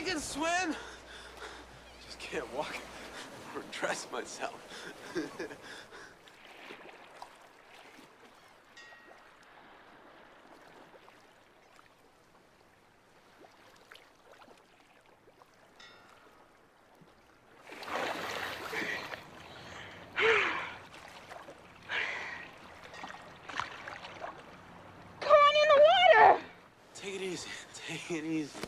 I can swim. Just can't walk or dress myself. Take it easy. Take it easy.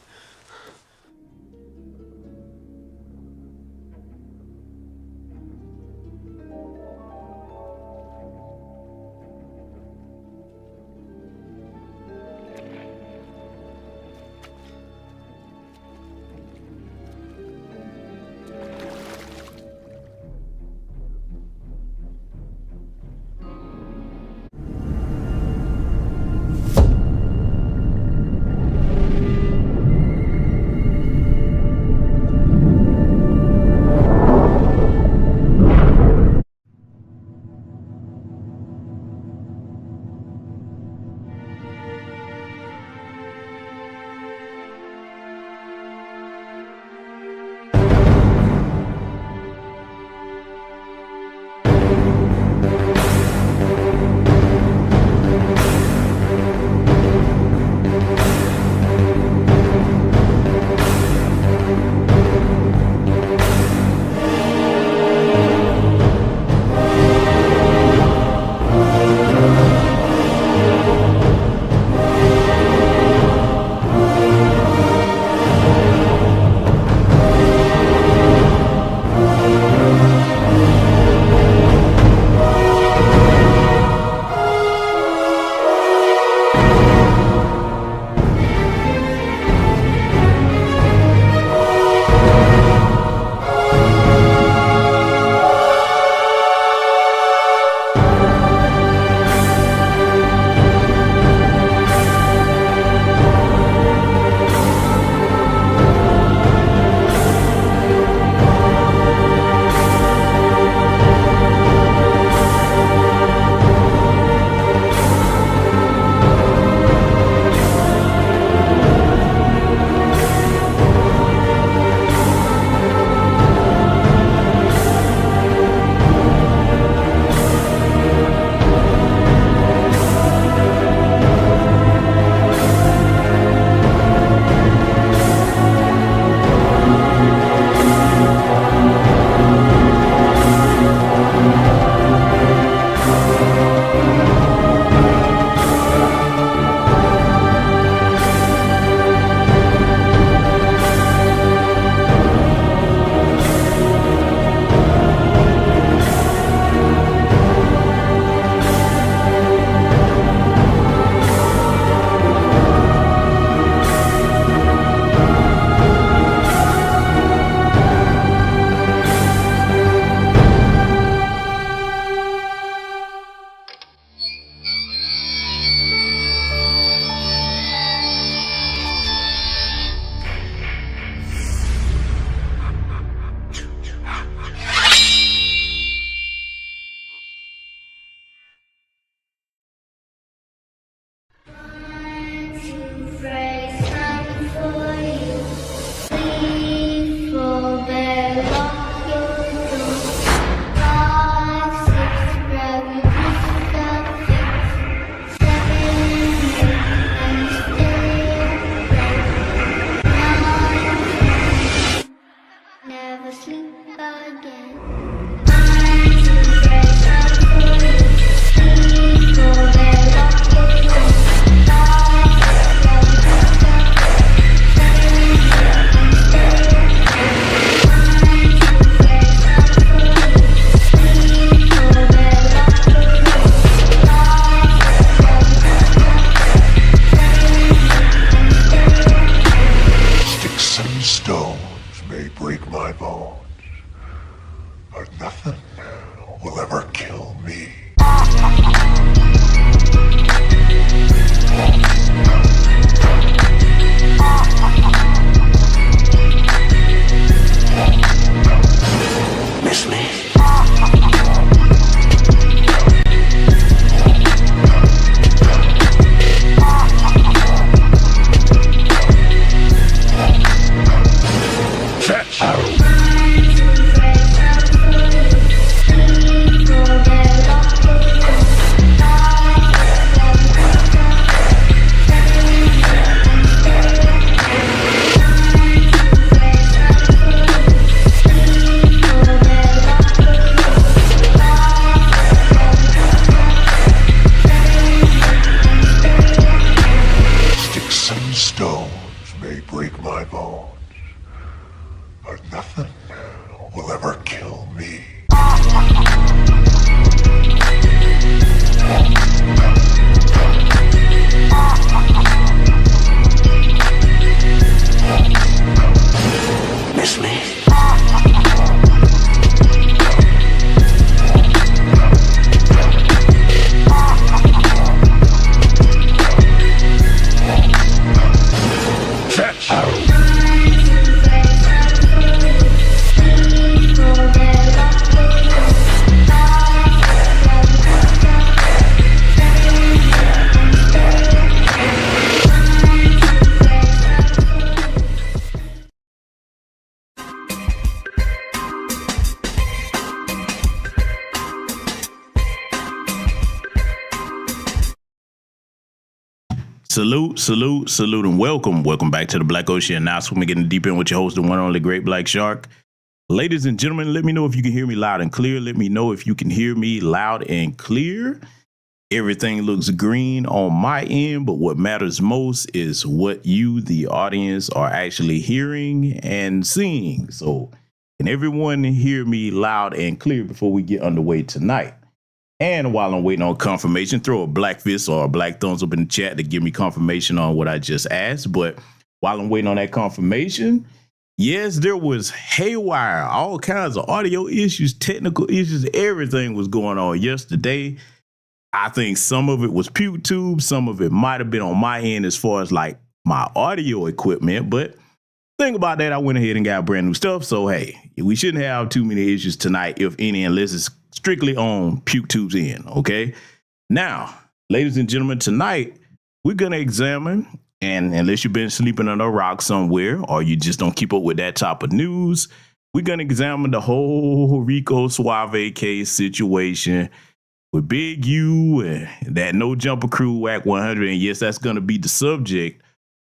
Salute, salute, salute, and welcome. Welcome back to the Black Ocean. Now, so we're getting deep in with your host, the one and only Great Black Shark. Ladies and gentlemen, let me know if you can hear me loud and clear. Let me know if you can hear me loud and clear. Everything looks green on my end, but what matters most is what you, the audience, are actually hearing and seeing. So, can everyone hear me loud and clear before we get underway tonight? And while I'm waiting on confirmation, throw a black fist or a black thumbs up in the chat to give me confirmation on what I just asked. But while I'm waiting on that confirmation, yes, there was haywire, all kinds of audio issues, technical issues, everything was going on yesterday. I think some of it was PewTube, some of it might have been on my end as far as like my audio equipment. But think about that, I went ahead and got brand new stuff. So, hey, we shouldn't have too many issues tonight, if any, unless it's strictly on PewTube's end, okay? Now, ladies and gentlemen, tonight we're going to examine, and unless you've been sleeping under a rock somewhere or you just don't keep up with that type of news, we're going to examine the whole Rico Suave case situation with Big U and that no jumper crew WAC 100. And yes, that's going to be the subject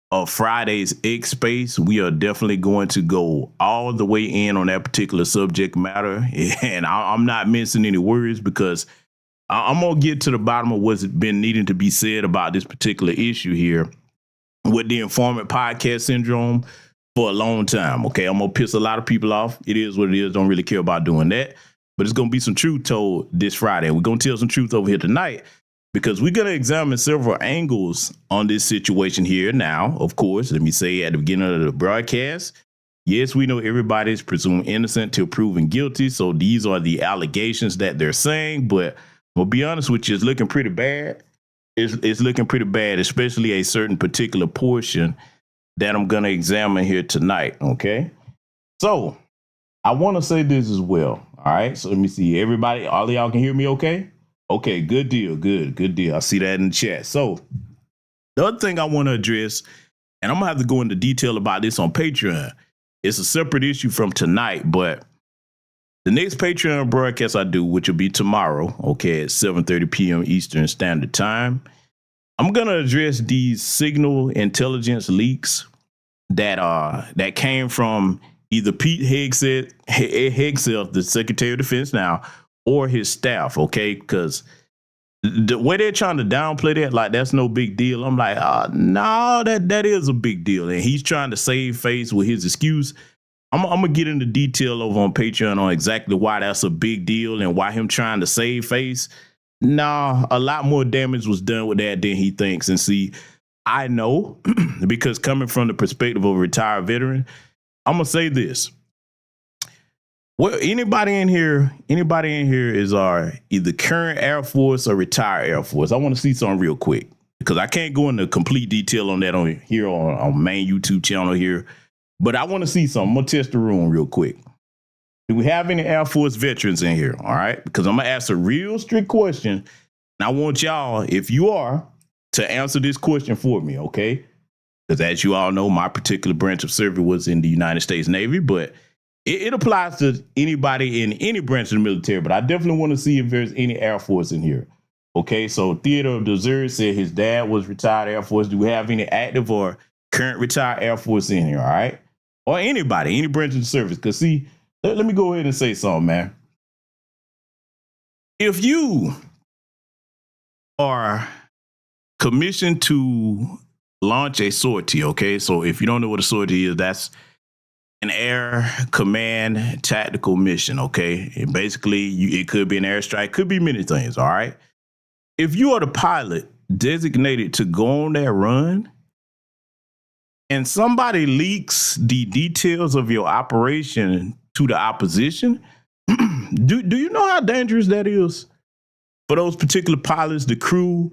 of Friday's X Space. We are definitely going to go all the way in on that particular subject matter. And I'm not mincing any words because I'm going to get to the bottom of what's been needing to be said about this particular issue here with the informant podcast syndrome for a long time. Okay, I'm going to piss a lot of people off. It is what it is. Don't really care about doing that. But it's going to be some truth told this Friday. We're going to tell some truth over here tonight, because we're going to examine several angles on this situation here. Now, of course, let me say at the beginning of the broadcast, yes, we know everybody is presumed innocent till proven guilty. So these are the allegations that they're saying. But I'll be honest with you, it's looking pretty bad. It's looking pretty bad, especially a certain particular portion that I'm going to examine here tonight. Okay, so I want to say this as well. All right, so let me see. Everybody, all of y'all can hear me okay? Okay, good deal. Good deal. I see that in the chat. So the other thing I want to address, and I'm going to have to go into detail about this on Patreon. It's a separate issue from tonight, but the next Patreon broadcast I do, which will be tomorrow, okay, at 7:30 p.m. Eastern Standard Time, I'm going to address these signal intelligence leaks that came from either Pete Hegseth, the Secretary of Defense now, or his staff, okay? Because the way they're trying to downplay that, like that's no big deal. I'm like, no, that is a big deal. And he's trying to save face with his excuse. I'm going to get into detail over on Patreon on exactly why that's a big deal and why him trying to save face. Nah, a lot more damage was done with that than he thinks. And see, I know, because coming from the perspective of a retired veteran, I'm going to say this. Well, anybody in here is either current Air Force or retired Air Force. I want to see something real quick, because I can't go into complete detail on that on main YouTube channel here. But I want to see something. I'm going to test the room real quick. Do we have any Air Force veterans in here? All right. Because I'm going to ask a real strict question. And I want y'all, if you are, to answer this question for me. Okay. Because as you all know, my particular branch of service was in the United States Navy, but it applies to anybody in any branch of the military. But I definitely want to see if there's any Air Force in here. Okay, so Theodore of Desert said his dad was retired Air Force. Do we have any active or current retired Air Force in here? All right, or anybody, any branch of the service? Because see, let me go ahead and say something, man. If you are commissioned to launch a sortie, okay? So if you don't know what a sortie is, that's an air command tactical mission, okay? And basically, it could be an airstrike, could be many things, all right? If you are the pilot designated to go on that run and somebody leaks the details of your operation to the opposition, do you know how dangerous that is for those particular pilots, the crew,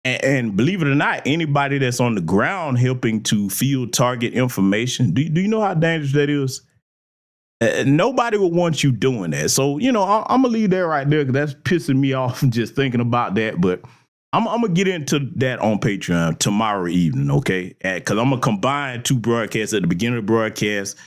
and believe it or not, anybody that's on the ground helping to field target information? Do you know how dangerous that is? Nobody would want you doing that. So, I'm going to leave that right there, because that's pissing me off just thinking about that. But I'm going to get into that on Patreon tomorrow evening, okay? Because I'm going to combine two broadcasts. At the beginning of the broadcast,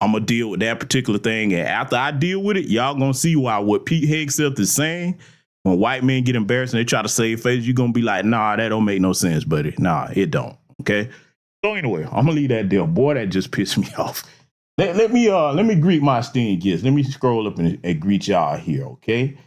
I'm going to deal with that particular thing. And after I deal with it, y'all going to see why what Pete Hegseth is saying When white men get embarrassed and they try to save face, you're gonna be like, nah, that don't make no sense, buddy. Nah, it don't. Okay. So anyway, I'm gonna leave that there. Boy, that just pissed me off. Let me greet my esteemed guests. Let me scroll up and greet y'all here, okay?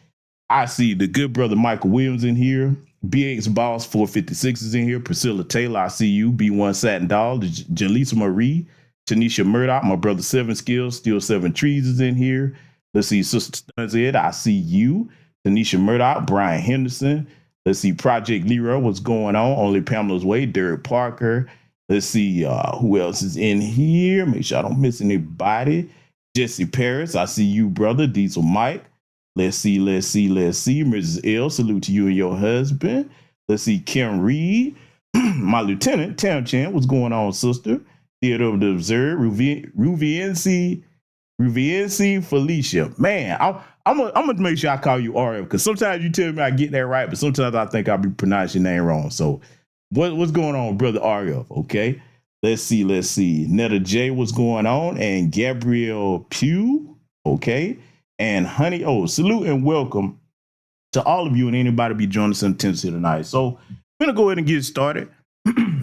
I see the good brother Michael Williams in here. BX Boss 456 is in here. Priscilla Taylor, I see you. B1 Satin Doll. Jaleesa Marie. Tanisha Murdoch, my brother Seven Skills. Still Seven Trees is in here. Let's see, Sister Stuns Ed, I see you. Tanisha Murdoch, Brian Henderson. Let's see, Project Leroy, what's going on? Only Pamela's Way, Derek Parker. Let's see who else is in here. Make sure I don't miss anybody. Jesse Paris, I see you, brother. Diesel Mike. Let's see. Mrs. L, salute to you and your husband. Let's see, Kim Reed. My lieutenant, Tam Chan, what's going on, sister? Theater of the Observer, Ruviency Felicia. Man, I'm gonna make sure I call you RF, because sometimes you tell me I get that right, but sometimes I think I'll be pronouncing your name wrong. So what's going on, brother RF? Okay. Let's see. Netta J, what's going on? And Gabrielle Pugh. Okay. And Honey O, salute and welcome to all of you and anybody be joining us in Tennessee tonight. So I'm gonna go ahead and get started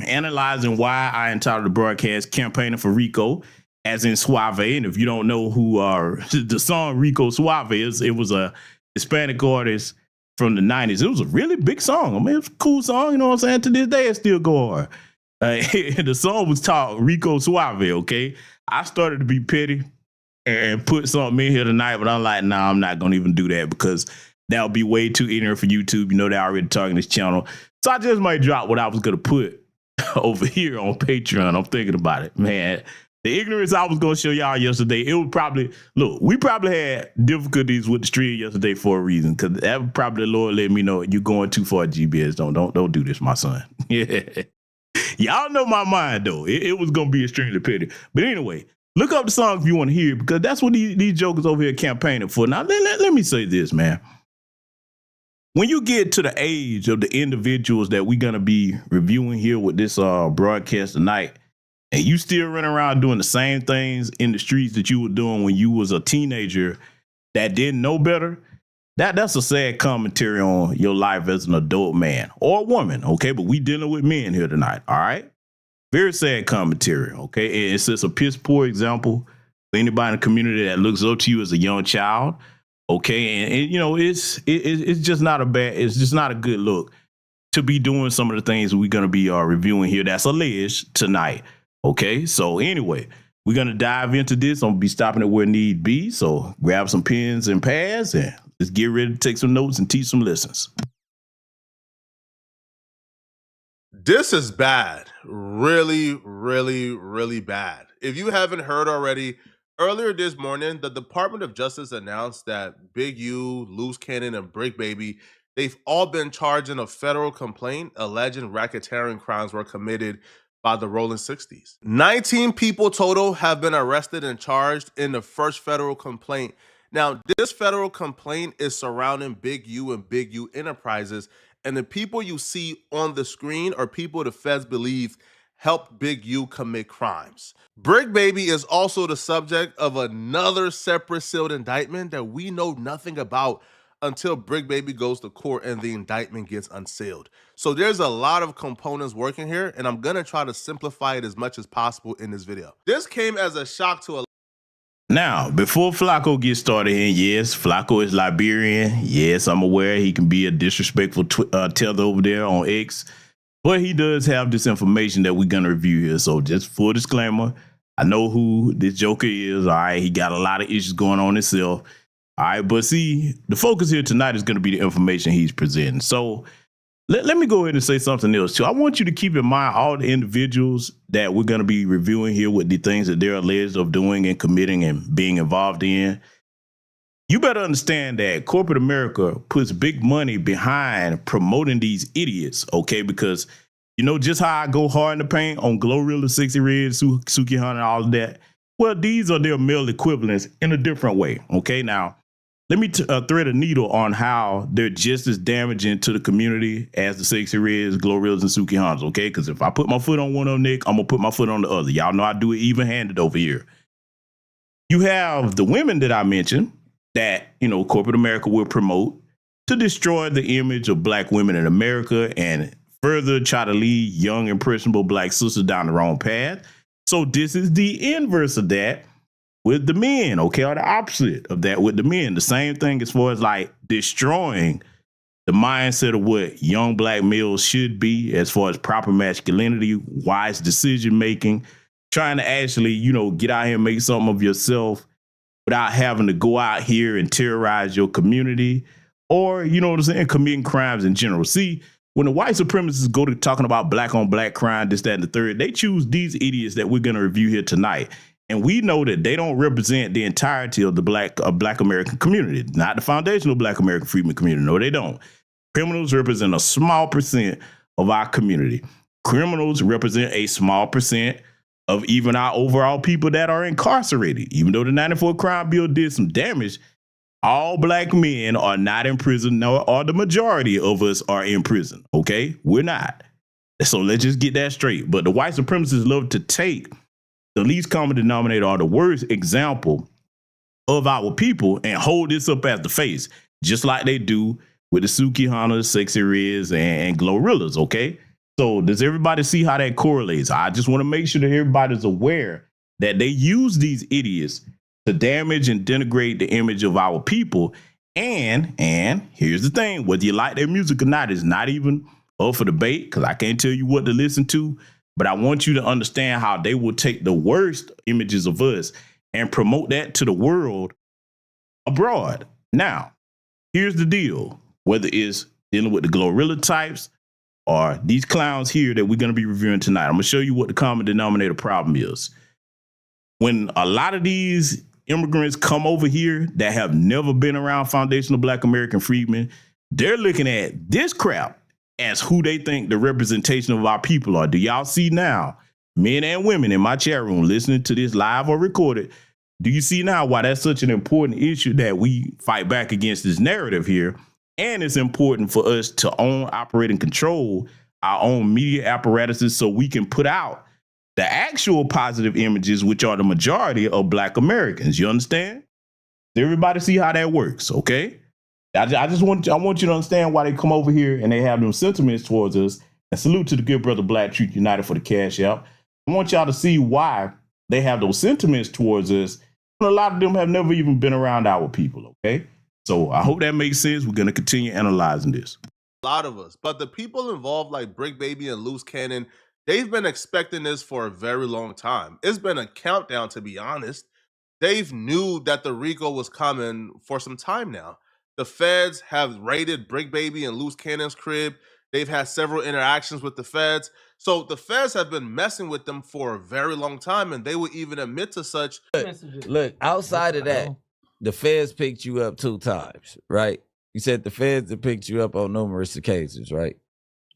analyzing why I entitled the broadcast Campaigning for Rico, as in Suave. And if you don't know who the song Rico Suave is, it was a Hispanic artist from the 90s. It was a really big song. I mean, it was a cool song, you know what I'm saying? To this day, it still go hard. The song was called Rico Suave, okay? I started to be petty and put something in here tonight, but I'm like, nah, I'm not going to even do that, because that would be way too ignorant for YouTube. You know, they're already targeting this channel. So I just might drop what I was going to put over here on Patreon. I'm thinking about it, man. The ignorance I was going to show y'all yesterday, it would probably, look, we probably had difficulties with the stream yesterday for a reason, because that would probably the Lord let me know you're going too far, GBS. Don't do this, my son. Yeah. Y'all know my mind, though. It was going to be extremely petty. But anyway, look up the song if you want to hear it, because that's what these jokers over here campaigning for. Now, let me say this, man. When you get to the age of the individuals that we're going to be reviewing here with this broadcast tonight, and you still run around doing the same things in the streets that you were doing when you was a teenager that didn't know better, that's a sad commentary on your life as an adult man or woman, okay? But we dealing with men here tonight, all right? Very sad commentary, okay? It's just a piss poor example for anybody in the community that looks up to you as a young child. Okay, and you know, it's just not it's just not a good look to be doing some of the things we're gonna be reviewing here that's alleged tonight. Okay, so anyway, we're gonna dive into this. I'm gonna be stopping it where need be. So grab some pens and pads and let's get ready to take some notes and teach some lessons. This is bad. Really, really, really bad. If you haven't heard already, earlier this morning, the Department of Justice announced that Big U, Loose Cannon, and Brick Baby, they've all been charged in a federal complaint alleging racketeering crimes were committed by the Rolling 60s. 19 people total have been arrested and charged in the first federal complaint. Now, this federal complaint is surrounding Big U and Big U Enterprises, and the people you see on the screen are people the feds believe helped Big U commit crimes. Brick Baby is also the subject of another separate sealed indictment that we know nothing about until Brick Baby goes to court and the indictment gets unsealed. So there's a lot of components working here, and I'm gonna try to simplify it as much as possible in this video. This came as a shock to a Now, before Flacco gets started, and yes, Flacco is Liberian. Yes, I'm aware he can be a disrespectful tether over there on X. But he does have this information that we're going to review here. So just full disclaimer, I know who this Joker is. All right. He got a lot of issues going on himself. All right. But see, the focus here tonight is going to be the information he's presenting. So let me go ahead and say something else too. I want you to keep in mind all the individuals that we're going to be reviewing here with the things that they're alleged of doing and committing and being involved in. You better understand that corporate America puts big money behind promoting these idiots, okay? Because you know just how I go hard in the paint on Glorilla, 60 Red, Suki Hunt, and all of that? Well, these are their male equivalents in a different way, okay? Now, let me thread a needle on how they're just as damaging to the community as the 60 Reds, Glorillas, and Suki Hunts, okay? Because if I put my foot on one of them, Nick, I'm going to put my foot on the other. Y'all know I do it even-handed over here. You have the women that I mentioned, that, you know, corporate America will promote. to destroy the image of black women in America and further try to lead young, impressionable black sisters down the wrong path. So this is the inverse of that with the men, okay, or the opposite of that with the men. The same thing as far as like destroying the mindset of what young black males should be as far as proper masculinity, wise decision making, trying to actually, get out here and make something of yourself without having to go out here and terrorize your community or, committing crimes in general. See, when the white supremacists go to talking about black on black crime, this, that, and the third, they choose these idiots that we're going to review here tonight. And we know that they don't represent the entirety of the black American community, not the foundational black American freedmen community. No, they don't. Criminals represent a small percent of our community. Criminals represent a small percent of even our overall people that are incarcerated. Even though the 94 crime bill did some damage, all black men are not in prison, nor are the majority of us are in prison. Okay, we're not. So let's just get that straight. But the white supremacists love to take the least common denominator or the worst example of our people and hold this up as the face, just like they do with the Suki Hunters, Sexy Reds, and Glorrillas, okay? So does everybody see how that correlates? I just want to make sure that everybody's aware that they use these idiots to damage and denigrate the image of our people. And here's the thing, whether you like their music or not is not even up for debate, because I can't tell you what to listen to, but I want you to understand how they will take the worst images of us and promote that to the world abroad. Now, here's the deal, whether it's dealing with the Glorilla types or these clowns here that we're going to be reviewing tonight. I'm going to show you what the common denominator problem is. When a lot of these immigrants come over here that have never been around foundational black American freedmen, they're looking at this crap as who they think the representation of our people are. Do y'all see now, men and women in my chat room listening to this live or recorded, do you see now why that's such an important issue that we fight back against this narrative here? And it's important for us to own, operate, and control our own media apparatuses so we can put out the actual positive images, which are the majority of black Americans. You understand? Everybody see how that works, okay? I want you to understand why they come over here and they have them sentiments towards us. And salute to the good brother Black Truth United for the cash out. I want y'all to see why they have those sentiments towards us. And a lot of them have never even been around our people, okay? So I hope that makes sense. We're going to continue analyzing this. A lot of us, but the people involved like Brick Baby and Loose Cannon, they've been expecting this for a very long time. It's been a countdown, to be honest. They've knew that the Rico was coming for some time now. The feds have raided Brick Baby and Loose Cannon's crib. They've had several interactions with the feds. So the feds have been messing with them for a very long time, and they would even admit to such. Look, outside of that, the feds picked you up 2 times, right? You said the feds have picked you up on numerous occasions, right?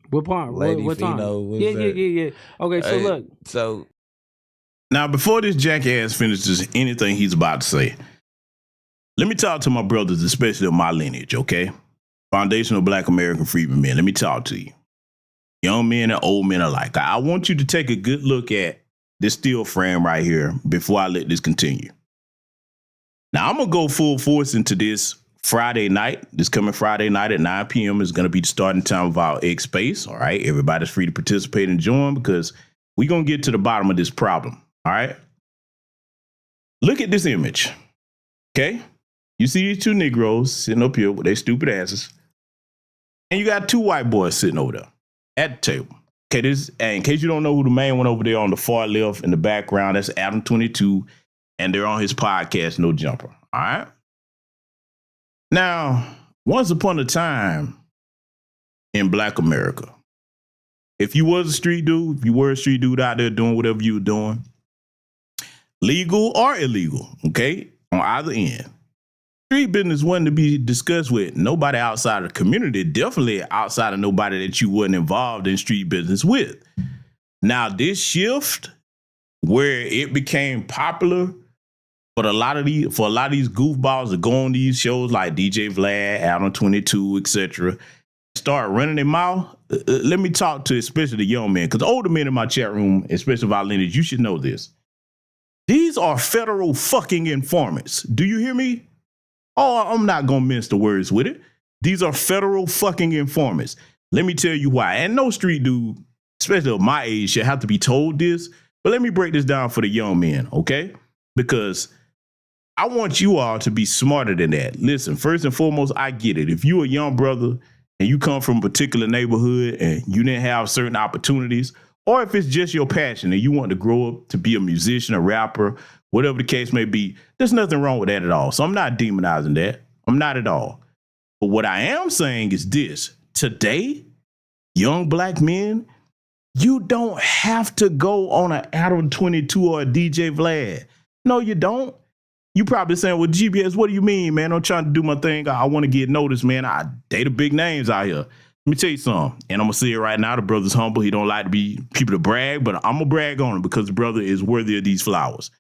What part? Lady what time? Fino, Yeah. Okay, so look. So now, before this jackass finishes anything he's about to say, let me talk to my brothers, especially of my lineage, okay? Foundational black American freedmen men. Let me talk to you. Young men and old men alike. I want you to take a good look at this steel frame right here before I let this continue. Now, I'm going to go full force into this Friday night. This coming Friday night at 9 p.m. is going to be the starting time of our X Space. All right. Everybody's free to participate and join because we're going to get to the bottom of this problem. All right. Look at this image. Okay. You see these 2 Negroes sitting up here with their stupid asses. And you got 2 white boys sitting over there at the table. Okay. And in case you don't know who the main one over there on the far left in the background, that's Adam 22. And they're on his podcast, No Jumper. All right. Now, once upon a time in Black America, if you was a street dude, if you were a street dude out there doing whatever you were doing, legal or illegal, okay, on either end, street business wasn't to be discussed with nobody outside of the community, definitely outside of nobody that you wasn't involved in street business with. Now, this shift where it became popular for a lot of these goofballs to go on these shows like DJ Vlad, Adam 22, etc., start running their mouth. Let me talk to especially the young men, because older men in my chat room, especially our lineage, you should know this. These are federal fucking informants. Do you hear me? Oh, I'm not going to mince the words with it. These are federal fucking informants. Let me tell you why. And no street dude, especially of my age, should have to be told this. But let me break this down for the young men, okay? Because I want you all to be smarter than that. Listen, first and foremost, I get it. If you a young brother and you come from a particular neighborhood and you didn't have certain opportunities, or if it's just your passion and you want to grow up to be a musician, a rapper, whatever the case may be, there's nothing wrong with that at all. So I'm not demonizing that. I'm not at all. But what I am saying is this. Today, young black men, you don't have to go on an Adam 22 or a DJ Vlad. No, you don't. You probably saying, well, GBS, what do you mean, man? I'm trying to do my thing. I want to get noticed, man. I date the big names out here. Let me tell you something. And I'm going to say it right now. The brother's humble. He don't like to be people to brag, but I'm going to brag on him because the brother is worthy of these flowers.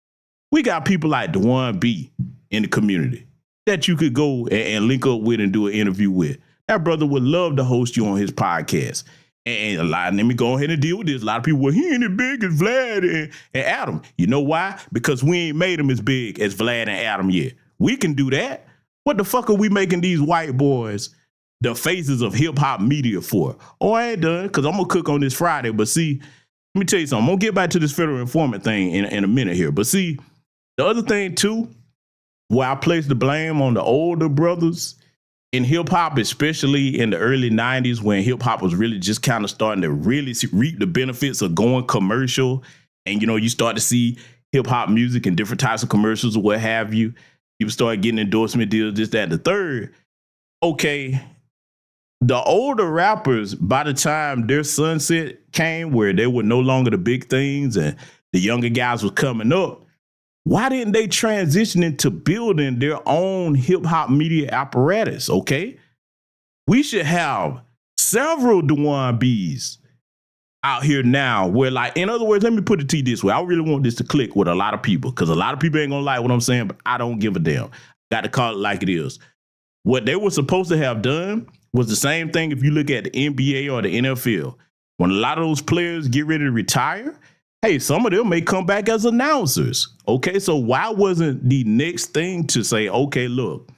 We got people like Dewan B in the community that you could go and link up with and do an interview with. That brother would love to host you on his podcast. And let me go ahead and deal with this. A lot of people, well, he ain't as big as Vlad and Adam. You know why? Because we ain't made him as big as Vlad and Adam yet. We can do that. What the fuck are we making these white boys the faces of hip-hop media for? Oh, I ain't done, because I'm going to cook on this Friday. But see, let me tell you something. I'm going to get back to this federal informant thing in a minute here. But see, the other thing, too, where I place the blame on the older brothers in hip hop, especially in the early 90s when hip hop was really just kind of starting to really reap the benefits of going commercial. And, you know, you start to see hip hop music and different types of commercials or what have you. People start getting endorsement deals, this, that, and the third. Okay, the older rappers, by the time their sunset came where they were no longer the big things and the younger guys were coming up, why didn't they transition into building their own hip hop media apparatus? Okay, we should have several Dewan B's out here now where, like, in other words, let me put it to you this way. I really want this to click with a lot of people because a lot of people ain't gonna like what I'm saying, but I don't give a damn. Got to call it like it is. What they were supposed to have done was the same thing if you look at the NBA or the NFL. When a lot of those players get ready to retire, hey, some of them may come back as announcers. Okay, so why wasn't the next thing to say, okay, look,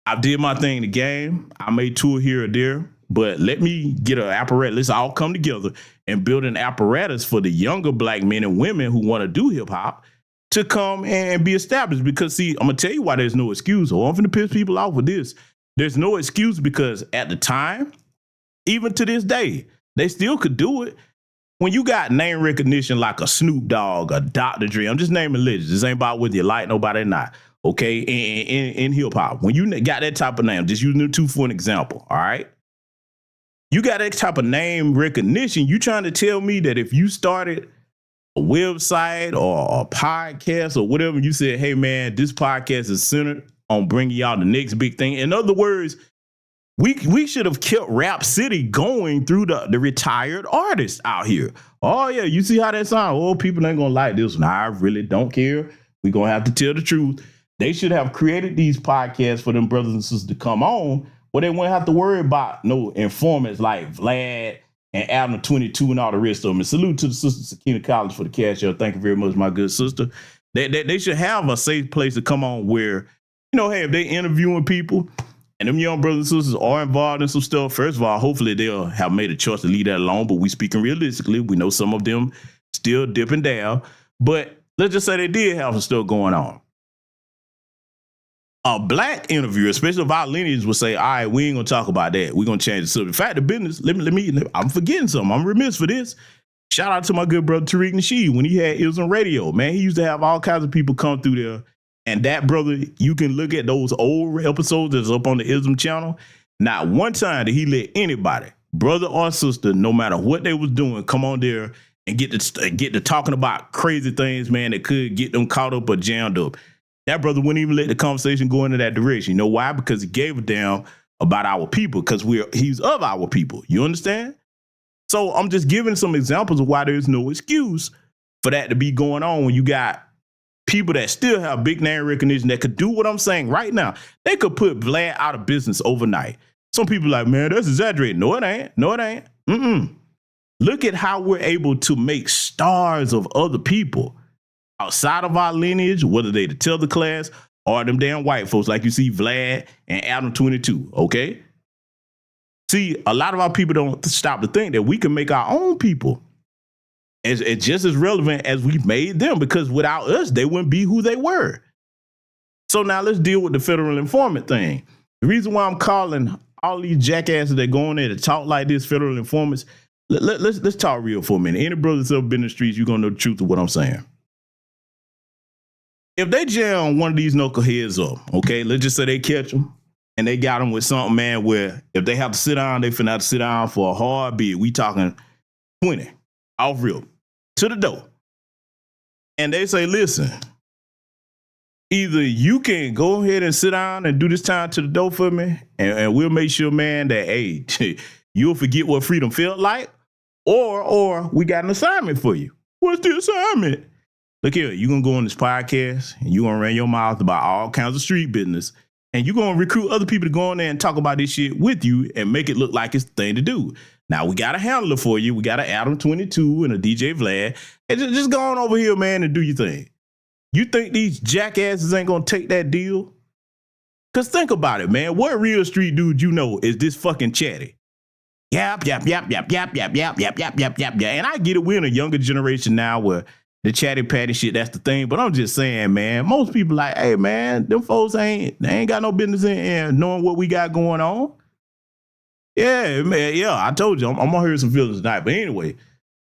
I did my thing in the game. I may tour here or there, but let me get an apparatus. Let's all come together and build an apparatus for the younger black men and women who want to do hip hop to come and be established. Because, see, I'm going to tell you why there's no excuse. I'm going to piss people off with this. There's no excuse because at the time, even to this day, they still could do it. When you got name recognition like a Snoop Dogg, a Dr. Dre, I'm just naming legends. This ain't about whether you like nobody or not, okay, in hip-hop. When you got that type of name, just using them two for an example, all right? You got that type of name recognition. You trying to tell me that if you started a website or a podcast or whatever, you said, hey, man, this podcast is centered on bringing y'all the next big thing. In other words, we should have kept Rap City going through the retired artists out here. Oh, yeah, you see how that sounds? Oh, people ain't going to like this one. I really don't care. We're going to have to tell the truth. They should have created these podcasts for them brothers and sisters to come on where they wouldn't have to worry about no informants like Vlad and Adam 22 and all the rest of them. And salute to the sister Sakina Collins for the cash out. Thank you very much, my good sister. They should have a safe place to come on where, you know, hey, if they interviewing people, and them young brothers and sisters are involved in some stuff, first of all, hopefully they'll have made a choice to leave that alone. But we speaking realistically, we know some of them still dipping down. But let's just say they did have some stuff going on. A black interviewer, especially of our lineage, would say, all right, we ain't going to talk about that. We're going to change the subject. Fact of business, let me, I'm forgetting something. I'm remiss for this. Shout out to my good brother Tariq Nasheed when he had Ism Radio. Man, he used to have all kinds of people come through there. And that, brother, you can look at those old episodes that's up on the Ism channel. Not one time did he let anybody, brother or sister, no matter what they was doing, come on there and get to talking about crazy things, man, that could get them caught up or jammed up. That brother wouldn't even let the conversation go into that direction. You know why? Because he gave a damn about our people, because he's of our people. You understand? So I'm just giving some examples of why there's no excuse for that to be going on when you got people that still have big name recognition that could do what I'm saying right now. They could put Vlad out of business overnight. Some people like, man, that's exaggerating. No, it ain't. No, it ain't. Look at how we're able to make stars of other people outside of our lineage, whether they the Tether class or them damn white folks like you see Vlad and Adam 22, okay? See, a lot of our people don't stop to think that we can make our own people as just as relevant as we've made them, because without us, they wouldn't be who they were. So now let's deal with the federal informant thing. The reason why I'm calling all these jackasses that go in there to talk like this, federal informants, let's talk real for a minute. Any brothers that have been in the streets, you're going to know the truth of what I'm saying. If they jam one of these knuckleheads up, okay, let's just say they catch them and they got them with something, man, where if they have to sit down, they finna have to sit down for a hard bid. We talking 20 off rip to the door. And they say, listen, either you can go ahead and sit down and do this time to the door for me, and we'll make sure, man, that, hey, you'll forget what freedom felt like, or we got an assignment for you. What's the assignment? Look here, you're going to go on this podcast, and you're going to run your mouth about all kinds of street business, and you're going to recruit other people to go in there and talk about this shit with you and make it look like it's the thing to do. Now, we got a handler for you. We got an Adam 22 and a DJ Vlad. And just go on over here, man, and do your thing. You think these jackasses ain't gonna take that deal? Because think about it, man. What real street dude you know is this fucking chatty? Yap, yap, yap, yap, yap, yap, yap, yap, yap, yap, yap, yap. And I get it, we're in a younger generation now where the chatty patty shit, that's the thing. But I'm just saying, man, most people like, hey, man, them folks they ain't got no business in knowing what we got going on. Yeah, man, yeah, I told you, I'm gonna hurt some feelings tonight. But anyway,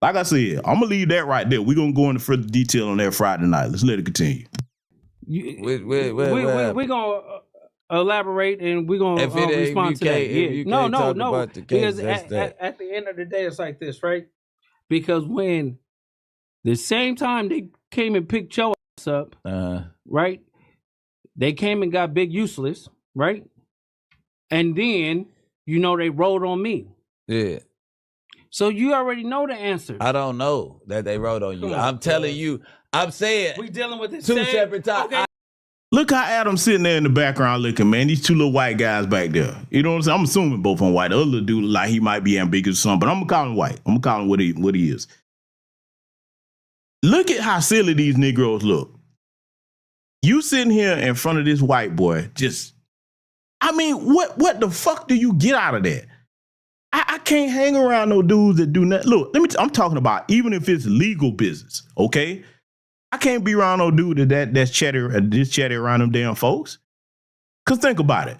like I said, I'm gonna leave that right there. We're gonna go into further detail on that Friday night. Let's let it continue. We're gonna elaborate and we're gonna respond to that. Yeah. No. Because at the end of the day, it's like this, right? Because when the same time they came and picked your ass up, right? They came and got Big Useless, right? And then they rolled on me. Yeah. So you already know the answer. I don't know that they wrote on you. I'm telling you. I'm saying we dealing with the two separate times. Okay. Look how Adam's sitting there in the background looking, man. These two little white guys back there. You know what I'm saying? I'm assuming both on white. The other little dude like he might be ambiguous or something, but I'm gonna call him white. I'm gonna call him what he is. Look at how silly these Negroes look. You sitting here in front of this white boy, what the fuck do you get out of that? I can't hang around no dudes that do nothing. Look, I'm talking about even if it's legal business, okay? I can't be around no dude that's chatty around them damn folks. Cause think about it.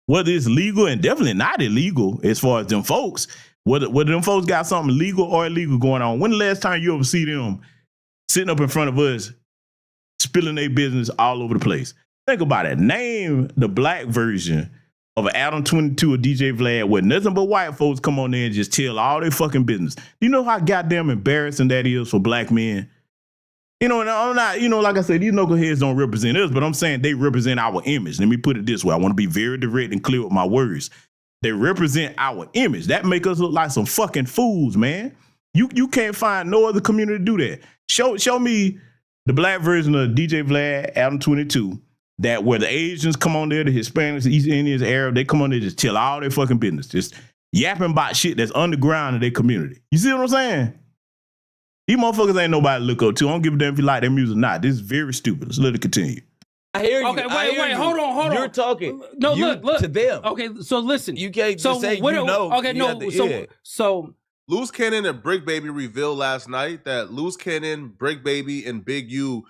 Whether it's legal and definitely not illegal as far as them folks, whether them folks got something legal or illegal going on. When the last time you ever see them sitting up in front of us spilling their business all over the place? Think about it. Name the black version of an Adam 22 or DJ Vlad where nothing but white folks come on there and just tell all their fucking business. You know how goddamn embarrassing that is for black men? And I'm not, like I said, these knuckleheads don't represent us, but I'm saying they represent our image. Let me put it this way. I want to be very direct and clear with my words. They represent our image. That make us look like some fucking fools, man. You can't find no other community to do that. Show me the black version of DJ Vlad, Adam 22, that where the Asians come on there, the Hispanics, the East Indians, Arab, they come on there just tell all their fucking business, just yapping about shit that's underground in their community. You see what I'm saying? These motherfuckers ain't nobody to look up to. I don't give a damn if you like their music or not. This is very stupid. Let's let it continue. I hear you. Okay, wait, hold on. You're talking. No, look to them. Okay, so listen. You can't just say Okay, so Loose Cannon and Brick Baby revealed last night that Loose Cannon, Brick Baby, and Big U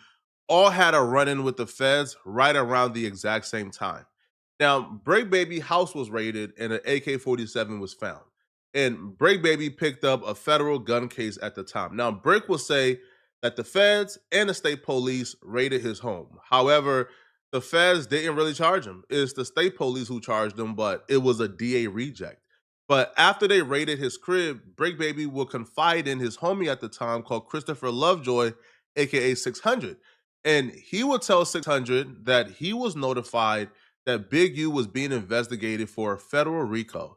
all had a run-in with the feds right around the exact same time. Now, Brick Baby house was raided and an AK-47 was found. And Brick Baby picked up a federal gun case at the time. Now, Brick will say that the feds and the state police raided his home. However, the feds didn't really charge him. It's the state police who charged him, but it was a DA reject. But after they raided his crib, Brick Baby will confide in his homie at the time called Christopher Lovejoy, aka 600. And he will tell 600 that he was notified that Big U was being investigated for a federal RICO.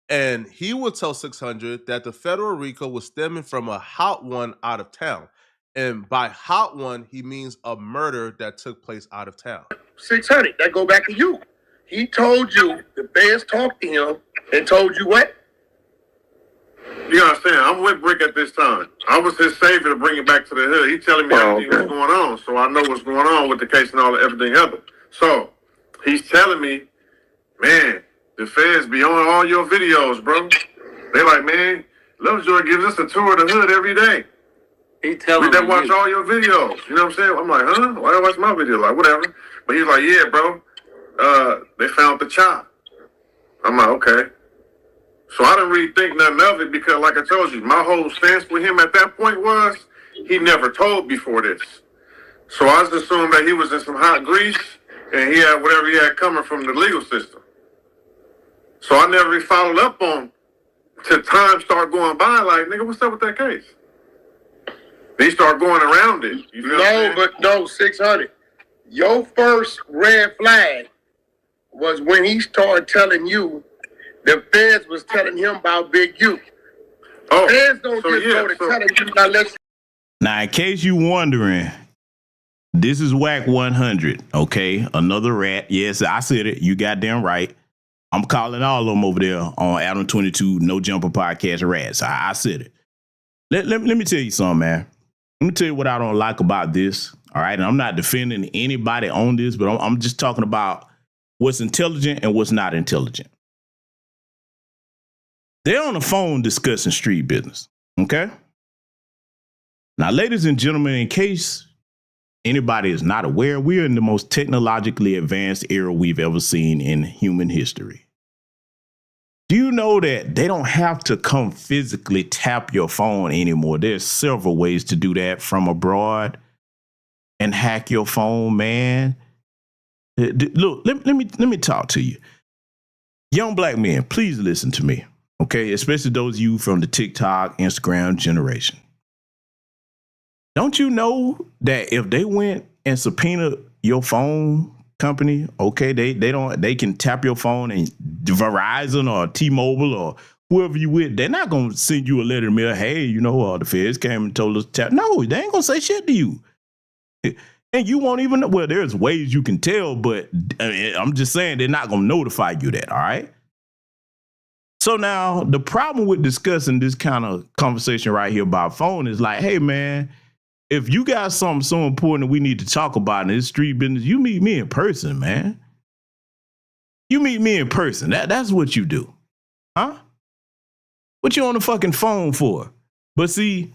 And he will tell 600 that the federal RICO was stemming from a hot one out of town. And by hot one, he means a murder that took place out of town. 600, that go back to you. He told you, the bears talked to him and told you what? You understand? I'm with Brick at this time. I was his savior to bring it back to the hood. He's telling me everything that's going on, so I know what's going on with the case and all everything other. So he's telling me, man, the feds be on all your videos, bro. They like, man, Lovejoy gives us a tour of the hood every day. He telling me watch all your videos. You know what I'm saying? I'm like, huh? Why do I watch my video? Like, whatever. But he's like, yeah, bro. They found the chop. I'm like, okay. So I didn't really think nothing of it because, like I told you, my whole stance with him at that point was he never told before this. So I just assumed that he was in some hot grease and he had whatever he had coming from the legal system. So I never really followed up on till time started going by. Like, nigga, what's up with that case? They start going around it. You feel no, 600. Your first red flag was when he started telling you the feds was telling him about Big U. Oh, feds don't go to telling you unless. Now, in case you wondering, this is Whack 100, okay? Another rat. Yes, I said it. You goddamn right. I'm calling all of them over there on Adam 22 No Jumper Podcast rats. I said it. Let me tell you something, man. Let me tell you what I don't like about this, all right? And I'm not defending anybody on this, but I'm just talking about what's intelligent and what's not intelligent. They're on the phone discussing street business, okay? Now, ladies and gentlemen, in case anybody is not aware, we're in the most technologically advanced era we've ever seen in human history. Do you know that they don't have to come physically tap your phone anymore? There's several ways to do that from abroad and hack your phone, man. Look, let me talk to you. Young black men, please listen to me, okay? Especially those of you from the TikTok, Instagram generation. Don't you know that if they went and subpoenaed your phone company, okay, they can tap your phone and Verizon or T-Mobile or whoever you with, they're not gonna send you a letter in the mail, hey, you know, the feds came and told us to tap. No, they ain't gonna say shit to you. And you won't even know. Well, there's ways you can tell, but I'm just saying they're not gonna notify you that, all right? So now the problem with discussing this kind of conversation right here about phone is like, hey man, if you got something so important that we need to talk about in this street business, you meet me in person, man. You meet me in person. That's what you do. Huh? What you on the fucking phone for? But see,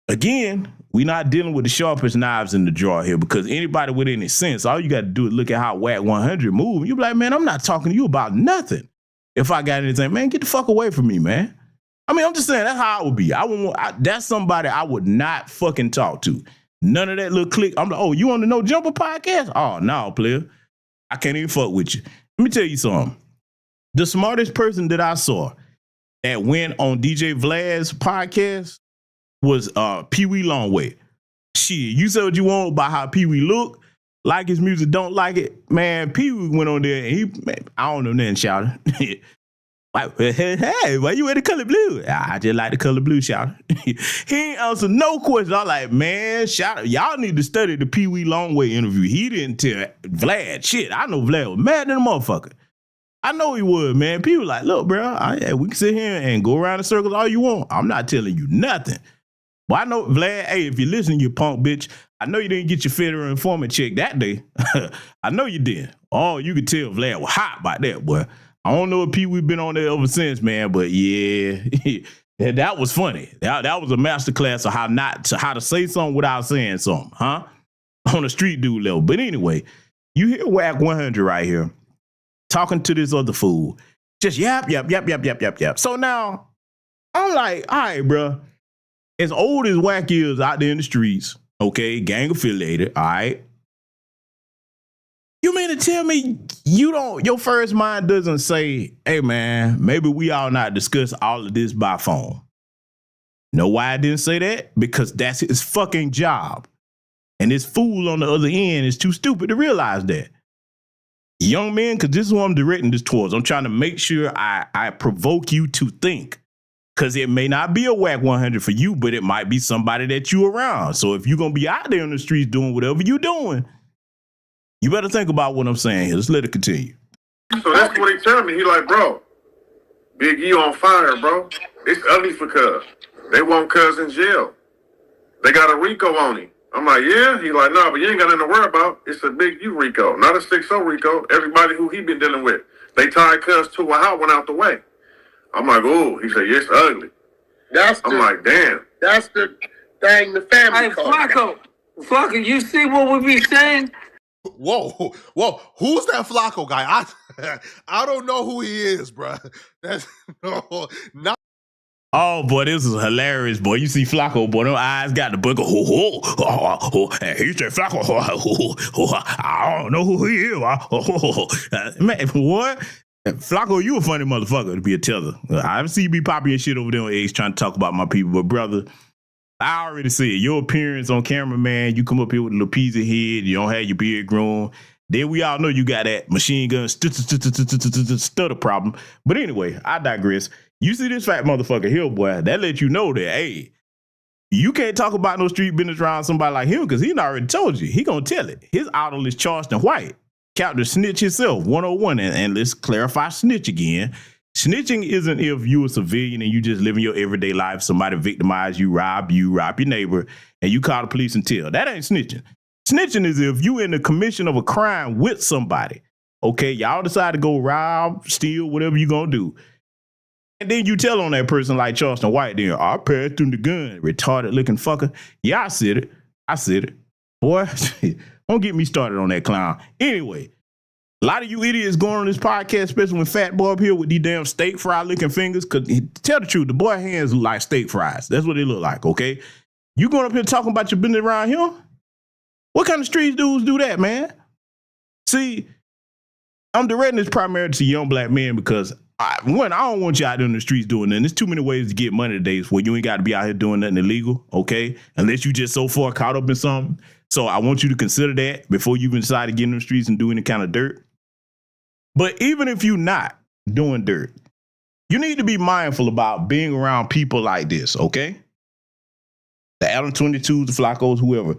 again, we not dealing with the sharpest knives in the drawer here because anybody with any sense, all you got to do is look at how Whack 100 move. You be like, man, I'm not talking to you about nothing. If I got anything, man, get the fuck away from me, man. I mean, I'm just saying that's how I would be. That's somebody I would not fucking talk to. None of that little click. I'm like, oh, you on the No Jumper podcast? Oh, no, player. I can't even fuck with you. Let me tell you something. The smartest person that I saw that went on DJ Vlad's podcast was Pee Wee Longway. Shit, you said what you want about how Pee Wee look, like his music, don't like it. Man, Pee Wee went on there and I don't know nothing, shouted. Hey, why you wear the color blue? I just like the color blue, shout. He ain't answer no question. I'm like, man, shout. Y'all need to study the Pee Wee Longway interview. He didn't tell Vlad shit. I know Vlad was mad than a motherfucker. I know he would, man. People like, look, bro, we can sit here and go around in circles all you want. I'm not telling you nothing. But I know, Vlad, hey, if you listen, you punk bitch, I know you didn't get your federal informant check that day. I know you did. Oh, you could tell Vlad was hot about that, boy. I don't know if Pete we've been on there ever since, man, but yeah, that was funny. That was a masterclass of how to say something without saying something, huh? On a street dude level. But anyway, you hear Whack 100 right here talking to this other fool. Just yap. So now I'm like, all right, bro. As old as Whack is out there in the streets, okay, gang affiliated, all right. You mean to tell me your first mind doesn't say, hey man, maybe we all not discuss all of this by phone? Know why I didn't say that? Because that's his fucking job. And this fool on the other end is too stupid to realize that. Young men, because this is what I'm directing this towards. I'm trying to make sure I provoke you to think. Because it may not be a Whack 100 for you, but it might be somebody that you around. So if you're going to be out there in the streets doing whatever you're doing, you better think about what I'm saying here. Let's let it continue. So that's what he telling me. He like, bro, Big U on fire, bro. It's ugly for Cuz. They want Cuz in jail. They got a Rico on him. I'm like, yeah. He like, no, but you ain't got nothing to worry about. It's a Big U Rico, not a 6-0 Rico. Everybody who he been dealing with, they tied Cuz to a house, went out the way. I'm like, oh. He said, yeah, it's ugly. I'm like, damn. That's the thing the family called. Flacco, you see what we be saying? Whoa, who's that Flacco guy? I don't know who he is, bro. That's not. Oh boy, this is hilarious, boy. You see Flacco, boy, them eyes got the book. He said Flacco. I don't know who he is. Man, what? Flacco, you a funny motherfucker to be a teller. I see you be popping your shit over there on X trying to talk about my people, but brother, I already said your appearance on camera, man. You come up here with a little piece of head. You don't have your beard grown. Then we all know you got that machine gun stutter problem. But anyway, I digress. You see this fat motherfucker here, boy, that lets you know that, hey, you can't talk about no street business around somebody like him because he already told you. He gonna tell it. His idol is charged in white. Captain Snitch himself, 101. And let's clarify snitch again. Snitching isn't if you a civilian and you just living your everyday life, somebody victimize you, rob your neighbor, and you call the police and tell. That ain't snitching. Snitching is if you in the commission of a crime with somebody. Okay, y'all decide to go rob, steal, whatever you gonna do. And then you tell on that person like Charleston White, then I passed through the gun, retarded looking fucker. Yeah, I said it. Boy, don't get me started on that clown. Anyway, a lot of you idiots going on this podcast, especially when Fat Boy up here with these damn steak fry looking fingers, because tell the truth, the boy hands look like steak fries. That's what they look like, okay? You going up here talking about your business around here? What kind of street dudes do that, man? See, I'm directing this primarily to young black men because I don't want you out there in the streets doing that. There's too many ways to get money today where you ain't got to be out here doing nothing illegal, okay? Unless you just so far caught up in something. So I want you to consider that before you even decide to get in the streets and do any kind of dirt. But even if you're not doing dirt, you need to be mindful about being around people like this, okay? The Adam 22s, the Flaccos, whoever.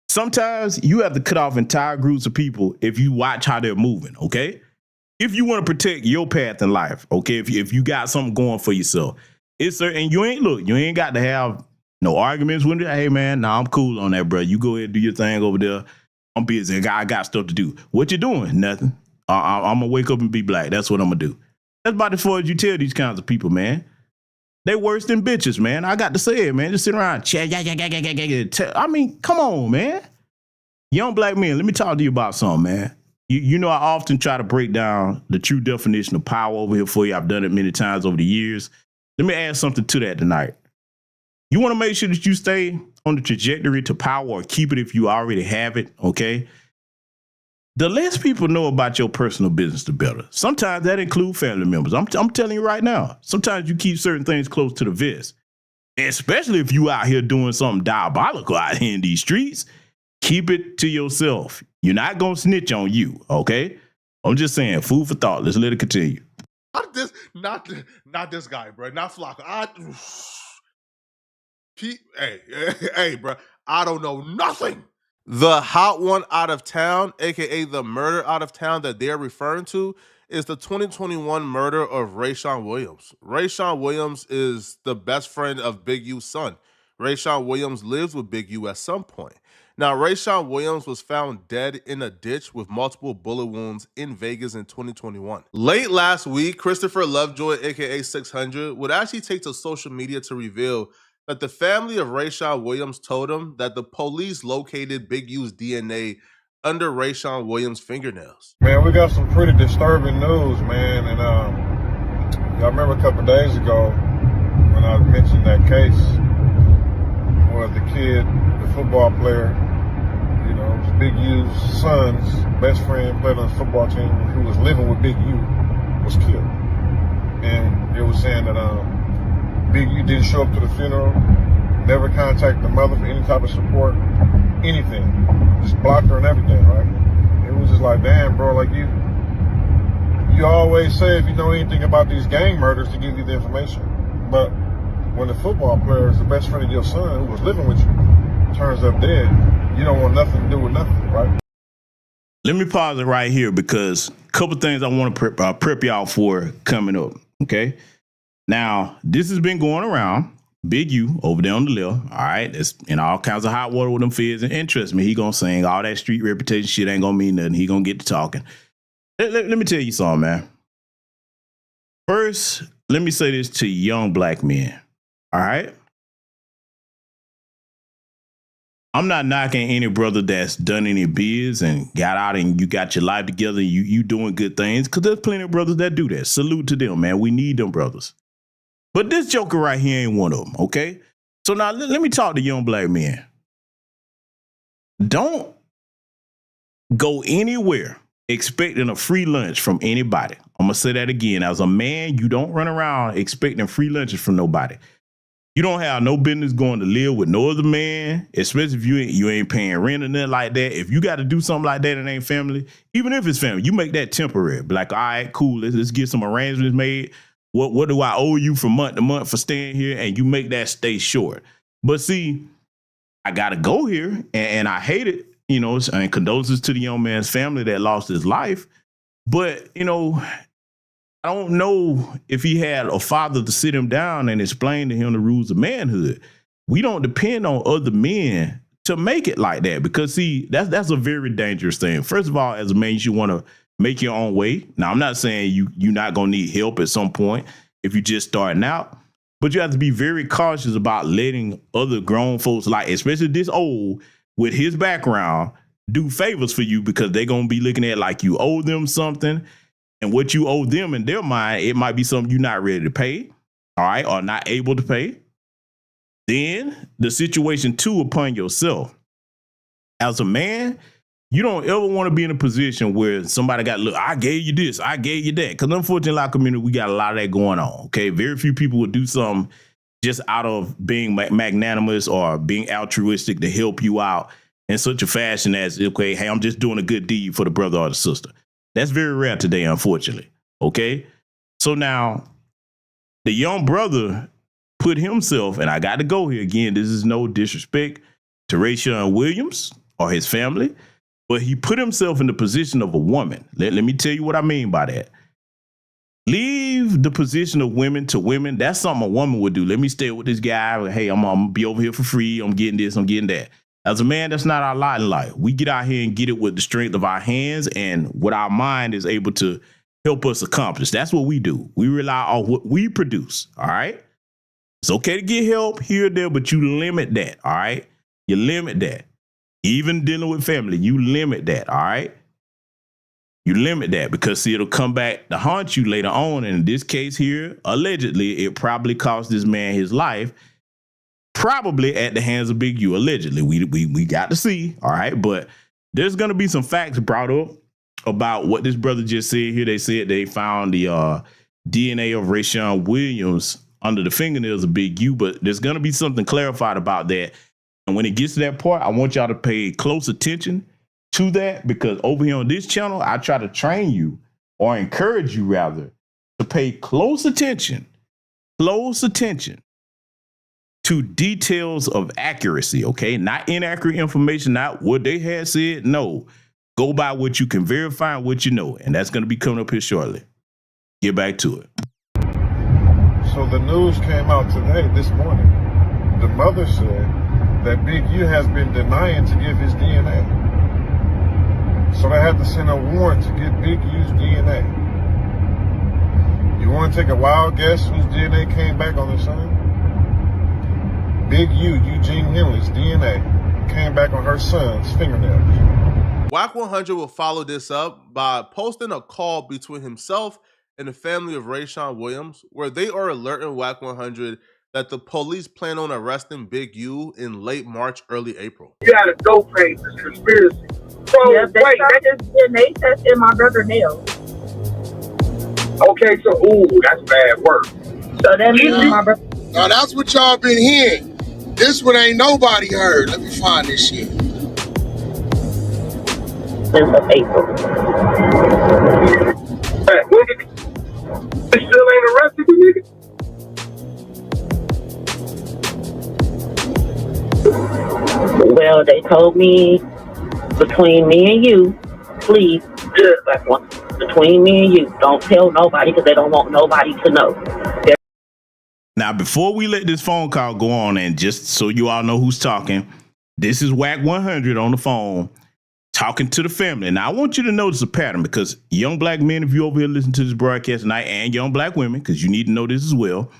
Sometimes you have to cut off entire groups of people if you watch how they're moving, okay? If you want to protect your path in life, okay? If you got something going for yourself, and you ain't got to have no arguments with it. Hey man, I'm cool on that, bro. You go ahead and do your thing over there. I'm busy. I got stuff to do. What you doing? Nothing. I'm gonna wake up and be black. That's what I'm gonna do. That's about as far as you tell these kinds of people, man. They worse than bitches, man. I got to say it, man. Just sit around, chat. I mean, come on, man. Young black men, let me talk to you about something, man. You know, I often try to break down the true definition of power over here for you. I've done it many times over the years. Let me add something to that tonight. You want to make sure that you stay on the trajectory to power or keep it if you already have it, okay? The less people know about your personal business, the better. Sometimes that includes family members. I'm telling you right now, sometimes you keep certain things close to the vest, especially if you out here doing something diabolical out here in these streets. Keep it to yourself. You're not going to snitch on you, okay? I'm just saying, food for thought. Let's let it continue. Not this guy, bro. Not Flacco. Hey, bro. I don't know nothing. The hot one out of town, a.k.a. the murder out of town that they're referring to, is the 2021 murder of Rayshawn Williams. Rayshawn Williams is the best friend of Big U's son. Rayshawn Williams lives with Big U at some point. Now, Rayshawn Williams was found dead in a ditch with multiple bullet wounds in Vegas in 2021. Late last week, Christopher Lovejoy, a.k.a. 600, would actually take to social media to reveal that the family of Rayshawn Williams told him that the police located Big U's DNA under Rayshawn Williams' fingernails. Man, we got some pretty disturbing news, man. And y'all remember a couple days ago when I mentioned that case where the kid, the football player, you know, was Big U's son's best friend, played on the football team, who was living with Big U, was killed. And it was saying that Big U didn't show up to the funeral, never contacted the mother for any type of support, anything. Just blocked her and everything, right? It was just like, damn, bro, like you always say if you know anything about these gang murders to give you the information. But when the football player is the best friend of your son who was living with you turns up dead, you don't want nothing to do with nothing, right? Let me pause it right here because a couple things I want to prep y'all for coming up, okay? Now, this has been going around, Big U over there on the left. All right, that's in all kinds of hot water with them feds. And trust me, he gonna sing all that street reputation shit ain't gonna mean nothing. He gonna get to talking. Let me tell you something, man. First, let me say this to young black men. All right. I'm not knocking any brother that's done any biz and got out and you got your life together and you doing good things, because there's plenty of brothers that do that. Salute to them, man. We need them brothers. But this joker right here ain't one of them, okay? So now let me talk to young black men. Don't go anywhere expecting a free lunch from anybody. I'm going to say that again. As a man, you don't run around expecting free lunches from nobody. You don't have no business going to live with no other man, especially if you ain't paying rent or nothing like that. If you got to do something like that and ain't family, even if it's family, you make that temporary. Be like, all right, cool, let's get some arrangements made. What do I owe you from month to month for staying here? And you make that stay short. But see, I got to go here and I hate it, you know, and condolences to the young man's family that lost his life. But, you know, I don't know if he had a father to sit him down and explain to him the rules of manhood. We don't depend on other men to make it like that, because see, that's a very dangerous thing. First of all, as a man, you want to make your own way. Now, I'm not saying you're not going to need help at some point if you're just starting out, but you have to be very cautious about letting other grown folks, like especially this old with his background, do favors for you, because they're going to be looking at like you owe them something. And what you owe them in their mind, it might be something you're not ready to pay, all right, or not able to pay. Then the situation too upon yourself. As a man, you don't ever want to be in a position where somebody got, look, I gave you this, I gave you that. Because unfortunately, in our community, we got a lot of that going on, okay? Very few people would do something just out of being magnanimous or being altruistic to help you out in such a fashion as, okay, hey, I'm just doing a good deed for the brother or the sister. That's very rare today, unfortunately. Okay. So now the young brother put himself, and I got to go here again. This is no disrespect to Rayshawn Williams or his family, but he put himself in the position of a woman. Let me tell you what I mean by that. Leave the position of women to women. That's something a woman would do. Let me stay with this guy. Hey, I'm going to be over here for free. I'm getting this. I'm getting that. As a man, that's not our lot in life. We get out here and get it with the strength of our hands and what our mind is able to help us accomplish. That's what we do. We rely on what we produce, all right? It's okay to get help here or there, but you limit that, all right? You limit that. Even dealing with family, you limit that, all right? You limit that, because see, it'll come back to haunt you later on. And in this case here, allegedly, it probably cost this man his life. Probably at the hands of Big U, allegedly. We got to see, all right? But there's going to be some facts brought up about what this brother just said here. They said they found the DNA of Rayshawn Williams under the fingernails of Big U, but there's going to be something clarified about that. And when it gets to that part, I want y'all to pay close attention to that, because over here on this channel, I try to train you, or encourage you rather, to pay close attention to details of accuracy, okay? Not inaccurate information, not what they had said. No, go by what you can verify and what you know. And that's going to be coming up here shortly. Get back to it. So the news came out today, this morning. The mother said that Big U has been denying to give his DNA. So they had to send a warrant to get Big U's DNA. You want to take a wild guess whose DNA came back on the son? Big U, Eugene Henley's DNA came back on her son's fingernails. Wack 100 will follow this up by posting a call between himself and the family of Rayshawn Williams, where they are alerting Wack 100 that the police plan on arresting Big U in late March, early April. You gotta go pay this conspiracy. So, yeah, they started DNA test in my brother's nails. Okay, so, that's bad work. So that means my brother. Now, that's what y'all been hearing. This one ain't nobody heard. Let me find this shit. Since of April. They still ain't arrested you, nigga? Well, they told me between me and you, please, that's one. Between me and you, don't tell nobody, because they don't want nobody to know. Now, before we let this phone call go on, and just so you all know who's talking, this is Whack 100 on the phone talking to the family. Now, I want you to notice a pattern, because young black men, if you over here listen to this broadcast tonight, and young black women, because you need to know this as well,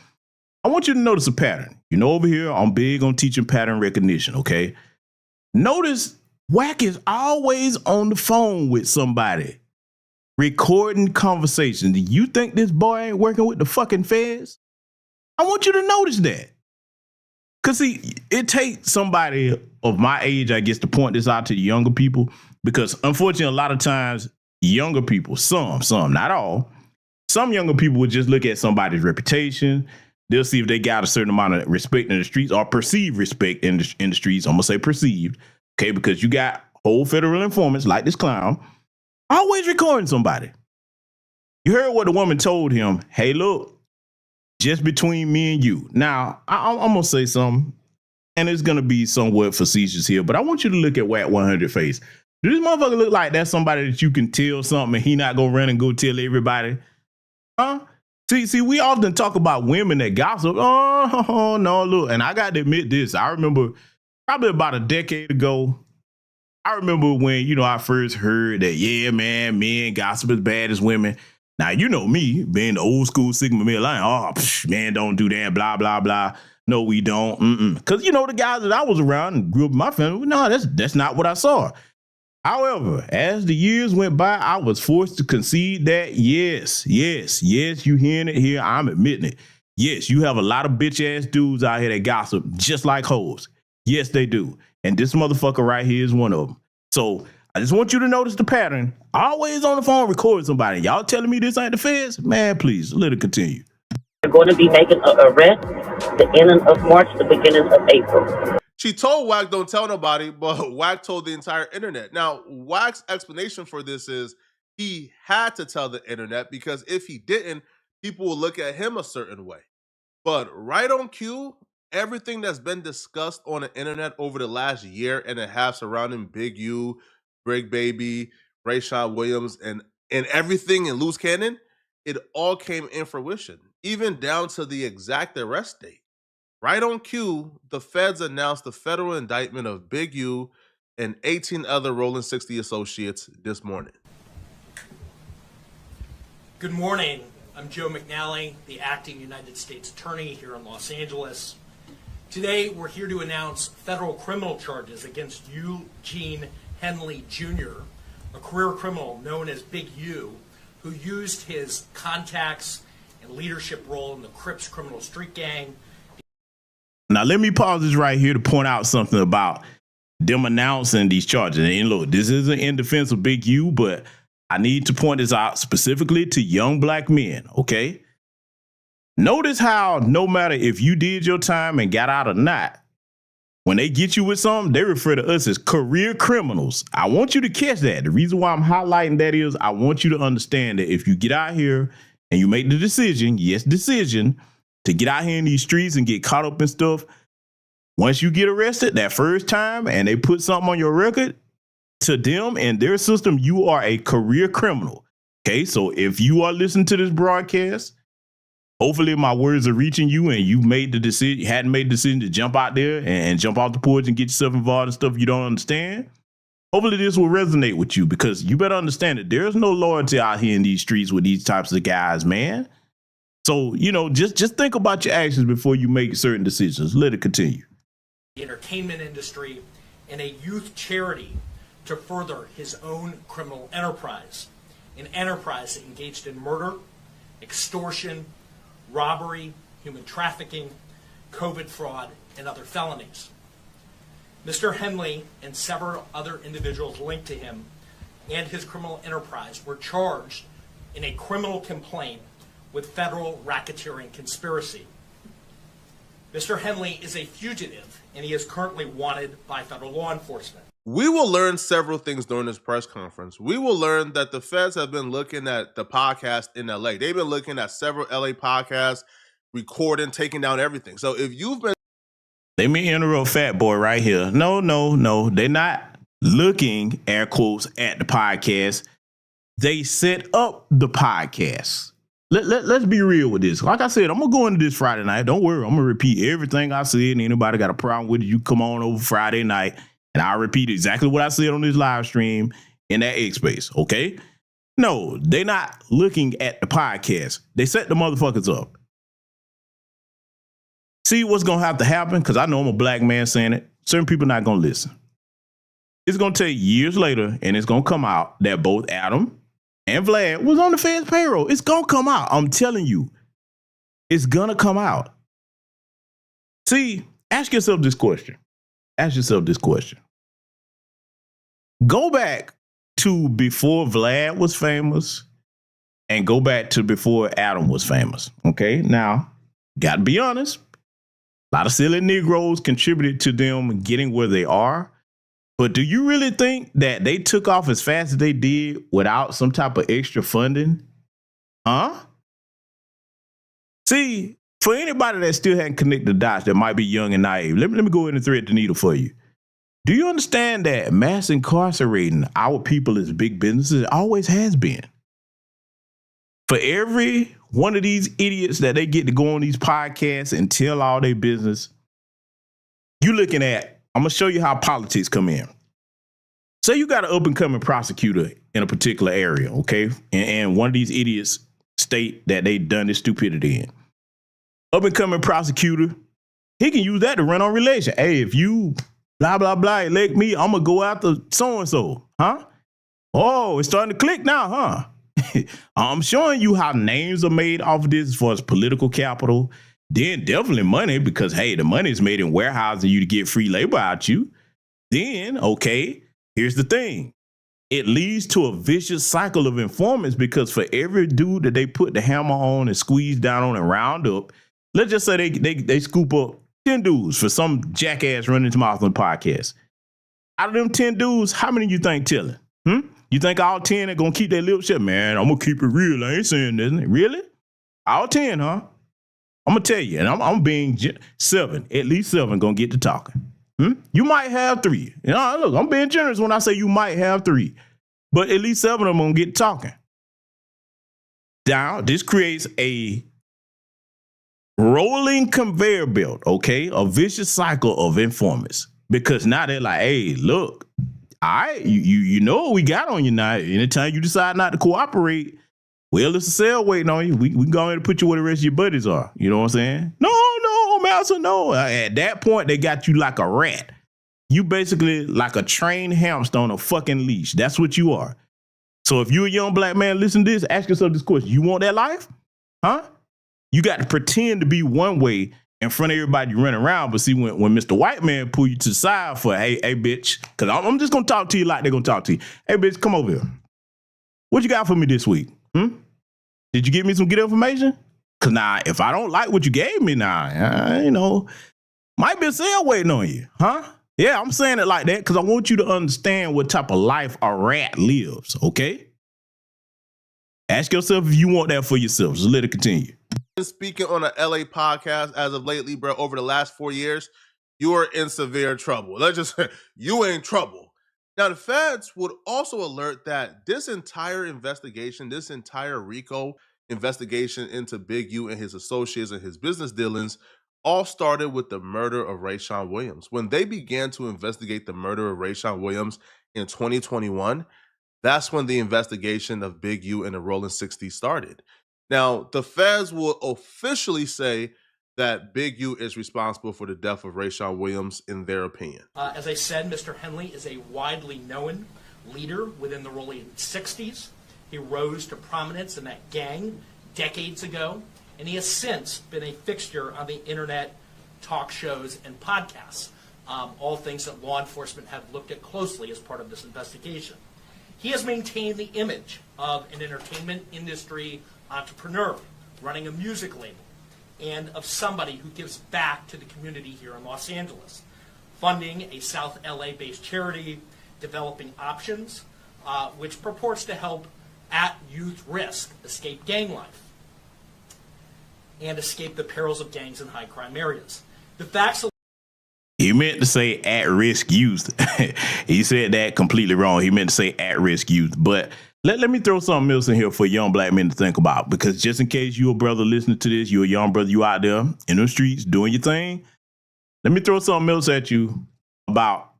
I want you to notice a pattern. You know, over here, I'm big on teaching pattern recognition, okay? Notice Whack is always on the phone with somebody, recording conversations. Do you think this boy ain't working with the fucking feds? I want you to notice that. Because, see, it takes somebody of my age, I guess, to point this out to the younger people. Because, unfortunately, a lot of times, younger people, some, not all, some younger people would just look at somebody's reputation. They'll see if they got a certain amount of respect in the streets, or perceived respect in the streets. I'm going to say perceived, okay? Because you got whole federal informants like this clown always recording somebody. You heard what the woman told him. Hey, look, just between me and you. Now, I'm going to say something, and it's going to be somewhat facetious here, but I want you to look at Whack 100 face. Does this motherfucker look like that's somebody that you can tell something and he not going to run and go tell everybody? Huh? See, we often talk about women that gossip. Oh, no, look, and I got to admit this. I remember probably about a decade ago, I remember when, you know, I first heard that, yeah, man, men gossip as bad as women. Now, you know me, being the old school Sigma male, man, don't do that, blah, blah, blah. No, we don't. Because, you know, the guys that I was around and grew up in my family, no, that's not what I saw. However, as the years went by, I was forced to concede that, yes, you hearing it here, I'm admitting it. Yes, you have a lot of bitch-ass dudes out here that gossip just like hoes. Yes, they do. And this motherfucker right here is one of them. So I just want you to notice the pattern. Always on the phone recording somebody. Y'all telling me this ain't the feds? Man, please, let it continue. We're going to be making an arrest the ending of March, the beginning of April. She told Whack don't tell nobody, but Whack told the entire internet. Now, Whack's explanation for this is he had to tell the internet because if he didn't, people will look at him a certain way. But right on cue, everything that's been discussed on the internet over the last year and a half surrounding Big U, Big Baby, Rayshawn Williams, and everything in Loose Cannon, it all came in fruition, even down to the exact arrest date. Right on cue, the feds announced the federal indictment of Big U and 18 other Rolling 60 associates this morning. Good morning. I'm Joe McNally, the acting United States Attorney here in Los Angeles. Today, we're here to announce federal criminal charges against Eugene Henley Jr., a career criminal known as Big U, who used his contacts and leadership role in the Crips criminal street gang. Now, let me pause this right here to point out something about them announcing these charges. And look, this isn't in defense of Big U, but I need to point this out specifically to young black men, okay? Notice how no matter if you did your time and got out or not, when they get you with something, they refer to us as career criminals. I want you to catch that. The reason why I'm highlighting that is I want you to understand that if you get out here and you make the decision, to get out here in these streets and get caught up in stuff, once you get arrested that first time and they put something on your record, to them and their system, you are a career criminal. Okay, so if you are listening to this broadcast, hopefully my words are reaching you and you made the decision, hadn't made the decision to jump out there and jump off the porch and get yourself involved in stuff you don't understand. Hopefully this will resonate with you, because you better understand that there's no loyalty out here in these streets with these types of guys, man. So, you know, just think about your actions before you make certain decisions. Let it continue. The entertainment industry and a youth charity to further his own criminal enterprise, an enterprise engaged in murder, extortion, robbery, human trafficking, COVID fraud, and other felonies. Mr. Henley and several other individuals linked to him and his criminal enterprise were charged in a criminal complaint with federal racketeering conspiracy. Mr. Henley is a fugitive, and he is currently wanted by federal law enforcement. We will learn several things during this press conference. We will learn that the feds have been looking at the podcast in LA. They've been looking at several LA podcasts, recording, taking down everything. So if you've been... Let me interrupt Fat Boy right here. No. They're not looking, air quotes, at the podcast. They set up the podcast. let's be real with this. Like I said, I'm gonna go into this Friday night. Don't worry, I'm gonna repeat everything I said. And anybody got a problem with it, you come on over Friday night, and I'll repeat exactly what I said on this live stream in that X space. Okay? No, they're not looking at the podcast. They set the motherfuckers up. See what's gonna have to happen, because I know I'm a black man saying it. Certain people not gonna listen. It's gonna take years later, and it's gonna come out that both Adam and Vlad was on the Fed's payroll. It's gonna come out. I'm telling you. It's gonna come out. See, ask yourself this question. Ask yourself this question. Go back to before Vlad was famous and go back to before Adam was famous. Okay, now, gotta be honest. A lot of silly Negroes contributed to them getting where they are. But do you really think that they took off as fast as they did without some type of extra funding? Huh? See, for anybody that still hadn't connected the dots that might be young and naive, let me go in and thread the needle for you. Do you understand that mass incarcerating our people is big business? It always has been. For every one of these idiots that they get to go on these podcasts and tell all their business, you looking at, I'm going to show you how politics come in. Say you got an up-and-coming prosecutor in a particular area, okay? And one of these idiots state that they done this stupidity in. Up-and-coming prosecutor, he can use that to run on relation. Hey, if you blah, blah, blah, elect me, I'm going to go after so-and-so, huh? Oh, it's starting to click now, huh? I'm showing you how names are made off of this as far as political capital. Then definitely money, because, hey, the money is made in warehousing you to get free labor out you. Then, okay, here's the thing. It leads to a vicious cycle of informants, because for every dude that they put the hammer on and squeeze down on and round up, let's just say they scoop up 10 dudes for some jackass running his mouth on the podcast. Out of them 10 dudes, how many you think telling? You think all 10 are going to keep their lips shut? Man, I'm going to keep it real. I ain't saying nothing. Really? All 10, huh? I'm going to tell you, and I'm being 7, at least 7 going to get to talking. You might have 3. You know, look, I'm being generous when I say you might have 3, but at least 7 of them going to get talking. Now, this creates a rolling conveyor belt, okay? A vicious cycle of informants, because now they're like, hey, look, all right, you know what we got on you now. Anytime you decide not to cooperate, well, it's a cell waiting on you. We can go ahead and put you where the rest of your buddies are. You know what I'm saying? No, Master, no. At that point, they got you like a rat. You basically like a trained hamster on a fucking leash. That's what you are. So if you're a young black man, listen to this, ask yourself this question. You want that life? Huh? You got to pretend to be one way in front of everybody you run around. But see, when Mr. White Man pull you to the side for, hey, bitch, because I'm just going to talk to you like they're going to talk to you. Hey, bitch, come over here. What you got for me this week? Did you give me some good information? Because now, if I don't like what you gave me now, might be a sale waiting on you, huh? Yeah, I'm saying it like that because I want you to understand what type of life a rat lives, okay? Ask yourself if you want that for yourself. Just let it continue. Speaking on an LA podcast as of lately, bro, over the last 4 years, you are in severe trouble. Let's just say you in trouble. Now, the feds would also alert that this entire investigation, this entire RICO investigation into Big U and his associates and his business dealings all started with the murder of Rayshawn Williams. When they began to investigate the murder of Rayshawn Williams in 2021, that's when the investigation of Big U and the Rolling 60 started. Now, the feds will officially say that Big U is responsible for the death of Rayshawn Williams, in their opinion. As I said, Mr. Henley is a widely known leader within the Rolling 60s. He rose to prominence in that gang decades ago, and he has since been a fixture on the internet, talk shows, and podcasts, all things that law enforcement have looked at closely as part of this investigation. He has maintained the image of an entertainment industry entrepreneur running a music label, and of somebody who gives back to the community here in Los Angeles, funding a South LA-based charity, developing options, which purports to help at-youth risk escape gang life and escape the perils of gangs in high-crime areas. The facts. He meant to say at-risk youth. He said that completely wrong. He meant to say at-risk youth. But Let me throw something else in here for young black men to think about, because just in case you're a brother listening to this, you're a young brother, you out there in the streets doing your thing. Let me throw something else at you about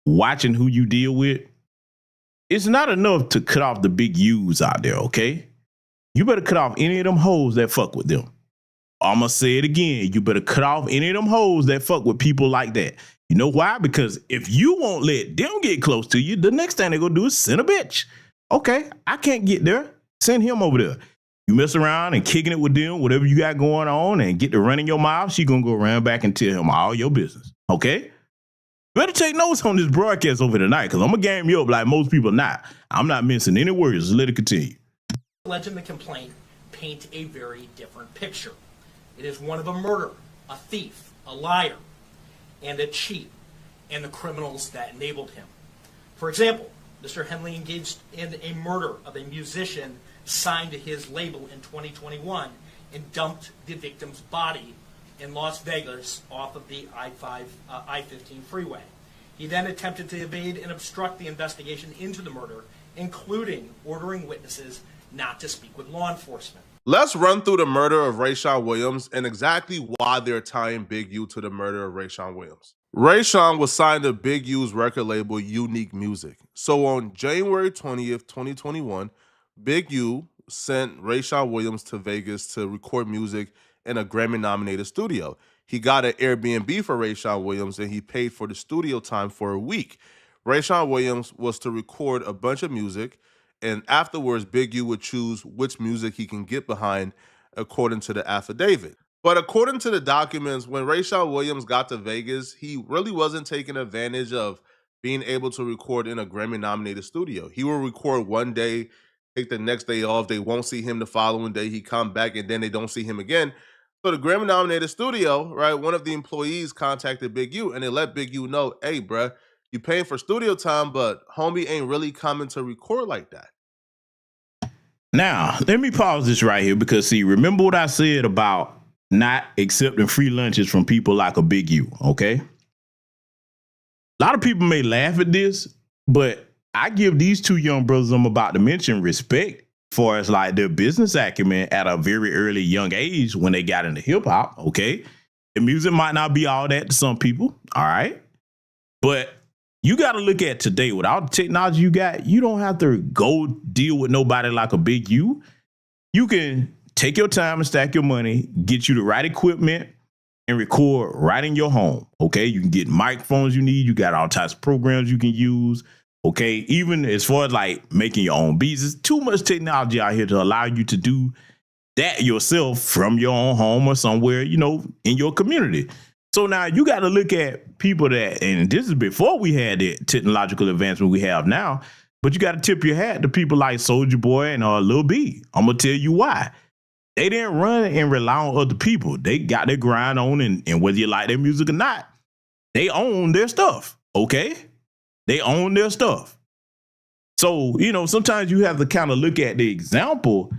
watching who you deal with. It's not enough to cut off the big U's out there, okay? You better cut off any of them hoes that fuck with them. I'm going to say it again. You better cut off any of them hoes that fuck with people like that. You know why? Because if you won't let them get close to you, the next thing they're going to do is send a bitch. Okay, I can't get there. Send him over there. You mess around and kicking it with them, whatever you got going on, and get to running your mouth, she going to go around back and tell him all your business. Okay? Better take notes on this broadcast over tonight, because I'm going to game you up like most people not. I'm not missing any words. Just let it continue. Alleged in the complaint paint a very different picture. It is one of a murderer, a thief, a liar, and a cheat, and the criminals that enabled him. For example, Mr. Henley engaged in a murder of a musician signed to his label in 2021 and dumped the victim's body in Las Vegas off of the I-15 freeway. He then attempted to evade and obstruct the investigation into the murder, including ordering witnesses not to speak with law enforcement. Let's run through the murder of Rayshawn Williams and exactly why they're tying Big U to the murder of Rayshawn Williams. Rayshawn was signed to Big U's record label, Unique Music. So on January 20th, 2021, Big U sent Rayshawn Williams to Vegas to record music in a Grammy-nominated studio. He got an Airbnb for Rayshawn Williams, and he paid for the studio time for a week. Rayshawn Williams was to record a bunch of music, and afterwards, Big U would choose which music he can get behind according to the affidavit. But according to the documents, when Rayshawn Williams got to Vegas, he really wasn't taking advantage of being able to record in a Grammy-nominated studio. He will record one day, take the next day off. They won't see him the following day. He come back, and then they don't see him again. So the Grammy-nominated studio, right, one of the employees contacted Big U, and they let Big U know, hey, bruh, you paying for studio time, but homie ain't really coming to record like that. Now, let me pause this right here, because, see, remember what I said about not accepting free lunches from people like a Big U, okay? A lot of people may laugh at this, but I give these two young brothers I'm about to mention respect for as like their business acumen at a very early young age when they got into hip hop, okay? The music might not be all that to some people, all right? But you got to look at today, with all the technology you got, you don't have to go deal with nobody like a Big U. You can take your time and stack your money, get you the right equipment, and record right in your home, okay? You can get microphones you need. You got all types of programs you can use, okay? Even as far as like making your own beats, there's too much technology out here to allow you to do that yourself from your own home or somewhere, you know, in your community. So now you got to look at people that, and this is before we had the technological advancement we have now, but you got to tip your hat to people like Soulja Boy and Lil B. I'm going to tell you why. They didn't run and rely on other people. They got their grind on, and whether you like their music or not, they own their stuff, okay? They own their stuff. So, you know, sometimes you have to kind of look at the example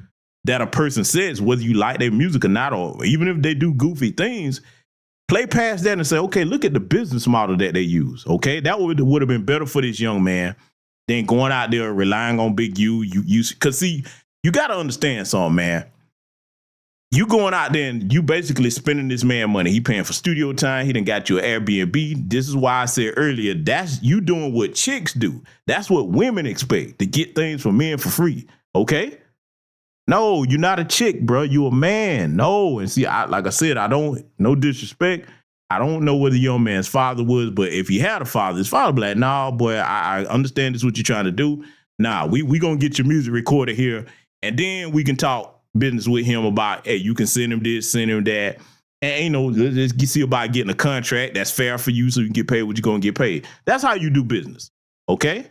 that a person says, whether you like their music or not, or even if they do goofy things, play past that and say, okay, look at the business model that they use, okay? That would have been better for this young man than going out there relying on Big U. Because, see, you got to understand something, man. You going out there and you basically spending this man money. He paying for studio time. He done got you an Airbnb. This is why I said earlier, that's you doing what chicks do. That's what women expect, to get things from men for free, okay? No, you're not a chick, bro. You a man. No. And see, like I said, no disrespect. I don't know whether your man's father was, but if he had a father, his father be like, nah, boy, I understand this is what you're trying to do. Nah, we going to get your music recorded here, and then we can talk business with him about, hey, you can send him this, send him that. And, you know, let's see about getting a contract that's fair for you so you can get paid what you're going to get paid. That's how you do business, okay?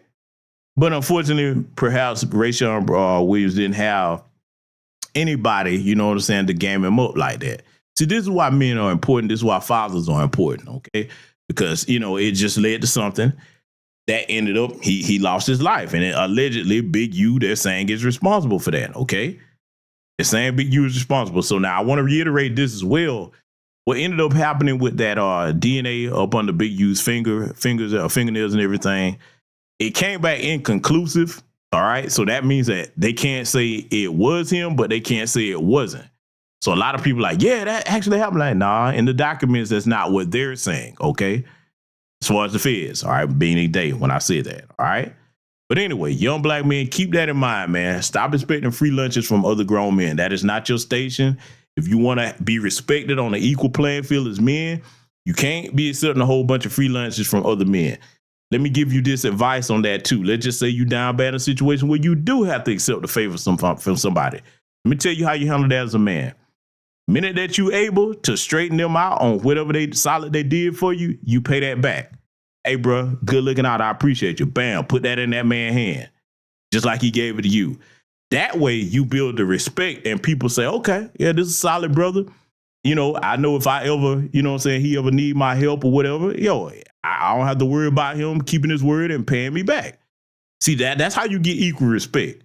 But unfortunately, perhaps Rayshawn Williams didn't have anybody, you know what I'm saying, to game him up like that. See, this is why men are important. This is why fathers are important, okay? Because, you know, it just led to something that ended up, he lost his life. And allegedly, Big U, they're saying, is responsible for that, okay? They're saying Big U is responsible. So now I want to reiterate this as well. What ended up happening with that DNA up under Big U's fingernails and everything, it came back inconclusive. All right. So that means that they can't say it was him, but they can't say it wasn't. So a lot of people like, yeah, that actually happened. Like, nah, in the documents, that's not what they're saying. Okay. As far as the feds, all right, being a day when I said that. All right. But anyway, young black men, keep that in mind, man. Stop expecting free lunches from other grown men. That is not your station. If you want to be respected on an equal playing field as men, you can't be accepting a whole bunch of free lunches from other men. Let me give you this advice on that too. Let's just say you down bad in a situation where you do have to accept a favor from somebody. Let me tell you how you handle that as a man. Minute that you able to straighten them out on whatever they solid they did for you, you pay that back. Hey, bro, good looking out. I appreciate you. Bam, put that in that man's hand, just like he gave it to you. That way you build the respect and people say, okay, yeah, this is a solid brother. You know, I know if I ever, you know what I'm saying, he ever need my help or whatever, yo, I don't have to worry about him keeping his word and paying me back. See, that's how you get equal respect.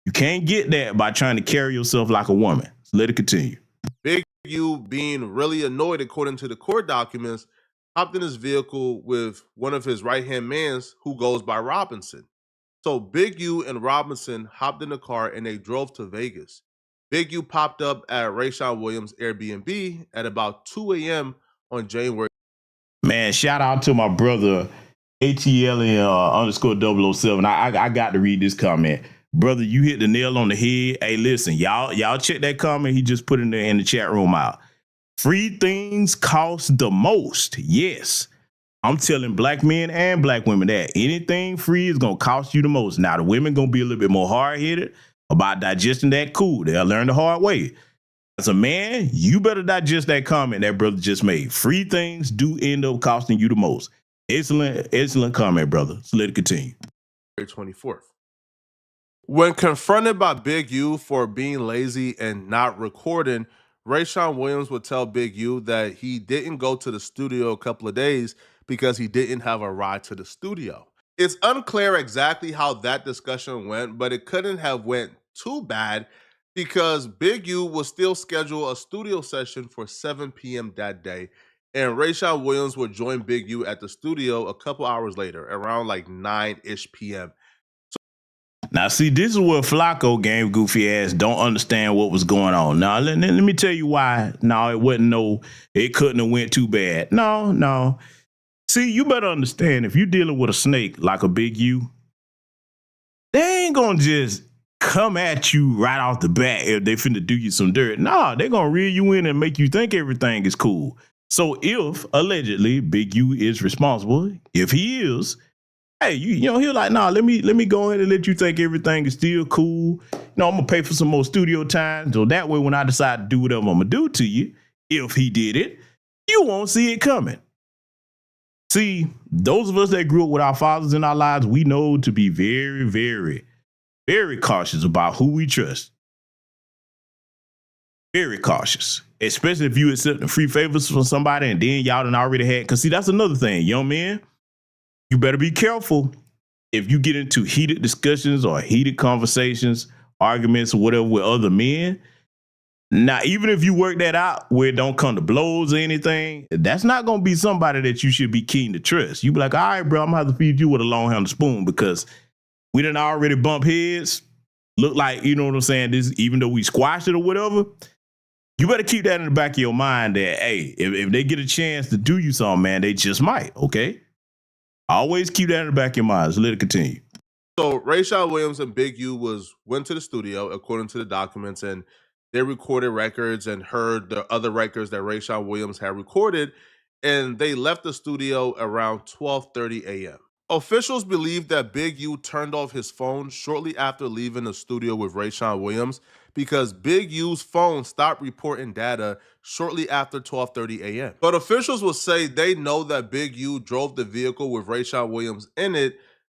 You can't get that by trying to carry yourself like a woman. So let it continue. Big U, being really annoyed according to the court documents, hopped in his vehicle with one of his right-hand mans who goes by Robinson. So Big U and Robinson hopped in the car and they drove to Vegas. Big U popped up at Rayshawn Williams' Airbnb at about 2 a.m. on January. Man, shout out to my brother, ATL_007. I got to read this comment. Brother, you hit the nail on the head. Hey, listen, y'all check that comment he just put in the chat room out. Free things cost the most. Yes. I'm telling black men and black women that anything free is going to cost you the most. Now, the women going to be a little bit more hard-headed about digesting that. Cool. They'll learn the hard way. As a man, you better digest that comment that brother just made. Free things do end up costing you the most. Excellent comment, brother. So let it continue. 24th. When confronted by Big U for being lazy and not recording, Rayshawn Williams would tell Big U that he didn't go to the studio a couple of days because he didn't have a ride to the studio. It's unclear exactly how that discussion went, but it couldn't have went too bad because Big U will still schedule a studio session for 7 p.m. that day, and Rayshawn Williams would join Big U at the studio a couple hours later, around like 9-ish p.m. Now, see, this is where Flacco game goofy ass don't understand what was going on. Now, let me tell you why. No, it couldn't have went too bad. No. See, you better understand if you're dealing with a snake like a Big U, they ain't gonna just come at you right off the bat if they finna do you some dirt. Nah, they're gonna reel you in and make you think everything is cool. So if allegedly Big U is responsible, if he is, hey, you know, he'll like, nah, let me go ahead and let you think everything is still cool. You know, I'm gonna pay for some more studio time. So that way when I decide to do whatever I'm gonna do to you, if he did it, you won't see it coming. See, those of us that grew up with our fathers in our lives, we know to be very, very, very cautious about who we trust. Very cautious, especially if you accept the free favors from somebody and then y'all done already had. Because see, that's another thing, young man. You better be careful if you get into heated discussions or heated conversations, arguments or whatever with other men. Now, even if you work that out where it don't come to blows or anything, that's not going to be somebody that you should be keen to trust. You be like, all right, bro, I'm going to have to feed you with a long-handled spoon because we done already bump heads. Look like, you know what I'm saying, this, even though we squashed it or whatever, you better keep that in the back of your mind that, hey, if they get a chance to do you something, man, they just might, okay? Always keep that in the back of your mind. So let it continue. So Rayshawn Williams and Big U went to the studio, according to the documents, and they recorded records and heard the other records that Rayshawn Williams had recorded, and they left the studio around 12:30 a.m. Officials believe that Big U turned off his phone shortly after leaving the studio with Rayshawn Williams because Big U's phone stopped reporting data shortly after 12:30 a.m. But officials will say they know that Big U drove the vehicle with Rayshawn Williams in it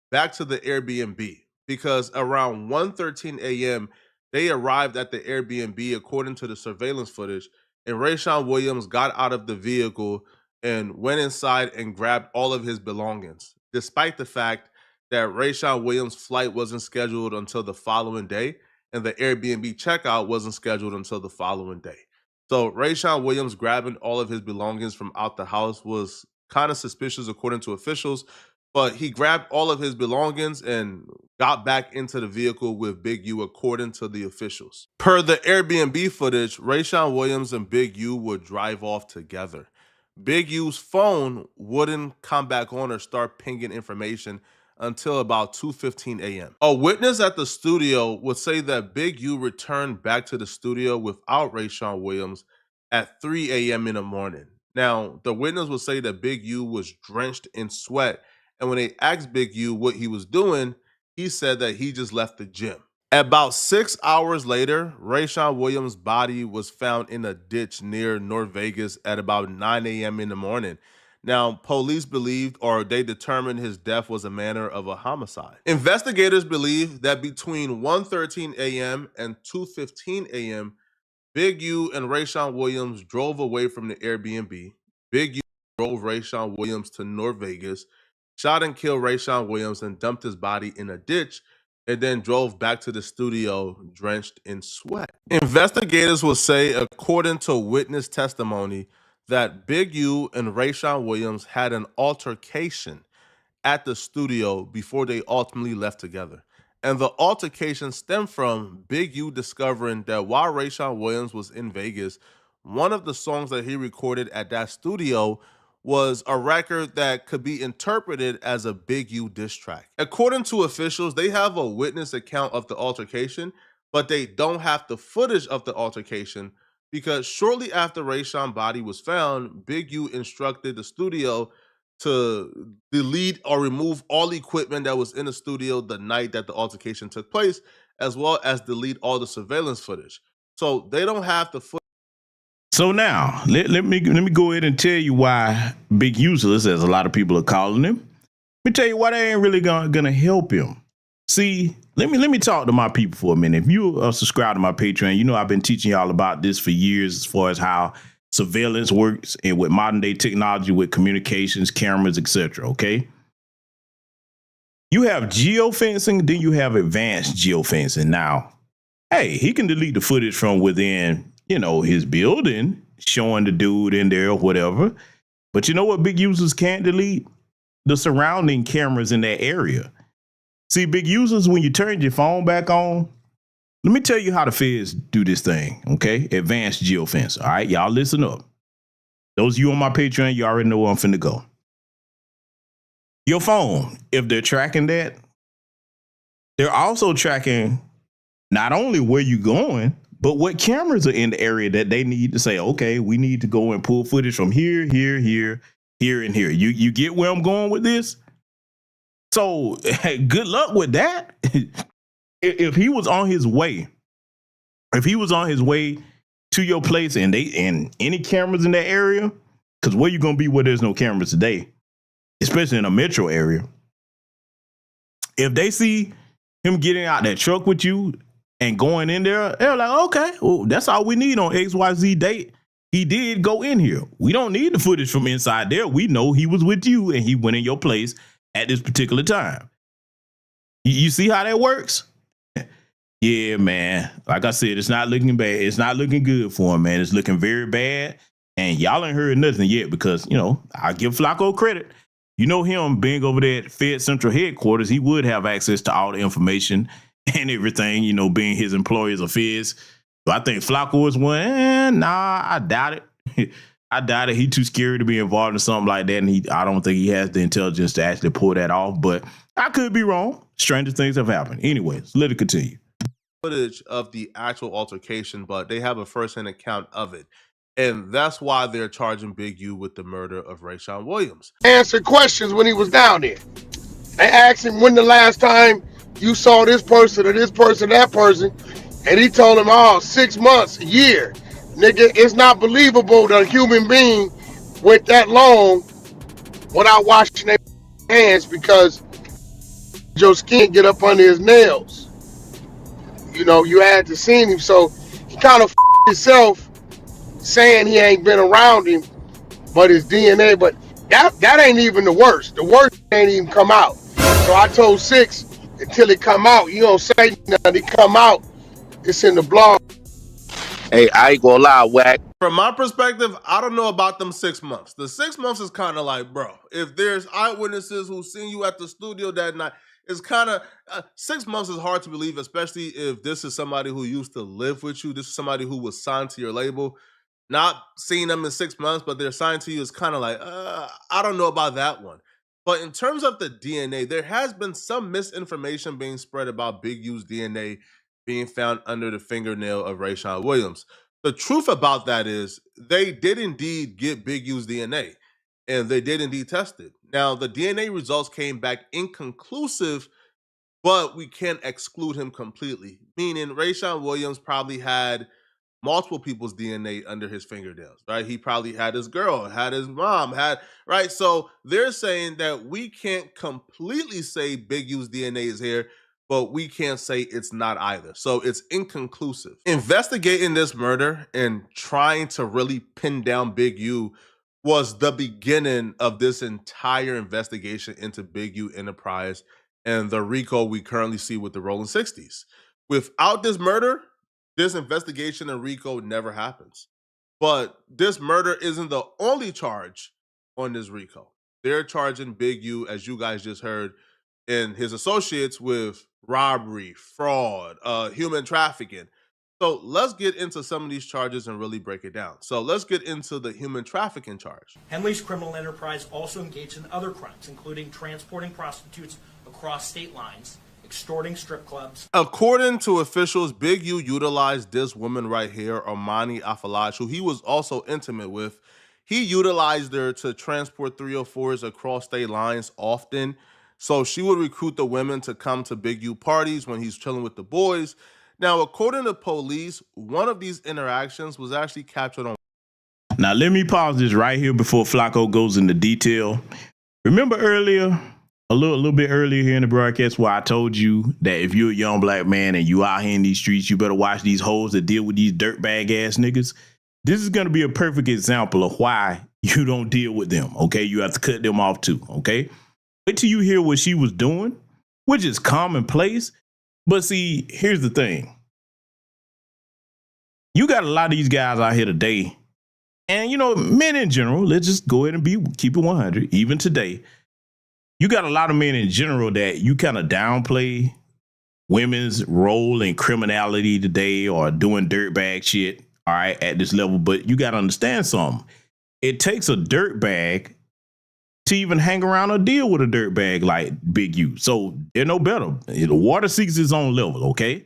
back to the Airbnb because around 1:13 a.m. they arrived at the Airbnb according to the surveillance footage, and Rayshawn Williams got out of the vehicle and went inside and grabbed all of his belongings, despite the fact that Rayshawn Williams' flight wasn't scheduled until the following day and the Airbnb checkout wasn't scheduled until the following day. So Rayshawn Williams grabbing all of his belongings from out the house was kind of suspicious according to officials, but he grabbed all of his belongings and got back into the vehicle with Big U, according to the officials. Per the Airbnb footage, Rayshawn Williams and Big U would drive off together. Big U's phone wouldn't come back on or start pinging information until about 2:15 a.m. A witness at the studio would say that Big U returned back to the studio without Rayshawn Williams at 3 a.m. in the morning. Now, the witness would say that Big U was drenched in sweat, and when they asked Big U what he was doing, he said that he just left the gym. About 6 hours later, Rayshawn Williams' body was found in a ditch near North Vegas at about 9 a.m. in the morning. Now, police believed, or they determined, his death was a manner of a homicide. Investigators believe that between 1:13 a.m. and 2:15 a.m., Big U and Rayshawn Williams drove away from the Airbnb. Big U drove Rayshawn Williams to North Vegas, shot and killed Rayshawn Williams, and dumped his body in a ditch, and then drove back to the studio drenched in sweat. Investigators will say, according to witness testimony, that Big U and Rayshawn Williams had an altercation at the studio before they ultimately left together. And the altercation stemmed from Big U discovering that while Rayshawn Williams was in Vegas, one of the songs that he recorded at that studio was a record that could be interpreted as a Big U diss track. According to officials, they have a witness account of the altercation, but they don't have the footage of the altercation because shortly after Rayshawn's body was found, Big U instructed the studio to delete or remove all equipment that was in the studio the night that the altercation took place, as well as delete all the surveillance footage. So they don't have the footage. So now, let me go ahead and tell you why Big Useless, as a lot of people are calling him. Let me tell you why they ain't really gonna help him. See, let me talk to my people for a minute. If you are subscribed to my Patreon, you know I've been teaching y'all about this for years as far as how surveillance works and with modern day technology with communications, cameras, etc. Okay. You have geofencing, then you have advanced geofencing. Now, hey, he can delete the footage from within, his building, showing the dude in there or whatever. But you know what big users can't delete? The surrounding cameras in that area. See, big users, when you turn your phone back on, let me tell you how the feds do this thing, okay? Advanced geofence. All right, y'all listen up. Those of you on my Patreon, you already know where I'm finna go. Your phone, if they're tracking that, they're also tracking not only where you're going, but what cameras are in the area that they need to say, okay, we need to go and pull footage from here, here, here, here, and here. You get where I'm going with this? So good luck with that. If he was on his way, to your place and any cameras in that area, because where you gonna be where there's no cameras today, especially in a metro area, if they see him getting out that truck with you and going in there, they're like, okay, well, that's all we need on XYZ date. He did go in here. We don't need the footage from inside there. We know he was with you and he went in your place at this particular time. You see how that works? Yeah, man. Like I said, it's not looking bad. It's not looking good for him, man. It's looking very bad. And y'all ain't heard nothing yet because, I give Flacco credit. You know him being over there at Fed Central headquarters, he would have access to all the information and everything, being his employee as a Feds. So I think Flacco is one. Nah, I doubt it. I doubt it. He's too scary to be involved in something like that. And I don't think he has the intelligence to actually pull that off. But I could be wrong. Stranger things have happened. Anyways, let it continue. Footage of the actual altercation, but they have a first-hand account of it. And that's why they're charging Big U with the murder of Rayshawn Williams. Answered questions when he was down there. They asked him when the last time you saw this person or this person, that person. And he told him, 6 months, a year. Nigga, it's not believable that a human being went that long without washing their hands because your skin get up under his nails. You had to see him. So he kind of himself saying he ain't been around him, but his DNA. But that ain't even the worst. The worst ain't even come out. So I told Six, until it come out, you don't say nothing. It come out, it's in the blog. Hey, I ain't gonna lie, Wack. From my perspective, I don't know about them 6 months. The 6 months is kind of like, bro, if there's eyewitnesses who seen you at the studio that night, it's kind of 6 months is hard to believe, especially if this is somebody who used to live with you. This is somebody who was signed to your label. Not seeing them in 6 months, but they're signed to you is kind of like, I don't know about that one. But in terms of the DNA, there has been some misinformation being spread about Big U's DNA being found under the fingernail of Rayshawn Williams. The truth about that is they did indeed get Big U's DNA, and they did indeed test it. Now, the DNA results came back inconclusive, but we can't exclude him completely, meaning Rayshawn Williams probably had multiple people's DNA under his fingernails, right? He probably had his girl, had his mom, right? So they're saying that we can't completely say Big U's DNA is here, but we can't say it's not either. So it's inconclusive. Investigating this murder and trying to really pin down Big U was the beginning of this entire investigation into Big U Enterprise and the Rico we currently see with the Rolling 60s. Without this murder, this investigation in Rico never happens. But this murder isn't the only charge on this Rico. They're charging Big U, as you guys just heard, and his associates with robbery, fraud, human trafficking. So let's get into some of these charges and really break it down. So let's get into the human trafficking charge. Henley's criminal enterprise also engaged in other crimes, including transporting prostitutes across state lines, extorting strip clubs. According to officials, Big U utilized this woman right here, Armani Afalaj, who he was also intimate with. He utilized her to transport 304s across state lines often. So she would recruit the women to come to Big U parties when he's chilling with the boys. Now, according to police, one of these interactions was actually captured on. Now, let me pause this right here before Flacco goes into detail. Remember earlier, a little bit earlier here in the broadcast where I told you that if you're a young black man and you out here in these streets, you better watch these hoes that deal with these dirtbag ass niggas. This is going to be a perfect example of why you don't deal with them, okay? You have to cut them off too, okay? Wait till you hear what she was doing, which is commonplace. But see, here's the thing. You got a lot of these guys out here today, and, you know, men in general, let's just go ahead and keep it 100, even today. You got a lot of men in general that you kind of downplay women's role in criminality today or doing dirtbag shit, all right, at this level. But you got to understand something. It takes a dirtbag to even hang around or deal with a dirtbag like Big U. So they're no better. The water seeks its own level, okay?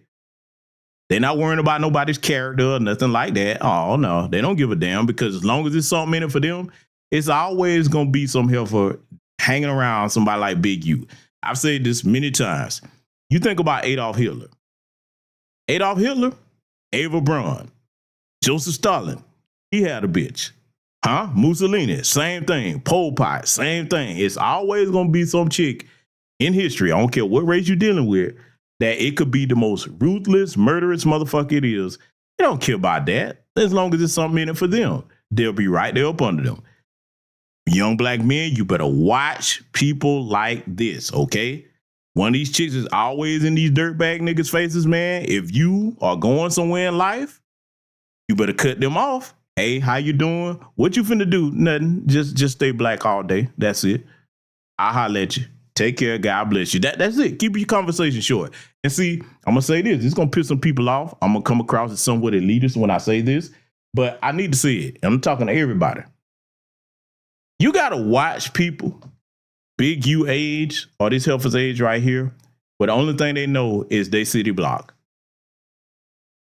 They're not worrying about nobody's character or nothing like that. Oh, no, they don't give a damn, because as long as there's something in it for them, it's always going to be some help for hanging around somebody like Big U. I've said this many times. You think about Adolf Hitler. Adolf Hitler, Eva Braun, Joseph Stalin, he had a bitch. Huh? Mussolini, same thing. Pol Pot, same thing. It's always going to be some chick in history, I don't care what race you're dealing with, that it could be the most ruthless, murderous motherfucker it is. They don't care about that. As long as there's something in it for them, they'll be right there up under them. Young black men, you better watch people like this, okay? One of these chicks is always in these dirtbag niggas' faces, man. If you are going somewhere in life, you better cut them off. Hey, how you doing? What you finna do? Nothing. Just stay black all day. That's it. I'll holler at you. Take care. God bless you. That's it. Keep your conversation short. And see, I'm going to say this. It's going to piss some people off. I'm going to come across as somewhat elitist when I say this, but I need to say it. I'm talking to everybody. You got to watch people, Big U age or this heifer's age right here, but the only thing they know is they city block.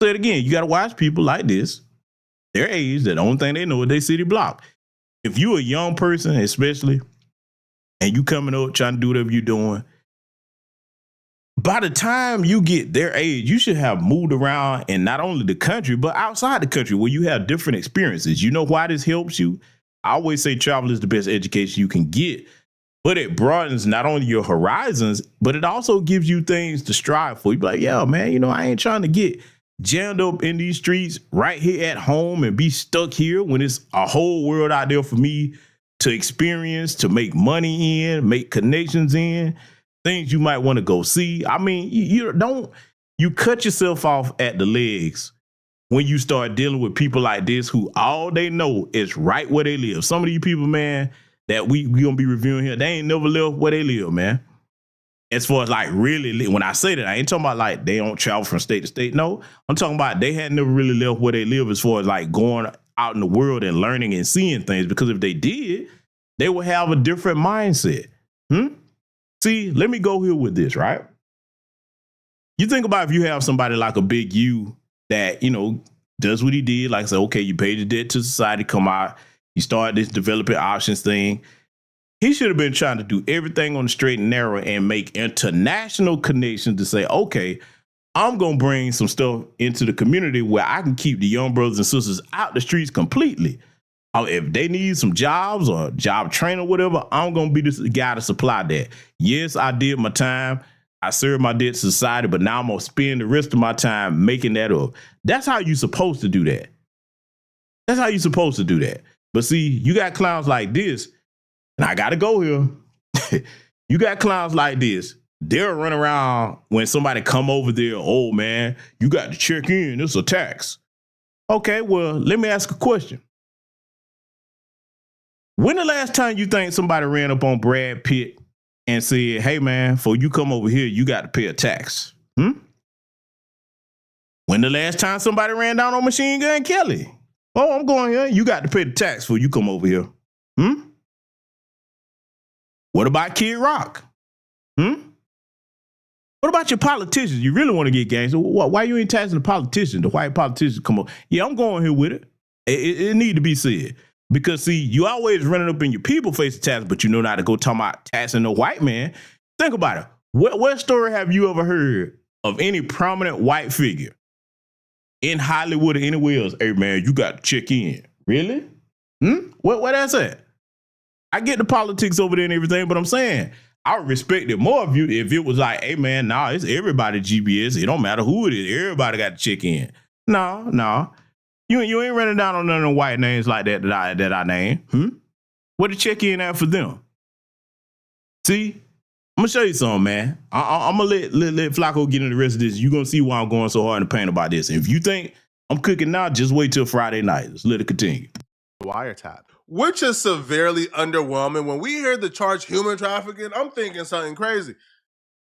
Say it again. You got to watch people like this, their age, that the only thing they know is they city block. If you a young person, especially, and you coming up trying to do whatever you're doing, by the time you get their age, you should have moved around in not only the country, but outside the country where you have different experiences. You know why this helps you? I always say travel is the best education you can get, but it broadens not only your horizons, but it also gives you things to strive for. You be like, yeah, man, you know, I ain't trying to get jammed up in these streets right here at home and be stuck here when it's a whole world out there for me to experience, to make money in, make connections in, things you might want to go see. I mean, you cut yourself off at the legs when you start dealing with people like this who all they know is right where they live. Some of these people, man, that we gonna be reviewing here, they ain't never lived where they live, man. As far as like really, when I say that, I ain't talking about like they don't travel from state to state. No, I'm talking about they had never really lived where they live as far as like going out in the world and learning and seeing things. Because if they did, they would have a different mindset. See, let me go here with this, right? You think about if you have somebody like a Big U that, you know, does what he did. Like I said, okay, you paid your debt to society, come out, you start this developing options thing. He should have been trying to do everything on the straight and narrow and make international connections to say, okay, I'm going to bring some stuff into the community where I can keep the young brothers and sisters out the streets completely. If they need some jobs or job training or whatever, I'm going to be the guy to supply that. Yes, I did my time. I served my debt to society, but now I'm going to spend the rest of my time making that up. That's how you're supposed to do that. That's how you're supposed to do that. But see, you got clowns like this, and I got to go here. You got clowns like this. They'll run around when somebody come over there. Oh, man, you got to check in. It's a tax. Okay, well, let me ask a question. When the last time you think somebody ran up on Brad Pitt and said, hey, man, before you come over here, you got to pay a tax? When the last time somebody ran down on Machine Gun Kelly? Oh, I'm going here. You got to pay the tax before you come over here. What about Kid Rock? What about your politicians? You really want to get gangster? Why you ain't taxing the politicians? The white politicians come up. Yeah, I'm going here with it. It need to be said. Because, see, you always running up in your people facing tax, but you know not to go talking about taxing the white man. Think about it. What story have you ever heard of any prominent white figure in Hollywood or anywhere else? Hey, man, you got to check in. Really? What that's at? I get the politics over there and everything, but I'm saying I would respect it more of you if it was like, hey, man, nah, it's everybody GBS. It don't matter who it is. Everybody got to check in. No. You ain't running down on none of the white names like that I name. What to check in at for them? See, I'm going to show you something, man. I'm going to let Flacco get into the rest of this. You're going to see why I'm going so hard in the paint about this. And if you think I'm cooking now, just wait till Friday night. Let's let it continue. Wiretap, which is severely underwhelming. When we hear the charge human trafficking, I'm thinking something crazy.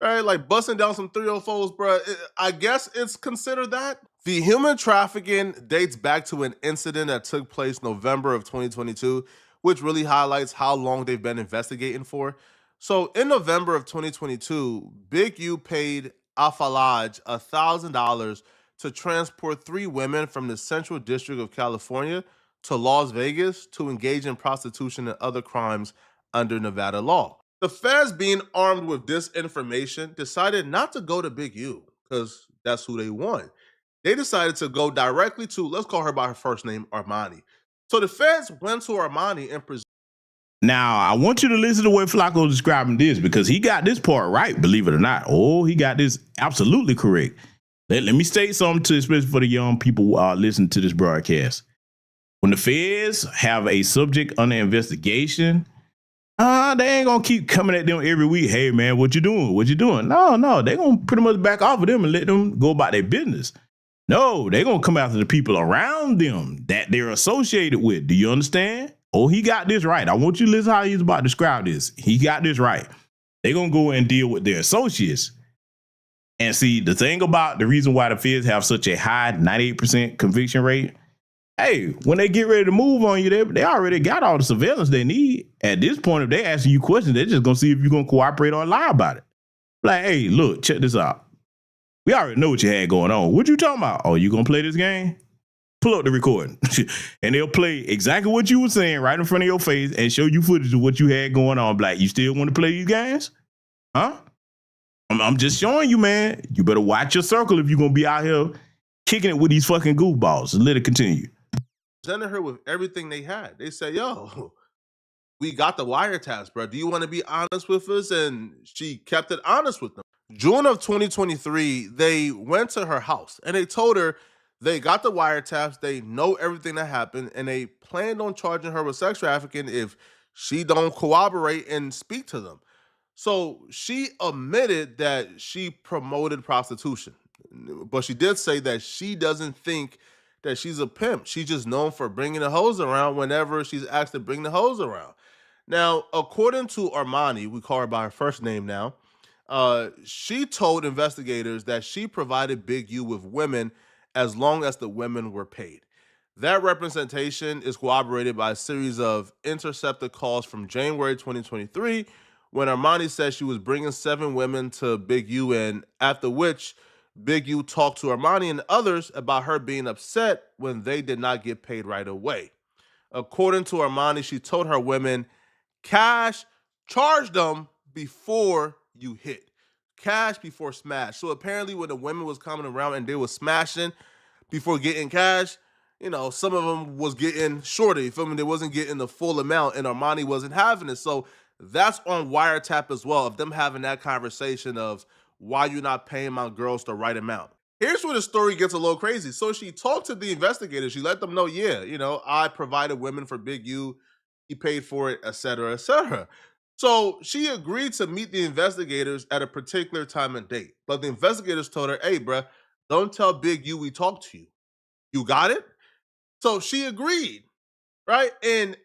Right? Like busting down some 304s, bro. I guess it's considered that. The human trafficking dates back to an incident that took place November of 2022, which really highlights how long they've been investigating for. So in November of 2022, Big U paid Afalaj $1,000 to transport 3 women from the Central District of California to Las Vegas to engage in prostitution and other crimes under Nevada law. The feds, being armed with this information, decided not to go to Big U because that's who they want. They decided to go directly to, let's call her by her first name, Armani. So the feds went to Armani and presented. Now, I want you to listen to what Flacco is describing this, because he got this part right, believe it or not. Oh, he got this absolutely correct. Let me state something, to, especially for the young people listening to this broadcast. When the feds have a subject under investigation, they ain't gonna keep coming at them every week. Hey, man, what you doing? What you doing? No, they gonna pretty much back off of them and let them go about their business. No, they gonna come after the people around them that they're associated with. Do you understand? Oh, he got this right. I want you to listen how he's about to describe this. He got this right. They gonna go and deal with their associates. And see, the thing about the reason why the feds have such a high 98% conviction rate, hey, when they get ready to move on you, they already got all the surveillance they need. At this point, if they asking you questions, they're just going to see if you're going to cooperate or lie about it. Like, hey, look, check this out. We already know what you had going on. What you talking about? Oh, you going to play this game? Pull up the recording. And they'll play exactly what you were saying right in front of your face and show you footage of what you had going on. Like, you still want to play these games? Huh? I'm just showing you, man. You better watch your circle if you're going to be out here kicking it with these fucking goofballs. Let it continue. Presented her with everything they had. They said, yo, we got the wiretaps, bro. Do you want to be honest with us? And she kept it honest with them. June of 2023, they went to her house and they told her they got the wiretaps, they know everything that happened, and they planned on charging her with sex trafficking if she don't cooperate and speak to them. So she admitted that she promoted prostitution, but she did say that she doesn't think that she's a pimp. She's just known for bringing the hose around whenever she's asked to bring the hose around. Now, according to Armani, we call her by her first name now, she told investigators that she provided Big U with women as long as the women were paid. That representation is corroborated by a series of intercepted calls from January 2023 when Armani said she was bringing 7 women to Big U, and after which Big U talked to Armani and others about her being upset when they did not get paid right away. According to Armani, she told her women, cash, charge them before you hit. Cash before smash. So apparently when the women was coming around and they was smashing before getting cash, you know, some of them was getting shorter. You feel me? They wasn't getting the full amount, and Armani wasn't having it. So that's on wiretap as well, of them having that conversation of why you not paying my girls the right amount. Here's where the story gets a little crazy. So she talked to the investigators. She let them know, yeah, you know, I provided women for Big U. He paid for it, etc., etc. So she agreed to meet the investigators at a particular time and date. But the investigators told her, hey, bruh, don't tell Big U we talked to you. You got it? So she agreed, right? And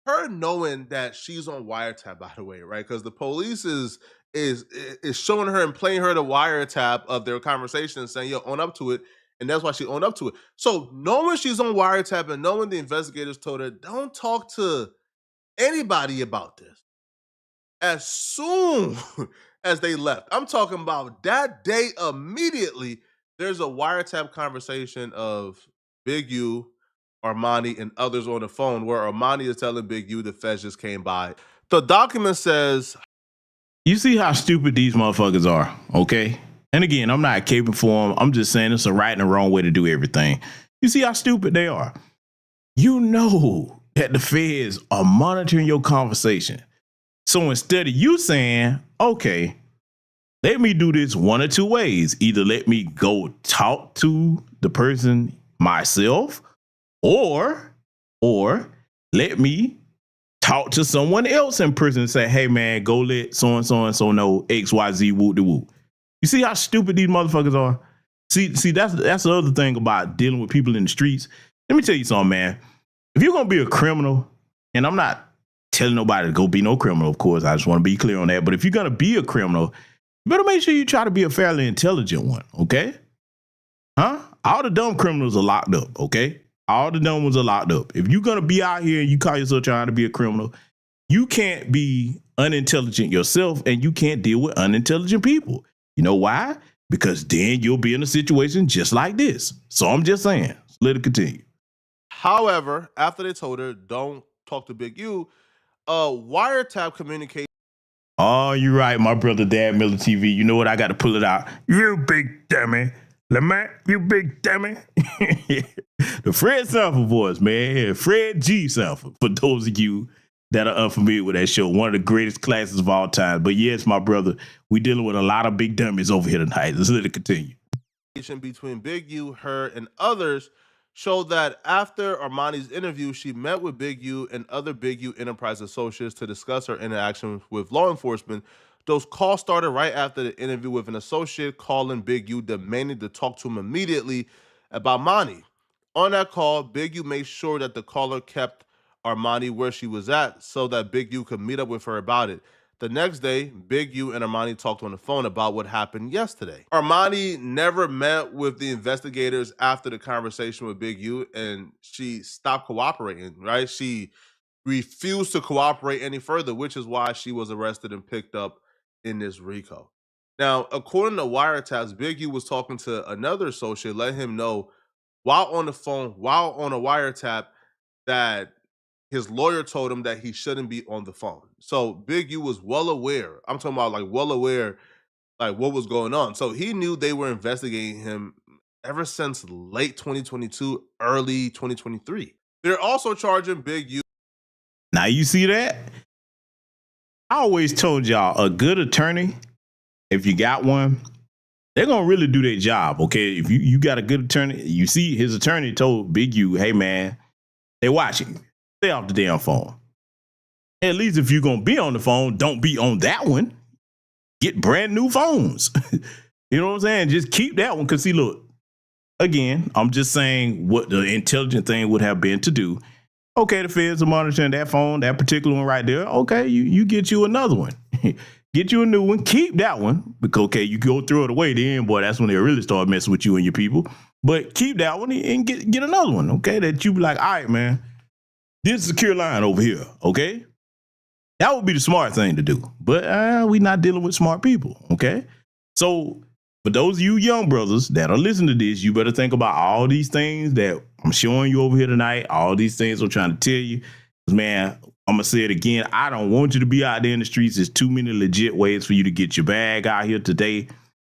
her knowing that she's on wiretap, by the way, right? Because the police is showing her and playing her the wiretap of their conversation and saying, yo, own up to it. And that's why she owned up to it. So knowing she's on wiretap and knowing the investigators told her, don't talk to anybody about this. As soon as they left, I'm talking about that day immediately, there's a wiretap conversation of Big U, Armani, and others on the phone where Armani is telling Big U the feds just came by. The document says, you see how stupid these motherfuckers are, okay? And again, I'm not caping for them. I'm just saying it's a right and a wrong way to do everything. You see how stupid they are. You know that the feds are monitoring your conversation. So instead of you saying, okay, let me do this one or two ways. Either let me go talk to the person myself, or let me talk to someone else in prison and say, hey man, go let so-and-so and so know XYZ whoop-de-whoop. You see how stupid these motherfuckers are? See, that's the other thing about dealing with people in the streets. Let me tell you something, man. If you're going to be a criminal, and I'm not telling nobody to go be no criminal, of course, I just want to be clear on that. But if you're going to be a criminal, you better make sure you try to be a fairly intelligent one, okay? Huh? All the dumb criminals are locked up, okay? All the dumb ones are locked up. If you're going to be out here and you call yourself trying to be a criminal, you can't be unintelligent yourself, and you can't deal with unintelligent people. You know why? Because then you'll be in a situation just like this. So I'm just saying, let it continue. However, after they told her, don't talk to Big U, wiretap communication. Oh, you're right, my brother, Dad Miller TV. You know what? I got to pull it out. You big dummy. Lamont, you big dummy. The Fred Sanford voice, man. Fred G. Sanford, for those of you that are unfamiliar with that show. One of the greatest classes of all time. But yes, my brother, we dealing with a lot of big dummies over here tonight. Let's let it continue. Between Big U, her, and others showed that after Armani's interview, she met with Big U and other Big U Enterprise associates to discuss her interaction with law enforcement. Those calls started right after the interview, with an associate calling Big U demanding to talk to him immediately about Armani. On that call, Big U made sure that the caller kept Armani where she was at so that Big U could meet up with her about it. The next day, Big U and Armani talked on the phone about what happened yesterday. Armani never met with the investigators after the conversation with Big U, and she stopped cooperating, right? She refused to cooperate any further, which is why she was arrested and picked up in this RICO. Now, according to wiretaps, Big U was talking to another associate, letting him know while on the phone, while on a wiretap, that his lawyer told him that he shouldn't be on the phone. So Big U was well aware. I'm talking about well aware, what was going on. So he knew they were investigating him ever since late 2022, early 2023. They're also charging Big U. Now you see that? I always told y'all, a good attorney, if you got one, they're going to really do their job, okay? If you got a good attorney, you see his attorney told Big U, hey man, they're watching. Stay off the damn phone. At least if you're going to be on the phone, don't be on that one. Get brand new phones. You know what I'm saying? Just keep that one. Because see, look, again, I'm just saying what the intelligent thing would have been to do. Okay, the feds are monitoring that phone, that particular one right there. Okay, you get you another one. Get you a new one. Keep that one. Because, okay, you go throw it away then, boy, that's when they really start messing with you and your people. But keep that one and get another one, okay? That you be like, all right, man, this is a secure line over here, okay? That would be the smart thing to do. But we not dealing with smart people, okay? So for those of you young brothers that are listening to this, you better think about all these things that I'm showing you over here tonight, all these things I'm trying to tell you. Man, I'm going to say it again. I don't want you to be out there in the streets. There's too many legit ways for you to get your bag out here today.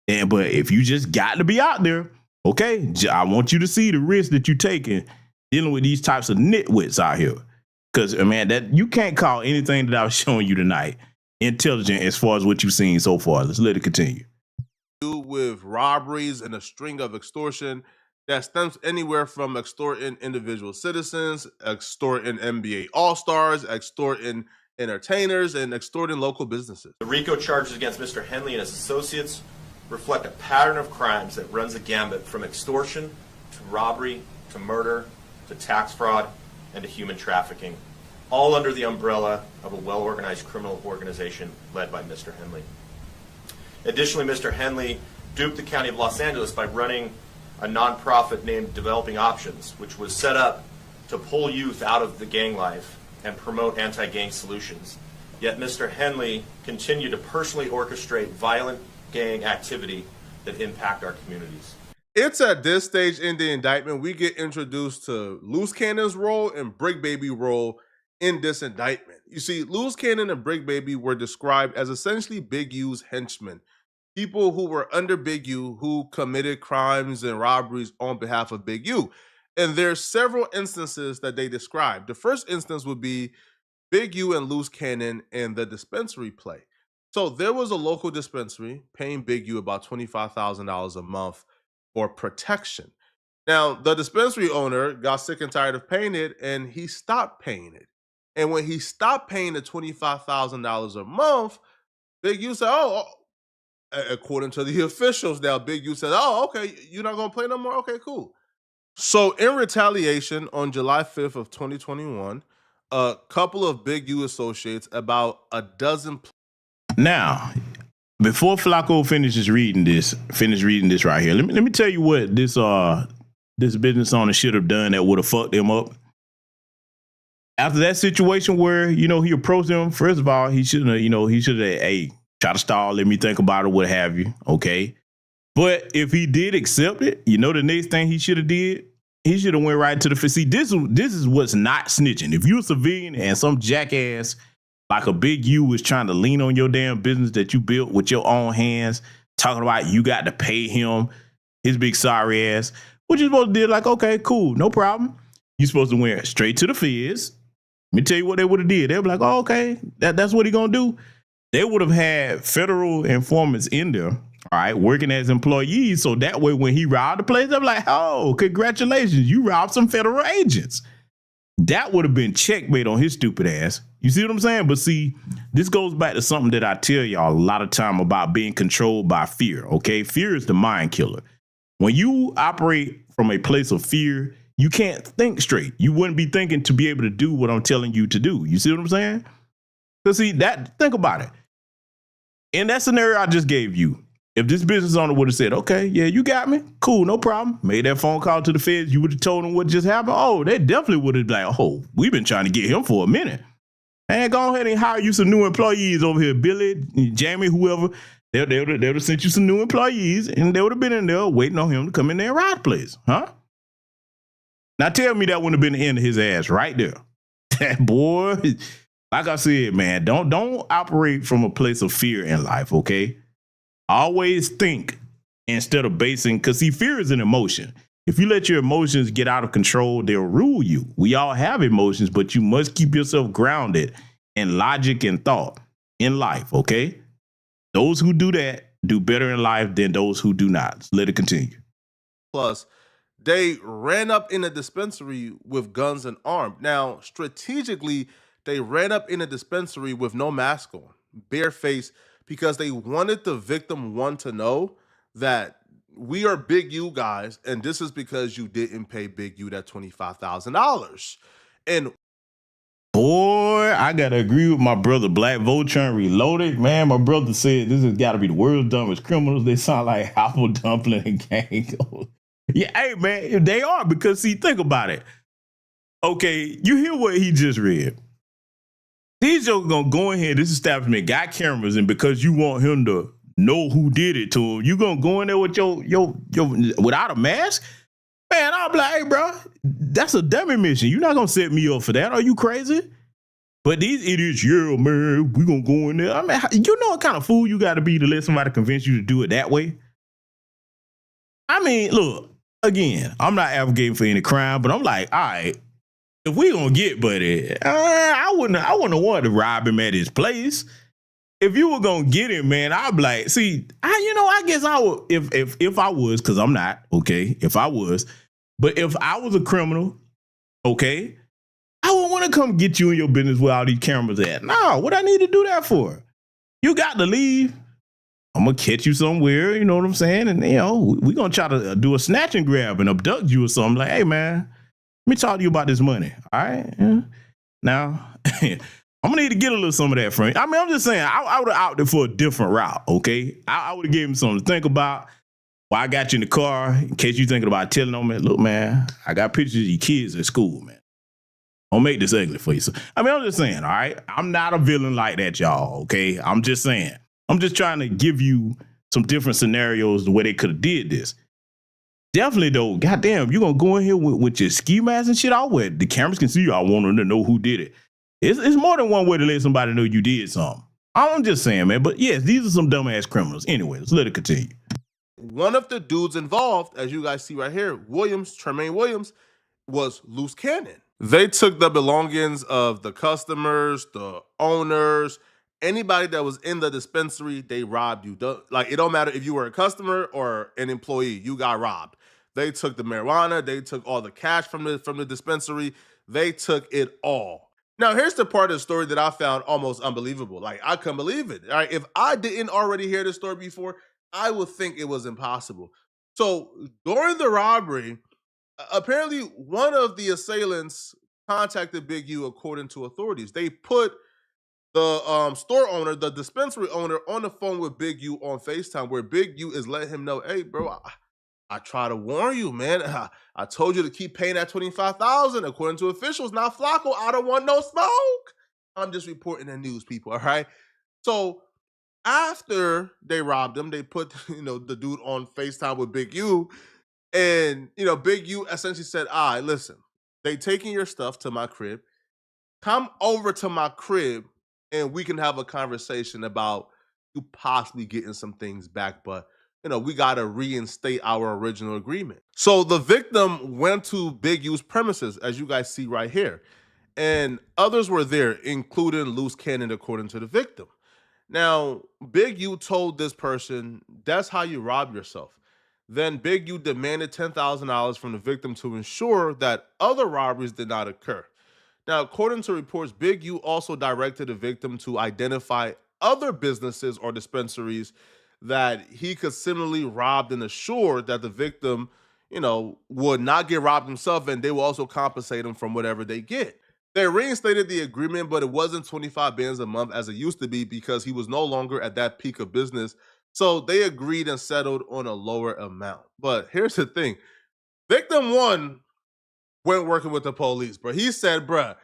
But if you just got to be out there, okay, I want you to see the risk that you're taking dealing with these types of nitwits out here. Because, man, that you can't call anything that I was showing you tonight intelligent as far as what you've seen so far. Let's let it continue. With robberies and a string of extortion that stems anywhere from extorting individual citizens, extorting NBA All-Stars, extorting entertainers, and extorting local businesses. The RICO charges against Mr. Henley and his associates reflect a pattern of crimes that runs a gambit from extortion to robbery to murder to tax fraud and to human trafficking, all under the umbrella of a well-organized criminal organization led by Mr. Henley. Additionally, Mr. Henley duped the County of Los Angeles by running a nonprofit named Developing Options, which was set up to pull youth out of the gang life and promote anti-gang solutions. Yet Mr. Henley continued to personally orchestrate violent gang activity that impact our communities. It's at this stage in the indictment we get introduced to Loose Cannon's role and Brick Baby's role in this indictment. You see, Loose Cannon and Brick Baby were described as essentially Big U's henchmen, people who were under Big U who committed crimes and robberies on behalf of Big U. And there's several instances that they describe. The first instance would be Big U and Loose Cannon and the dispensary play. So there was a local dispensary paying Big U about $25,000 a month for protection. Now, the dispensary owner got sick and tired of paying it, and he stopped paying it. And when he stopped paying the $25,000 a month, Big U said, according to the officials now, Big U said, okay, you're not going to play no more? Okay, cool. So in retaliation, on July 5th of 2021, a couple of Big U associates, about a dozen. Now, before Flacco finishes reading this right here, let me tell you what this business owner should have done that would have fucked him up. After that situation where, he approached him, first of all, he should have, hey, try to stall, let me think about it, what have you, okay? But if he did accept it, the next thing he should have did, he should have went right to the... See, this is what's not snitching. If you're a civilian and some jackass like a Big U is trying to lean on your damn business that you built with your own hands, talking about you got to pay him his big sorry ass, what you supposed to do? Like, okay, cool, no problem. You're supposed to went straight to the feds. Let me tell you what they would have did. They'd be like, okay, that's what he gonna do. They would have had federal informants in there, all right, working as employees. So that way, when he robbed the place, they'll be like, oh, congratulations, you robbed some federal agents. That would have been checkmate on his stupid ass. You see what I'm saying? But see, this goes back to something that I tell y'all a lot of time about being controlled by fear, okay? Fear is the mind killer. When you operate from a place of fear, you can't think straight. You wouldn't be thinking to be able to do what I'm telling you to do. You see what I'm saying? So see, think about it. In that scenario I just gave you, if this business owner would have said, okay, yeah, you got me. Cool, no problem. Made that phone call to the feds, you would have told them what just happened. Oh, they definitely would have been like, oh, we've been trying to get him for a minute. And go ahead and hire you some new employees over here, Billy, Jamie, whoever. They would have sent you some new employees, and they would have been in there waiting on him to come in there and rob the place, huh? Now tell me that wouldn't have been the end of his ass right there. That boy, like I said, man, don't operate from a place of fear in life, okay? Always think instead of basing, because see, fear is an emotion. If you let your emotions get out of control, they'll rule you. We all have emotions, but you must keep yourself grounded in logic and thought in life, okay? Those who do that do better in life than those who do not. Let it continue. Plus, they ran up in a dispensary with guns and armed. Now, strategically, they ran up in a dispensary with no mask on, barefaced, because they wanted the victim one to know that we are Big U guys, and this is because you didn't pay Big U that $25,000. And boy, I gotta agree with my brother Black Voltron Reloaded. Man, my brother said this has got to be the world's dumbest criminals. They sound like Apple Dumpling and Gang. Yeah, hey man, they are, because see, think about it. Okay, you hear what he just read. These jokers gonna go in here, this establishment got cameras, and because you want him to know who did it to him, you gonna go in there with your without a mask? Man, I'll be like, hey, bro, that's a dummy mission. You're not gonna set me up for that. Are you crazy? But these idiots, yeah, man, we gonna go in there. I mean, you know what kind of fool you gotta be to let somebody convince you to do it that way? I mean, look, again, I'm not advocating for any crime, but I'm like, all right, if we gonna get Buddy, I wouldn't want to rob him at his place. If you were gonna get him, man, I'd be like, see, I guess I would, if I was, because I'm not, okay, if I was, but if I was a criminal, okay, I would want to come get you in your business where all these cameras at. No, what I need to do that for? You got to leave. I'm going to catch you somewhere, you know what I'm saying? And, we're going to try to do a snatch and grab and abduct you or something. Like, hey, man, let me talk to you about this money, all right? Yeah. Now, I'm going to need to get a little some of that from you. I mean, I'm just saying, I would have opted for a different route, okay? I would have given him something to think about. Well, I got you in the car, in case you're thinking about telling them, look, man, I got pictures of your kids at school, man. Don't make this ugly for you. So, I mean, I'm just saying, all right? I'm not a villain like that, y'all, okay? I'm just saying. I'm just trying to give you some different scenarios the way they could have did this. Definitely, though, goddamn, you're going to go in here with your ski mask and shit out where the cameras can see you. I want them to know who did it. It's more than one way to let somebody know you did something. I'm just saying, man. But yes, these are some dumbass criminals. Anyway, let's let it continue. One of the dudes involved, as you guys see right here, Tremaine Williams, was loose cannon. They took the belongings of the customers, the owners, anybody that was in the dispensary. They robbed you. It don't matter if you were a customer or an employee, you got robbed. They took the marijuana. They took all the cash from the dispensary. They took it all. Now, here's the part of the story that I found almost unbelievable. Like, I couldn't believe it. All right, if I didn't already hear this story before, I would think it was impossible. So during the robbery, apparently one of the assailants contacted Big U, according to authorities. They put the store owner, the dispensary owner, on the phone with Big U on FaceTime, where Big U is letting him know, hey, bro, I try to warn you, man. I told you to keep paying that $25,000. According to officials, now Flacco, I don't want no smoke. I'm just reporting the news, people, all right? So after they robbed him, they put the dude on FaceTime with Big U, and Big U essentially said, all right, listen, they taking your stuff to my crib. Come over to my crib, and we can have a conversation about you possibly getting some things back, but we got to reinstate our original agreement. So the victim went to Big U's premises, as you guys see right here, and others were there, including loose cannon, according to the victim. Now, Big U told this person, that's how you rob yourself. Then Big U demanded $10,000 from the victim to ensure that other robberies did not occur. Now, according to reports, Big U also directed the victim to identify other businesses or dispensaries that he could similarly rob and assure that the victim, would not get robbed himself, and they will also compensate him from whatever they get. They reinstated the agreement, but it wasn't 25 bands a month as it used to be because he was no longer at that peak of business. So they agreed and settled on a lower amount. But here's the thing. Victim one went working with the police, bro. He said, bruh,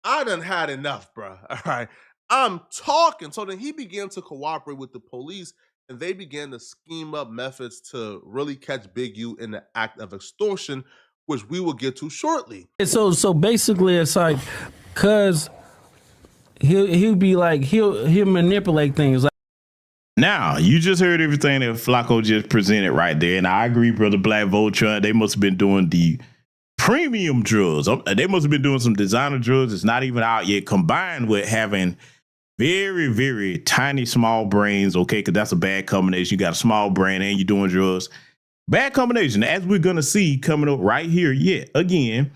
I done had enough, bruh. All right. I'm talking. So then he began to cooperate with the police, and they began to scheme up methods to really catch Big U in the act of extortion, which we will get to shortly. So basically, it's like, cause he'll be like he'll manipulate things. Now, you just heard everything that Flacco just presented right there, and I agree, brother Black Voltron. They must have been doing the premium drugs. They must have been doing some designer drugs. It's not even out yet, combined with having very, very tiny, small brains, okay, because that's a bad combination. You got a small brain and you're doing drugs. Bad combination, as we're going to see coming up right here yet again.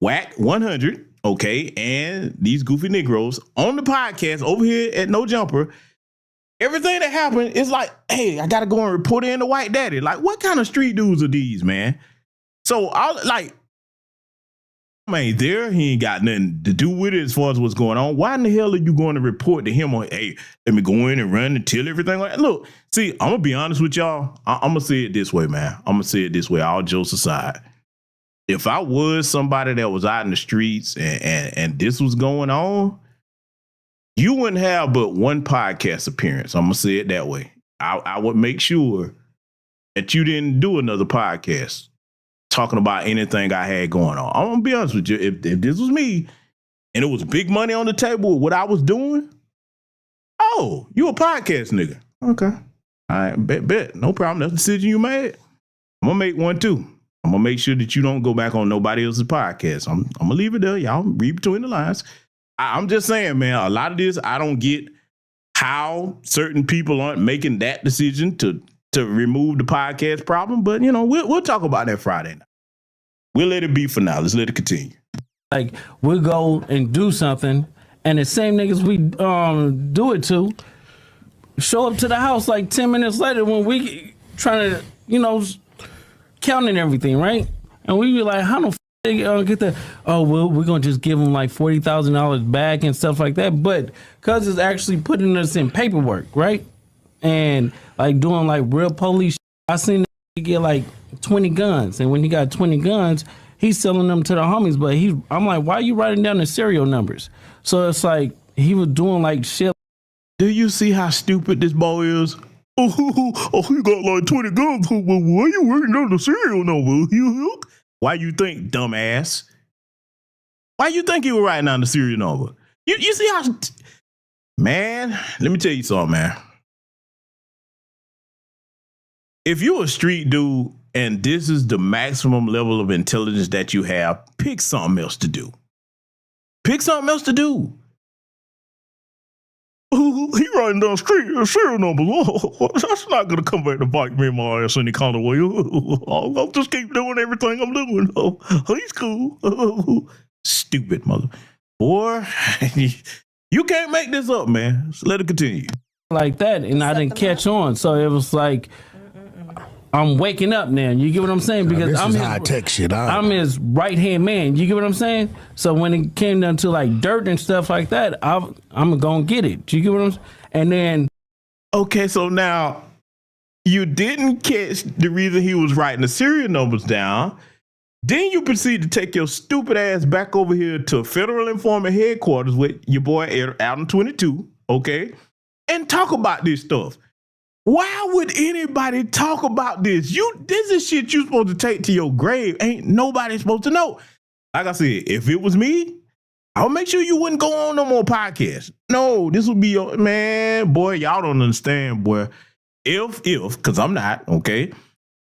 Whack 100, okay, and these goofy Negroes on the podcast over here at No Jumper. Everything that happened is like, hey, I got to go and report in to White Daddy. Like, what kind of street dudes are these, man? So, ain't there. He ain't got nothing to do with it as far as what's going on. Why in the hell are you going to report to him on, hey, let me go in and run and tell everything? Like, look, see, I'm going to be honest with y'all. I'm going to say it this way, man. I'm going to say it this way, all jokes aside. If I was somebody that was out in the streets and this was going on, you wouldn't have but one podcast appearance. I'm going to say it that way. I would make sure that you didn't do another podcast talking about anything I had going on. I'm gonna be honest with you. If this was me and it was big money on the table with what I was doing, oh, you a podcast nigga. Okay. All right, bet. No problem. That's the decision you made. I'm gonna make one too. I'm gonna make sure that you don't go back on nobody else's podcast. I'm gonna leave it there. Y'all read between the lines. I'm just saying, man, a lot of this, I don't get how certain people aren't making that decision to remove the podcast problem, but we'll talk about that Friday night. We'll let it be for now. Let's let it continue. Like, we'll go and do something, and the same niggas we do it to show up to the house like 10 minutes later when we trying to, counting everything, right? And we be like, how the they get that? Oh, well, we're gonna just give them like $40,000 back and stuff like that. But cause it's actually putting us in paperwork, right? And like doing like real police. I seen he get like 20 guns, and when he got 20 guns, he's selling them to the homies. But I'm like, why are you writing down the serial numbers? So it's like he was doing like shit. Do you see how stupid this boy is? Oh, he got like 20 guns. Why are you writing down the serial number? Why you think, dumbass? Why you think he was writing down the serial number? You see how... Man, let me tell you something, man. If you're a street dude and this is the maximum level of intelligence that you have, pick something else to do. Pick something else to do. He writing down serial numbers. That's not going to come back to bite me in my ass any kind of way. I'll just keep doing everything I'm doing. He's cool. Stupid mother. Boy, you can't make this up, man. So let it continue. Like that, and I didn't catch on. So it was like, I'm waking up now. You get what I'm saying? Because I'm his high-tech shit. I'm his right-hand man. You get what I'm saying? So when it came down to like dirt and stuff like that, I'm going to get it. You get what I'm saying? And then... Okay, so now you didn't catch the reason he was writing the serial numbers down. Then you proceed to take your stupid ass back over here to Federal Informant Headquarters with your boy Adam 22, okay? And talk about this stuff. Why would anybody talk about this? This is shit you supposed to take to your grave. Ain't nobody supposed to know. Like I said, if it was me, I'll make sure you wouldn't go on no more podcasts. No, this would be your... Man, boy, y'all don't understand, boy. If, because I'm not, okay?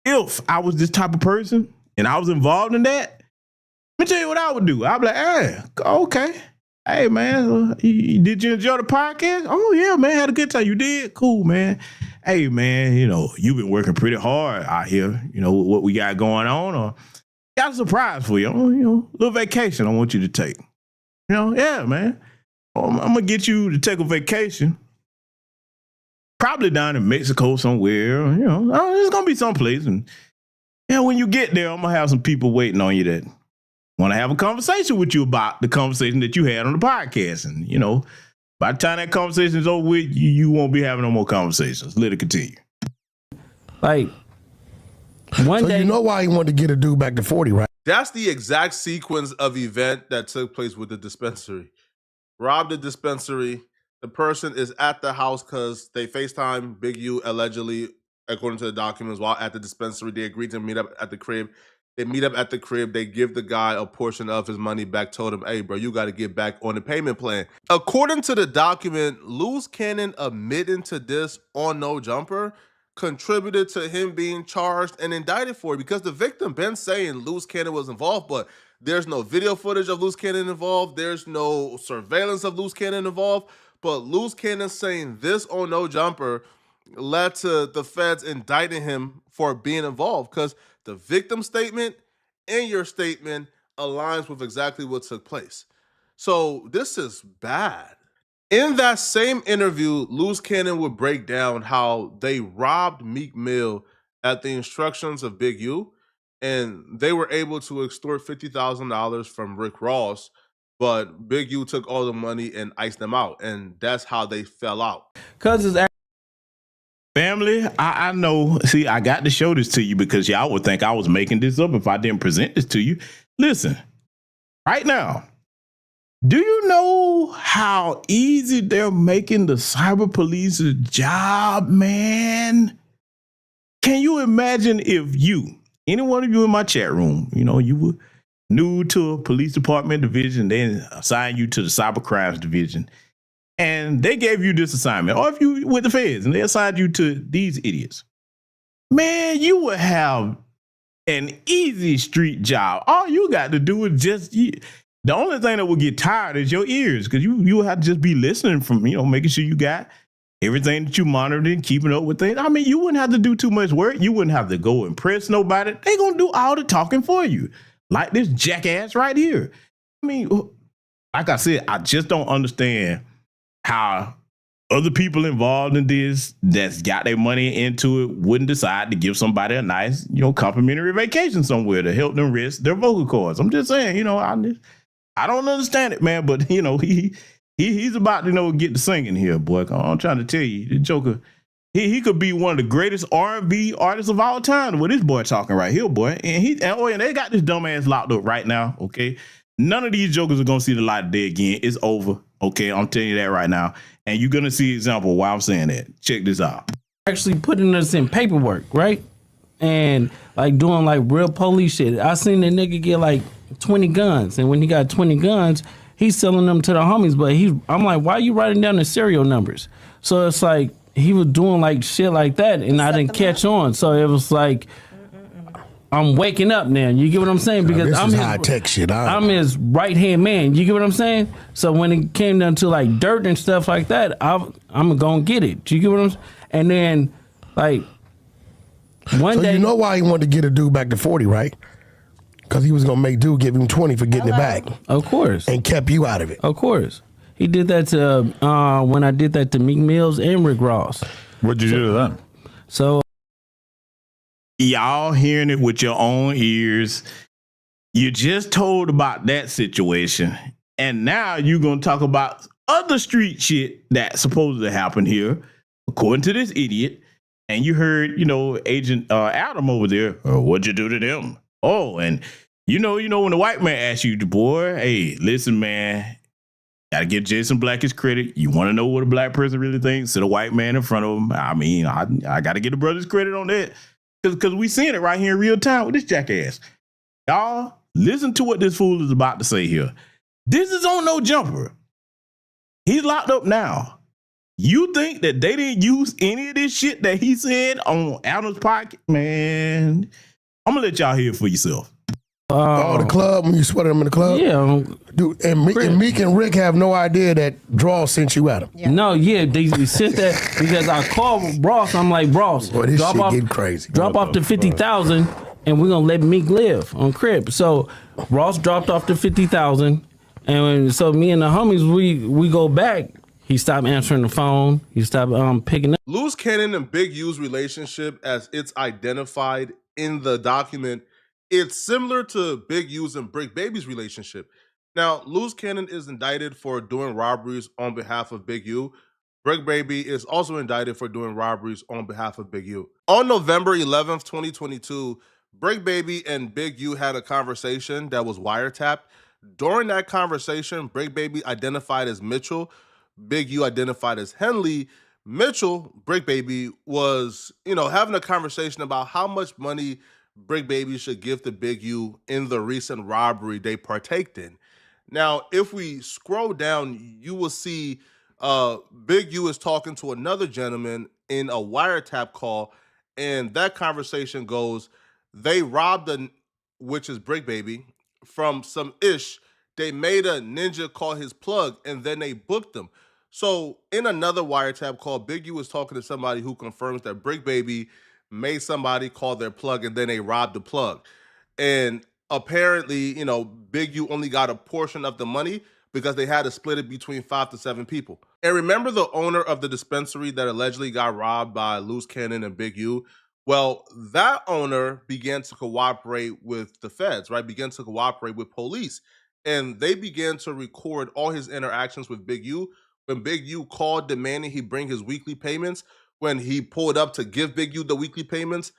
If I was this type of person and I was involved in that, let me tell you what I would do. I'd be like, hey, okay. Hey, man, did you enjoy the podcast? Oh, yeah, man, had a good time. You did? Cool, man. Hey, man, you've been working pretty hard out here, what we got going on. Or got a surprise for you, a little vacation I want you to take. Yeah, man. I'm going to get you to take a vacation. Probably down in Mexico somewhere, there's going to be someplace. And when you get there, I'm going to have some people waiting on you that want to have a conversation with you about the conversation that you had on the podcast. And, by the time that conversation is over with, you won't be having no more conversations. Let it continue. Like, one day... you know why he wanted to get a dude back to 40, right? That's the exact sequence of event that took place with the dispensary. Robbed the dispensary. The person is at the house because they FaceTime Big U allegedly, according to the documents, while at the dispensary. They agreed to meet up at the crib. They meet up at the crib. They give the guy a portion of his money back, told him, hey, bro, you got to get back on the payment plan. According to the document, Loose Cannon admitting to this on No Jumper contributed to him being charged and indicted for it because the victim been saying Loose Cannon was involved, but there's no video footage of Loose Cannon involved. There's no surveillance of Loose Cannon involved. But Loose Cannon saying this on No Jumper led to the feds indicting him for being involved because the victim statement and your statement aligns with exactly what took place. So this is bad. In that same interview, Loose Cannon would break down how they robbed Meek Mill at the instructions of Big U, and they were able to extort $50,000 from Rick Ross, but Big U took all the money and iced them out, and that's how they fell out. Cause it's family, I know. See, I got to show this to you because y'all would think I was making this up if I didn't present this to you. Listen, right now, do you know how easy they're making the cyber police's job, man? Can you imagine if you, any one of you in my chat room, you know, you were new to a police department division, they assigned you to the cyber crimes division, and they gave you this assignment, or if you with the feds and they assigned you to these idiots, man, you would have an easy street job. All you got to do is just... The only thing that will get tired is your ears, because you will have to just be listening from, you know, making sure you got everything that you monitoring, keeping up with things. I mean, you wouldn't have to do too much work. You wouldn't have to go impress nobody. They're going to do all the talking for you, like this jackass right here. I mean, like I said, I just don't understand how other people involved in this that's got their money into it wouldn't decide to give somebody a nice, you know, complimentary vacation somewhere to help them rest their vocal cords. I'm just saying, you know, I don't understand it, man, but you know, he's about to, you know, get to singing here, boy. I'm trying to tell you, the Joker, he could be one of the greatest R&B artists of all time. With this boy talking right here, boy, and they got this dumbass locked up right now. Okay, none of these jokers are gonna see the light of day again. It's over. Okay, I'm telling you that right now, and you're gonna see an example why I'm saying that. Check this out. Actually putting us in paperwork, right? And like doing like real police shit. I seen the nigga get like 20 guns, and when he got 20 guns, he's selling them to the homies. But I'm like, why are you writing down the serial numbers? So it's like he was doing like shit like that, and I didn't catch on. So it was like, I'm waking up now. You get what I'm saying? Because I'm high tech shit. I'm his right hand man. You get what I'm saying? So when it came down to like dirt and stuff like that, I'm gonna get it. You get what I'm saying? And then like one day, you know why he wanted to get a dude back to 40, right? Because he was gonna make dude give him 20 for getting it back. Of course. And kept you out of it. Of course. He did that to when I did that to Meek Mills and Rick Ross. What'd you do to them? So y'all hearing it with your own ears. You just told about that situation, and now you're gonna talk about other street shit that supposedly happened here, according to this idiot. And you heard, you know, Agent Adam over there. What'd you do to them? Oh, and you know when the white man asks you, boy, hey, listen, man, gotta give Jason Black his credit. You want to know what a black person really thinks? Sit a white man in front of him. I mean, I gotta give the brothers credit on that, because we seeing it right here in real time with this jackass. Y'all, listen to what this fool is about to say here. This is on no jumper. He's locked up now. You think that they didn't use any of this shit that he said on Adam's podcast? Man, I'm gonna let y'all hear it for yourself. The club, when you sweated them in the club? Yeah. Dude, and Meek and Rick have no idea that Draw sent you at him. Yeah. No, yeah, they sent that because I called Ross. I'm like, Ross, boy, this shit getting crazy. Drop off the 50,000 and we're gonna let Meek live on Crib. So Ross dropped off the 50,000, and so me and the homies, we go back. He stopped answering the phone. He stopped picking up. Loose Cannon and Big U's relationship, as it's identified in the document, it's similar to Big U's and Brick Baby's relationship. Now, Loose Cannon is indicted for doing robberies on behalf of Big U. Brick Baby is also indicted for doing robberies on behalf of Big U. On November 11th, 2022, Brick Baby and Big U had a conversation that was wiretapped. During that conversation, Brick Baby identified as Mitchell. Big U identified as Henley. Mitchell, Brick Baby, was, having a conversation about how much money Brick Baby should give to Big U in the recent robbery they partaked in. Now, if we scroll down, you will see Big U is talking to another gentleman in a wiretap call, and that conversation goes, they robbed which is Brick Baby, from some ish. They made a ninja call his plug, and then they booked him. So in another wiretap call, Big U was talking to somebody who confirms that Brick Baby made somebody call their plug, and then they robbed the plug. And apparently, Big U only got a portion of the money because they had to split it between 5 to 7 people. And remember the owner of the dispensary that allegedly got robbed by Loose Cannon and Big U? Well, that owner began to cooperate with the feds, right? Began to cooperate with police. And they began to record all his interactions with Big U. When Big U called demanding he bring his weekly payments, when he pulled up to give Big U the weekly payments,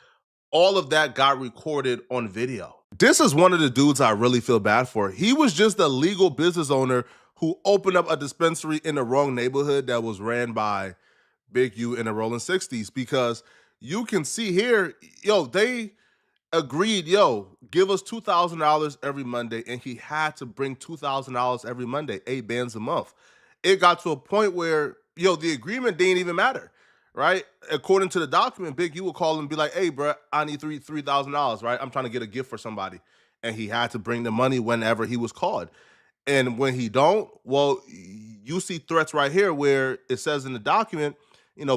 all of that got recorded on video. This is one of the dudes I really feel bad for. He was just a legal business owner who opened up a dispensary in the wrong neighborhood that was ran by Big U in the rolling 60s, because you can see here, they agreed, give us $2,000 every Monday, and he had to bring $2,000 every Monday, 8 bands a month. It got to a point where, the agreement didn't even matter, right? According to the document, Big U would call him and be like, hey, bro, I need $3,000, right? I'm trying to get a gift for somebody. And he had to bring the money whenever he was called. And when he don't, well, you see threats right here where it says in the document,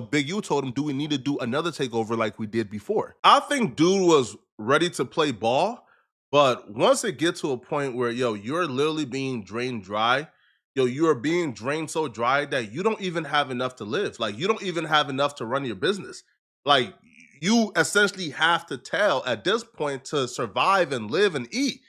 Big U told him, do we need to do another takeover like we did before? I think dude was ready to play ball, but once it gets to a point where, you're literally being drained dry, you are being drained so dry that you don't even have enough to live. Like, you don't even have enough to run your business. Like, you essentially have to tell at this point to survive and live and eat.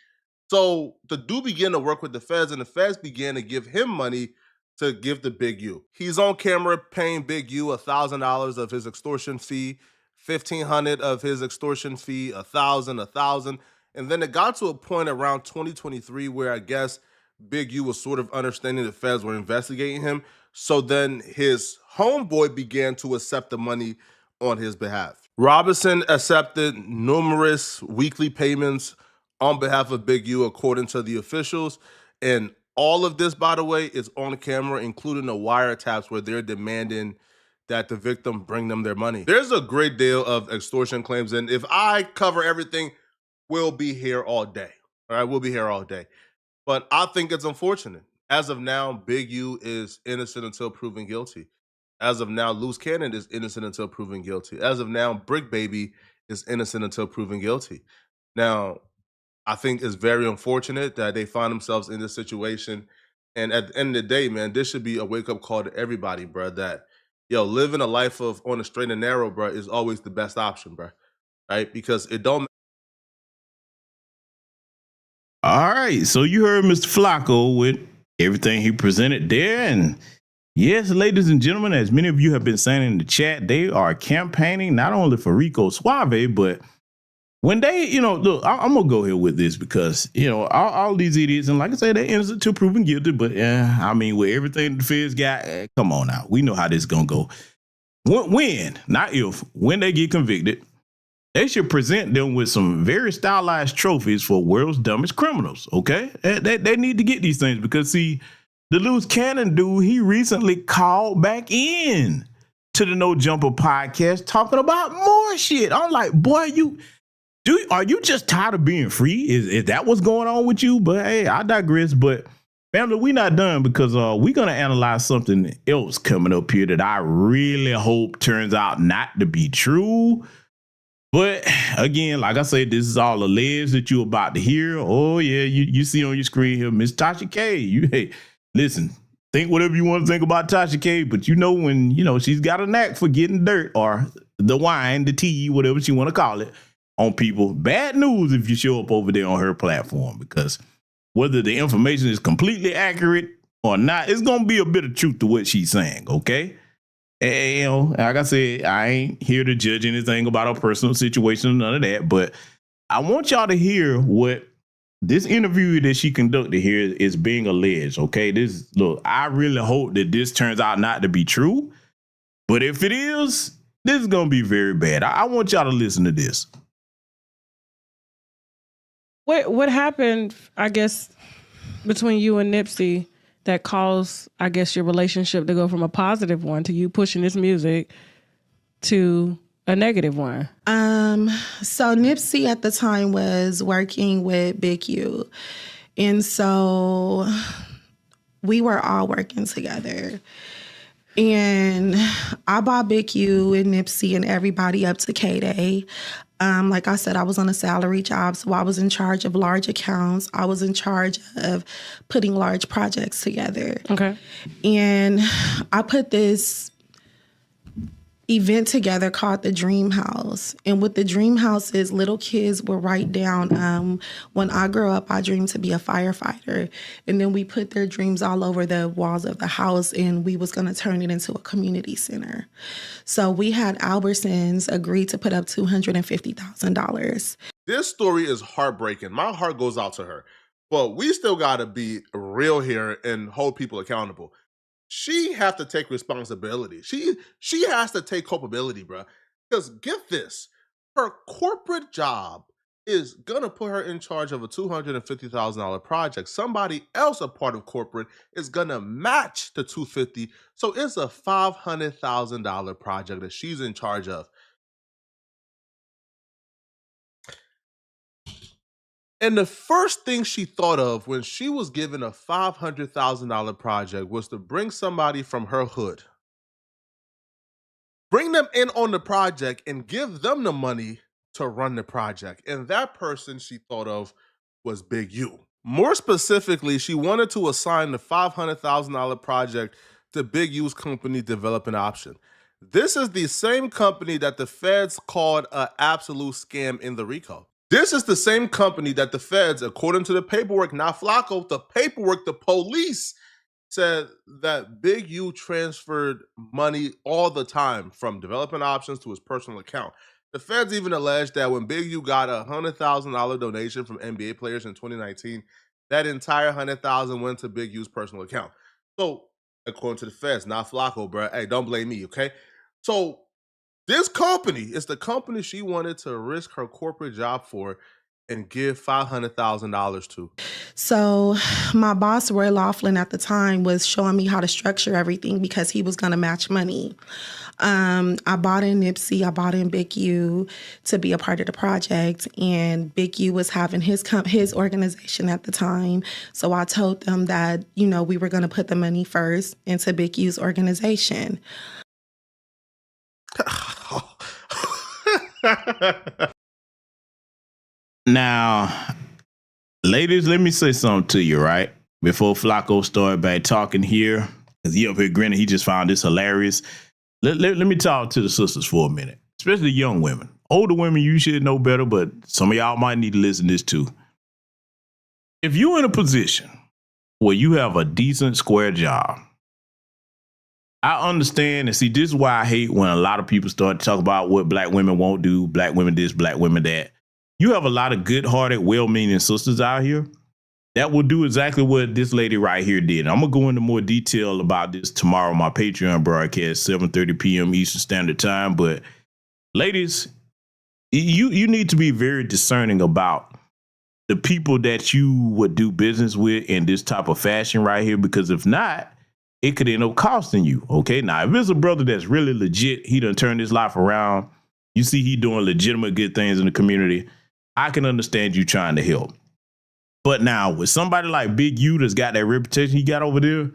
So the dude began to work with the feds, and the feds began to give him money to give to Big U. He's on camera paying Big U $1,000 of his extortion fee, $1,500 of his extortion fee, $1,000. And then it got to a point around 2023 where I guess Big U was sort of understanding the feds were investigating him. So then his homeboy began to accept the money on his behalf. Robinson accepted numerous weekly payments on behalf of Big U, according to the officials. And all of this, by the way, is on camera, including the wiretaps where they're demanding that the victim bring them their money. There's a great deal of extortion claims, and if I cover everything, we'll be here all day. All right, we'll be here all day. But I think it's unfortunate. As of now, Big U is innocent until proven guilty. As of now, Loose Cannon is innocent until proven guilty. As of now, Brick Baby is innocent until proven guilty. Now, I think it's very unfortunate that they find themselves in this situation. And at the end of the day, man, this should be a wake-up call to everybody, bro, that, living a life of on the straight and narrow, bro, is always the best option, bro, right? Because it don't. All right, so you heard Mr. Flacco with everything he presented there. And yes, ladies and gentlemen, as many of you have been saying in the chat, they are campaigning not only for Rico Suave, but when they, look, I'm going to go here with this because, all these idiots, and like I said, they're innocent till proven guilty, but with everything the feds got, come on now. We know how this is going to go. When, not if, when they get convicted, they should present them with some very stylized trophies for world's dumbest criminals, okay? They need to get these things because, see, the Loose Cannon dude, he recently called back in to the No Jumper podcast talking about more shit. I'm like, boy, are you just tired of being free? Is that what's going on with you? But hey, I digress. But family, we not done because we're going to analyze something else coming up here that I really hope turns out not to be true. But again, like I said, this is all alleged that you're about to hear. Oh, yeah, you see on your screen here, Miss Tasha K. Hey, listen, think whatever you want to think about Tasha K, but when, she's got a knack for getting dirt or the wine, the tea, whatever she want to call it, on people. Bad news if you show up over there on her platform, because whether the information is completely accurate or not, it's going to be a bit of truth to what she's saying, okay? And, like I said, I ain't here to judge anything about her personal situation or none of that, but I want y'all to hear what this interview that she conducted here is being alleged, okay? Look, I really hope that this turns out not to be true, but if it is, this is going to be very bad. I want y'all to listen to this. What happened, I guess, between you and Nipsey that caused, I guess, your relationship to go from a positive one to you pushing this music to a negative one? So Nipsey at the time was working with Big U. And so we were all working together. And I bought Big U and Nipsey and everybody up to K-Day. Like I said, I was on a salary job, so I was in charge of large accounts. I was in charge of putting large projects together. Okay. And I put this event together called the Dream House. And what the Dream House is, little kids will write down, when I grow up, I dream to be a firefighter. And then we put their dreams all over the walls of the house, and we was gonna turn it into a community center. So we had Albertsons agree to put up $250,000. This story is heartbreaking. My heart goes out to her. But we still gotta be real here and hold people accountable. She have to take responsibility. She has to take culpability, bro. Because get this, her corporate job is gonna put her in charge of a $250,000 project. Somebody else, a part of corporate, is gonna match the $250,000. So it's a $500,000 project that she's in charge of. And the first thing she thought of when she was given a $500,000 project was to bring somebody from her hood. Bring them in on the project and give them the money to run the project. And that person she thought of was Big U. More specifically, she wanted to assign the $500,000 project to Big U's company, Developing Option. This is the same company that the feds called an absolute scam in the RICO. This is the same company that the feds, according to the paperwork, not Flacco, the paperwork, the police said that Big U transferred money all the time from Developing Options to his personal account. The feds even alleged that when Big U got a $100,000 donation from NBA players in 2019, that entire $100,000 went to Big U's personal account. So, according to the feds, not Flacco, bro. Hey, don't blame me, okay? So, this company is the company she wanted to risk her corporate job for and give $500,000 to. So my boss, Roy Laughlin, at the time was showing me how to structure everything because he was going to match money. I bought in Nipsey, I bought in Big U to be a part of the project, and Big U was having his organization at the time. So I told them that, we were going to put the money first into Big U's organization. Now, ladies, let me say something to you, right? Before Flacco started back talking here, because he up here grinning, he just found this hilarious. Let me talk to the sisters for a minute, especially young women. Older women, you should know better, but some of y'all might need to listen to this too. If you're in a position where you have a decent square job, I understand, and see, this is why I hate when a lot of people start to talk about what black women won't do, black women this, black women that. You have a lot of good-hearted, well-meaning sisters out here that will do exactly what this lady right here did. I'm going to go into more detail about this tomorrow on my Patreon broadcast, 7:30 p.m. Eastern Standard Time. But ladies, you need to be very discerning about the people that you would do business with in this type of fashion right here, because if not, it could end up costing you, okay? Now, if it's a brother that's really legit, he done turned his life around, you see he doing legitimate good things in the community, I can understand you trying to help. But now, with somebody like Big U that's got that reputation he got over there,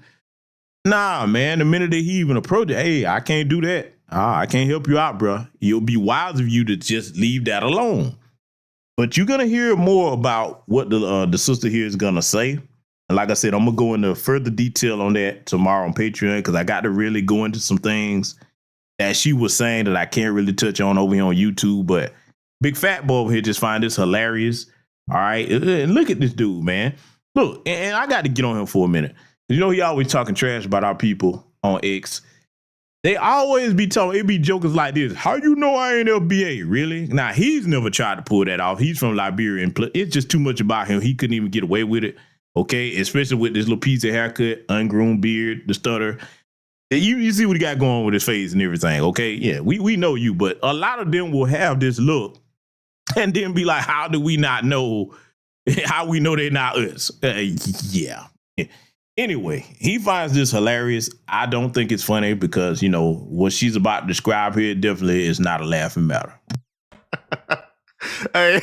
nah, man, the minute that he even approached it, hey, I can't do that. I can't help you out, bro. It'll be wise of you to just leave that alone. But you're going to hear more about what the sister here is going to say. And like I said, I'm going to go into further detail on that tomorrow on Patreon, because I got to really go into some things that she was saying that I can't really touch on over here on YouTube. But Big Fat Boy over here just find this hilarious. All right. And look at this dude, man. Look, and I got to get on him for a minute. He always talking trash about our people on X. They always be talking, it be jokers like this. How you know I ain't LBA? Really? Now, he's never tried to pull that off. He's from Liberia, and it's just too much about him. He couldn't even get away with it. Okay, especially with this little piece of haircut, ungroomed beard, the stutter. You see what he got going on with his face and everything, okay? Yeah, we know you, but a lot of them will have this look and then be like, how do we not know? How we know they're not us? Yeah. Anyway, he finds this hilarious. I don't think it's funny because, what she's about to describe here definitely is not a laughing matter. Hey.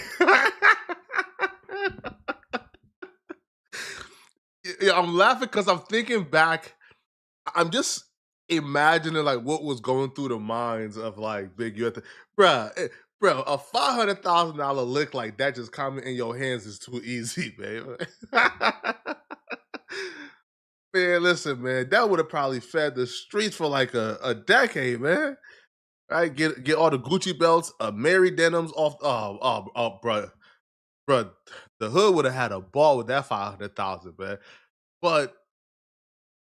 Yeah, I'm laughing because I'm thinking back. I'm just imagining like what was going through the minds of like Big U. Bruh, Bro, a $500,000 lick like that just coming in your hands is too easy, man. Man, listen, man, that would have probably fed the streets for like a decade, man. Right? Get all the Gucci belts, Mary denims off. Bro, the hood would have had a ball with that 500,000, man. But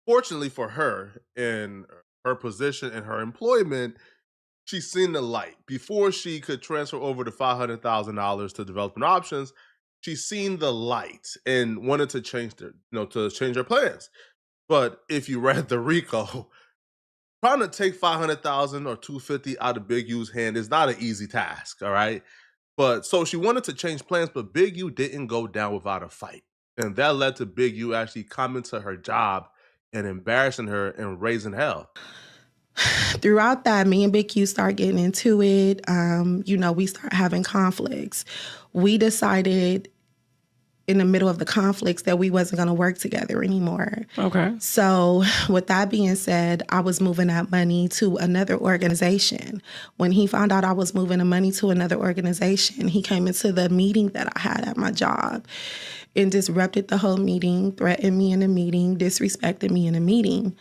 fortunately for her, in her position and her employment, she's seen the light. Before she could transfer over the $500,000 to development options, she's seen the light and wanted to change her plans. But if you read the Rico, trying to take 500,000 or 250 out of Big U's hand is not an easy task, all right? But so she wanted to change plans, but Big U didn't go down without a fight. And that led to Big U actually coming to her job and embarrassing her and raising hell. Throughout that, me and Big U start getting into it. We start having conflicts. We decided in the middle of the conflicts that we wasn't going to work together anymore. Okay. So with that being said, I was moving that money to another organization. When he found out I was moving the money to another organization, he came into the meeting that I had at my job and disrupted the whole meeting, threatened me in the meeting, disrespected me in the meeting.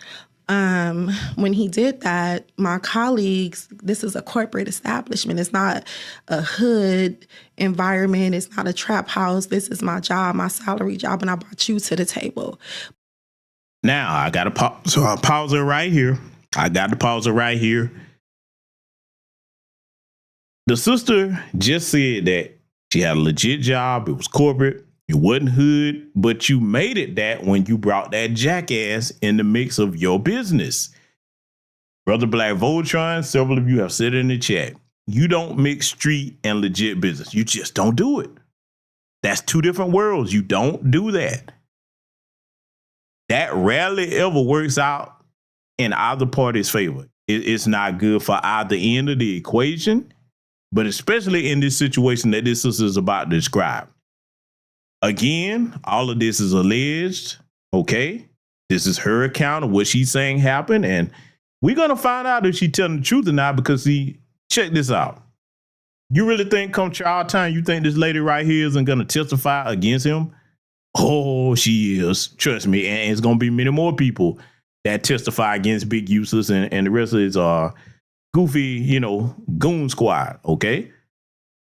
When he did that, my colleagues, this is a corporate establishment. It's not a hood environment. It's not a trap house. This is my job, my salary job, and I brought you to the table. Now, I got to pause. So I'll pause it right here. The sister just said that she had a legit job. It was corporate. It wasn't hood, but you made it that when you brought that jackass in the mix of your business. Brother Black Voltron, several of you have said it in the chat. You don't mix street and legit business. You just don't do it. That's two different worlds. You don't do that. That rarely ever works out in either party's favor. It's not good for either end of the equation, but especially in this situation that this sister is about to describe. Again, all of this is alleged, okay? This is her account of what she's saying happened, and we're going to find out if she's telling the truth or not, because, see, check this out. You really think come trial time, you think this lady right here isn't going to testify against him? Oh, she is. Trust me, and it's going to be many more people that testify against Big Useless and the rest of his goofy, goon squad, okay?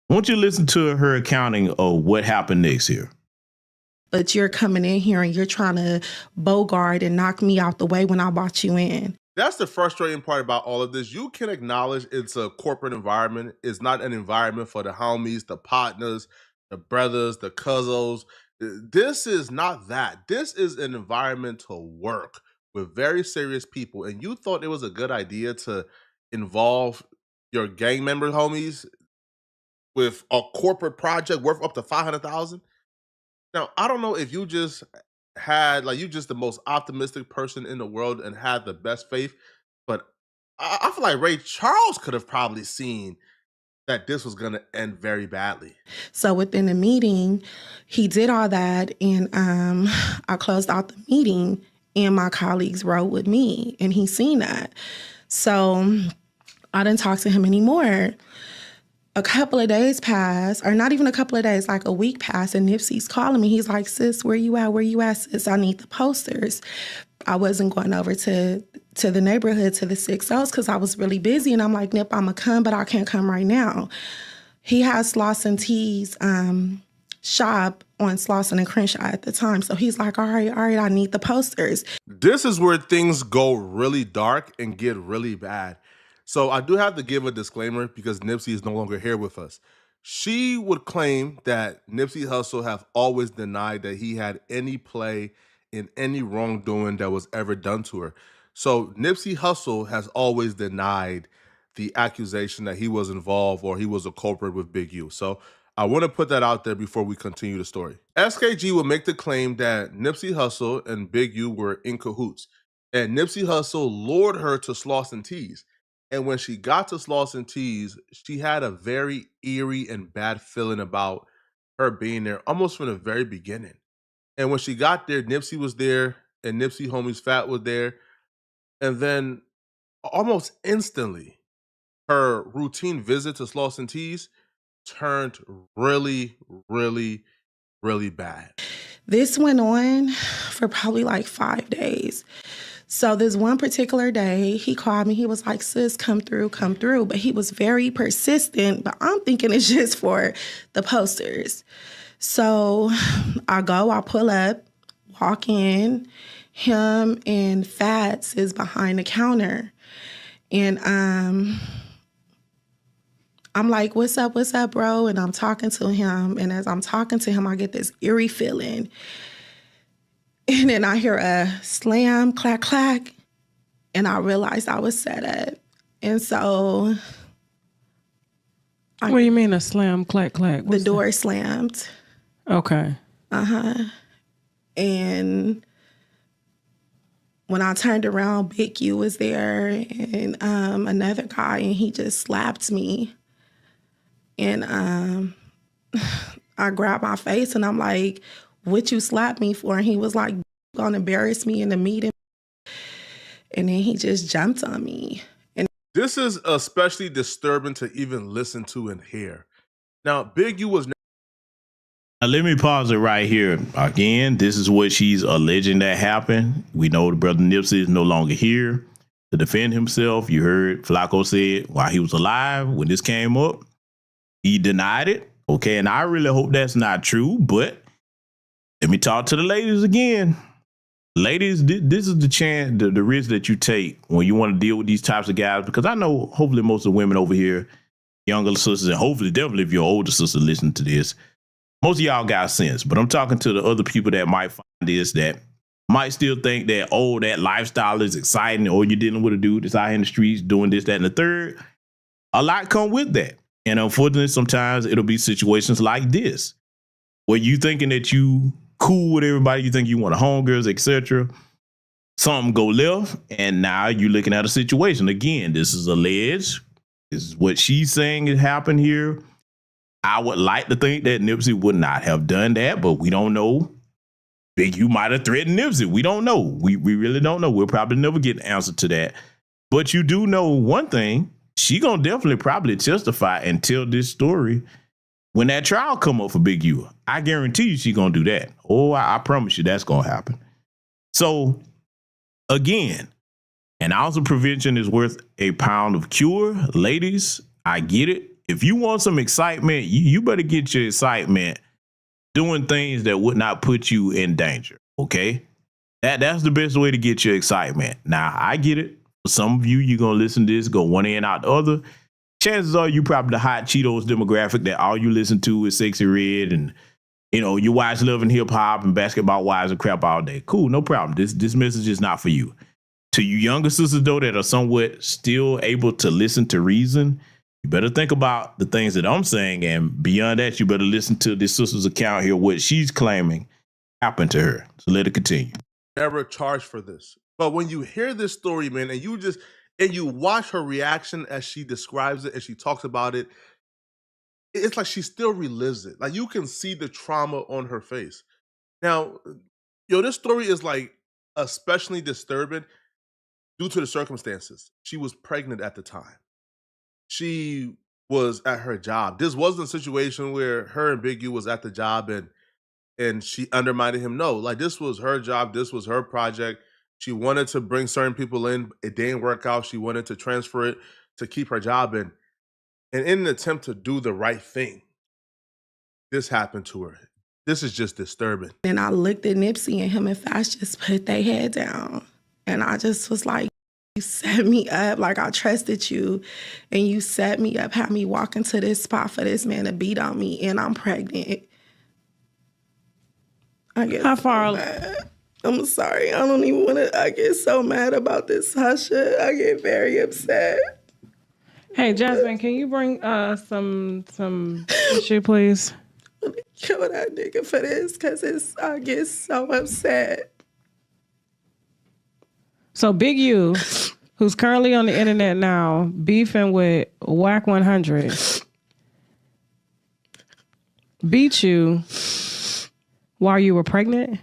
I want you to listen to her accounting of what happened next here. But you're coming in here and you're trying to bogart and knock me out the way when I brought you in. That's the frustrating part about all of this. You can acknowledge it's a corporate environment. It's not an environment for the homies, the partners, the brothers, the cousins. This is not that. This is an environment to work with very serious people. And you thought it was a good idea to involve your gang member homies with a corporate project worth up to $500,000? Now, I don't know if you just had, you just the most optimistic person in the world and had the best faith, but I feel like Ray Charles could have probably seen that this was going to end very badly. So within the meeting, he did all that, and I closed out the meeting, and my colleagues rode with me, and he seen that. So I didn't talk to him anymore. A couple of days passed, or not even a couple of days, like a week passed, and Nipsey's calling me. He's like, sis, where you at? Where you at, sis? I need the posters. I wasn't going over to the neighborhood, to the 6Os, because I was really busy. And I'm like, Nip, I'm going to come, but I can't come right now. He has Slauson T's shop on Slauson and Crenshaw at the time. So he's like, all right, I need the posters. This is where things go really dark and get really bad. So I do have to give a disclaimer because Nipsey is no longer here with us. She would claim that Nipsey Hussle have always denied that he had any play in any wrongdoing that was ever done to her. So Nipsey Hussle has always denied the accusation that he was involved or he was a culprit with Big U. So I want to put that out there before we continue the story. SKG would make the claim that Nipsey Hussle and Big U were in cahoots, and Nipsey Hussle lured her to Slauson T's. And when she got to Slauson T's, she had a very eerie and bad feeling about her being there almost from the very beginning. And when she got there, Nipsey was there and Nipsey homies Fat was there. And then almost instantly, her routine visit to Slauson T's, turned really, really, really bad? This went on for probably like 5 days. So this one particular day, he called me. He was like, sis, come through. But he was very persistent. But I'm thinking it's just for the posters. So I pull up, walk in. Him and Fats is behind the counter. And I'm like, what's up, bro? And I'm talking to him. And as I'm talking to him, I get this eerie feeling. And then I hear a slam, clack, clack. And I realized I was set up. And so... What do you mean a slam, clack, clack? The door slammed. Okay. And when I turned around, Big U was there and another guy, and he just slapped me. And I grabbed my face and I'm like, what you slapped me for? And he was like, gonna embarrass me in the meeting. And then he just jumped on me. And this is especially disturbing to even listen to and hear. Now, Big U was... Now, let me pause it right here. Again, this is what she's alleging that happened. We know the brother Nipsey is no longer here to defend himself. You heard Flacco said while he was alive, when this came up, he denied it. Okay, and I really hope that's not true, but let me talk to the ladies again. Ladies, this is the chance, the risk that you take when you want to deal with these types of guys, because I know hopefully most of the women over here, younger sisters, and hopefully definitely if your older sister listening to this, most of y'all got sense. But I'm talking to the other people that might find this, that might still think that, oh, that lifestyle is exciting, or you're dealing with a dude that's out in the streets doing this, that, and the third. A lot come with that. And unfortunately, sometimes it'll be situations like this, where you thinking that you cool with everybody, you think you want a homegirls, etc. Something go left, and now you're looking at a situation. Again, this is alleged. This is what she's saying it happened here. I would like to think that Nipsey would not have done that, but we don't know. Big U might have threatened Nipsey. We don't know. We really don't know. We'll probably never get an answer to that. But you do know one thing. She gonna definitely probably testify and tell this story when that trial come up for Big U. I guarantee you she gonna do that. Oh, I promise you that's gonna happen. So, again, an ounce of prevention is worth a pound of cure. Ladies, I get it. If you want some excitement, you better get your excitement doing things that would not put you in danger, okay? That's the best way to get your excitement. Now, I get it. For some of you, you're going to listen to this, go one end out the other. Chances are you probably the hot Cheetos demographic that all you listen to is Sexy Red and, you know, you watch Love and Hip Hop and Basketball Wives and crap all day. Cool, no problem. This message is not for you. To you younger sisters, though, that are somewhat still able to listen to reason, you better think about the things that I'm saying, and beyond that, you better listen to this sister's account here, what she's claiming happened to her. So let it continue. Never charged for this. But when you hear this story, man, and you watch her reaction as she describes it and she talks about it, it's like she still relives it. Like you can see the trauma on her face. Now, this story is like especially disturbing due to the circumstances. She was pregnant at the time. She was at her job. This wasn't a situation where her and Big U was at the job and she undermined him. No, like this was her job. This was her project. She wanted to bring certain people in. It didn't work out. She wanted to transfer it to keep her job in. And in an attempt to do the right thing, this happened to her. This is just disturbing. And I looked at Nipsey and him and Fast just put their head down. And I just was like, you set me up, like I trusted you, and you set me up, had me walk into this spot for this man to beat on me, and I'm pregnant. I get How far? mad. I'm sorry. I don't even want to. I get so mad about this, Husha. I get very upset. Hey, Jasmine, can you bring some tissue, please? I'm gonna kill that nigga for this because I get so upset. So Big U, who's currently on the internet now, beefing with Whack 100, beat you while you were pregnant?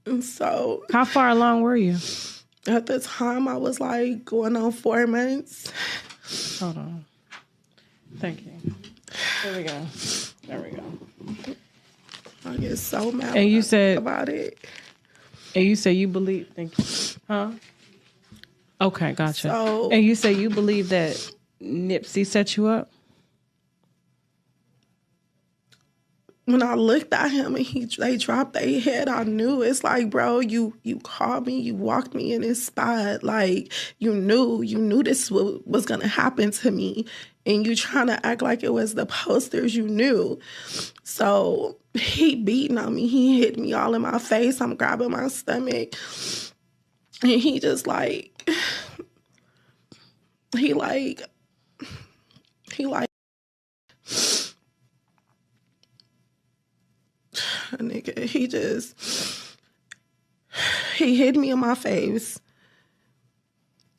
And so... How far along were you? At the time, I was like going on 4 months. Hold on. Thank you. There we go. There we go. I get so mad and you said about it. And you say you believe, thank you. Huh? Okay, gotcha. So, and you say you believe that Nipsey set you up? When I looked at him and they dropped their head, I knew. It's like, bro, you called me, you walked me in this spot. Like, you knew this was going to happen to me. And you trying to act like it was the posters, you knew. So he beating on me. He hit me all in my face. I'm grabbing my stomach. And he just like, he nigga, he hit me in my face.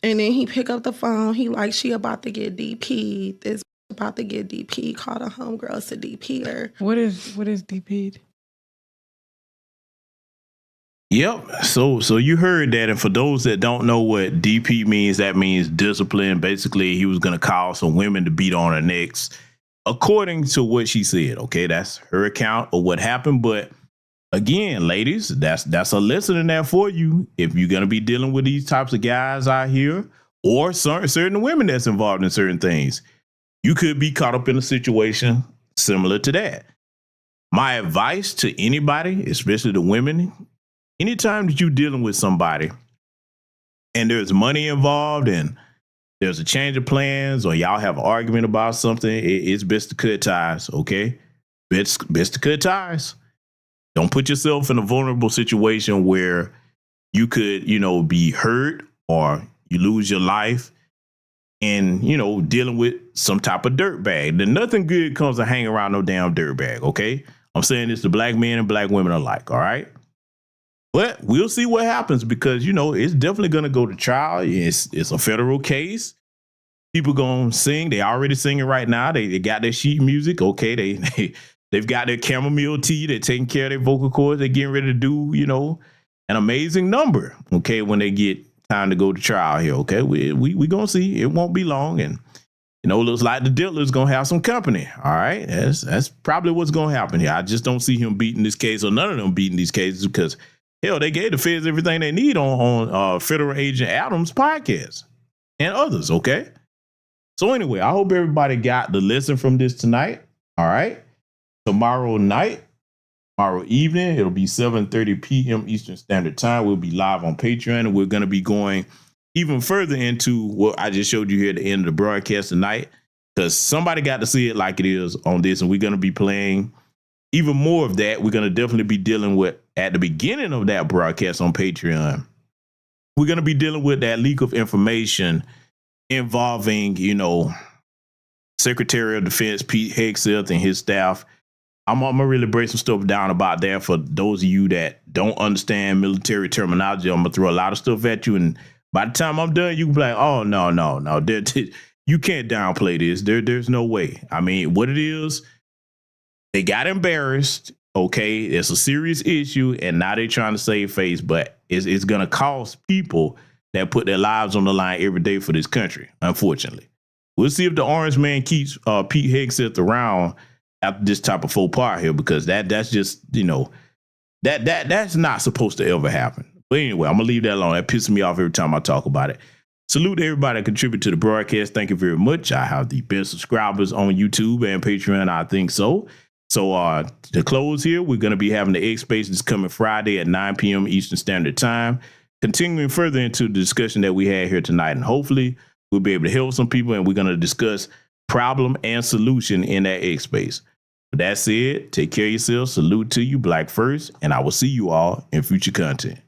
And then he pick up the phone. He like, she about to get DP'd. This about to get DP. Call the homegirls to DP her. What is DP'd? Yep. So you heard that. And for those that don't know what DP means, that means discipline. Basically, he was going to call some women to beat on her necks, according to what she said. Okay, that's her account of what happened. But again, ladies, that's a lesson in there for you. If you're going to be dealing with these types of guys out here, or certain women that's involved in certain things, you could be caught up in a situation similar to that. My advice to anybody, especially the women, anytime that you're dealing with somebody and there's money involved and there's a change of plans, or y'all have an argument about something, it's best to cut ties, okay? Best to cut ties. Don't put yourself in a vulnerable situation where you could, be hurt or you lose your life and, dealing with some type of dirtbag. Then nothing good comes to hang around no damn dirtbag, okay? I'm saying this to black men and black women alike, all right? But we'll see what happens because, it's definitely going to go to trial. It's a federal case. People going to sing. They already singing right now. They got their sheet music. Okay, they've got their chamomile tea. They're taking care of their vocal cords. They're getting ready to do, an amazing number, okay, when they get time to go to trial here, okay? We going to see. It won't be long. And, looks like the dealer's going to have some company, all right? That's probably what's going to happen here. I just don't see him beating this case, or none of them beating these cases, because hell, they gave the feds everything they need on Federal Agent Adams' podcast and others, okay? So anyway, I hope everybody got the lesson from this tonight, all right? Tomorrow evening, it'll be 7:30 p.m. Eastern Standard Time. We'll be live on Patreon, and we're going to be going even further into what I just showed you here at the end of the broadcast tonight, because somebody got to see it like it is on this, and we're going to be playing even more of that. We're going to definitely be dealing with, at the beginning of that broadcast on Patreon, we're going to be dealing with that leak of information involving, Secretary of Defense Pete Hegseth and his staff. I'm going to really break some stuff down about that for those of you that don't understand military terminology. I'm going to throw a lot of stuff at you. And by the time I'm done, you can be like, oh, no. You can't downplay this. There's no way. I mean, what it is, they got embarrassed. Okay, it's a serious issue, and now they're trying to save face, but it's going to cost people that put their lives on the line every day for this country, unfortunately. We'll see if the orange man keeps Pete Hegseth around after this type of faux pas here, because that's just, that's not supposed to ever happen. But anyway, I'm going to leave that alone. That pisses me off every time I talk about it. Salute to everybody that contribute to the broadcast. Thank you very much. I have the best subscribers on YouTube and Patreon, I think so. So to close here, we're going to be having the X Space this coming Friday at 9 p.m. Eastern Standard Time, continuing further into the discussion that we had here tonight. And hopefully we'll be able to help some people, and we're going to discuss problem and solution in that X Space. But that's it. Take care of yourself. Salute to you, Black First, and I will see you all in future content.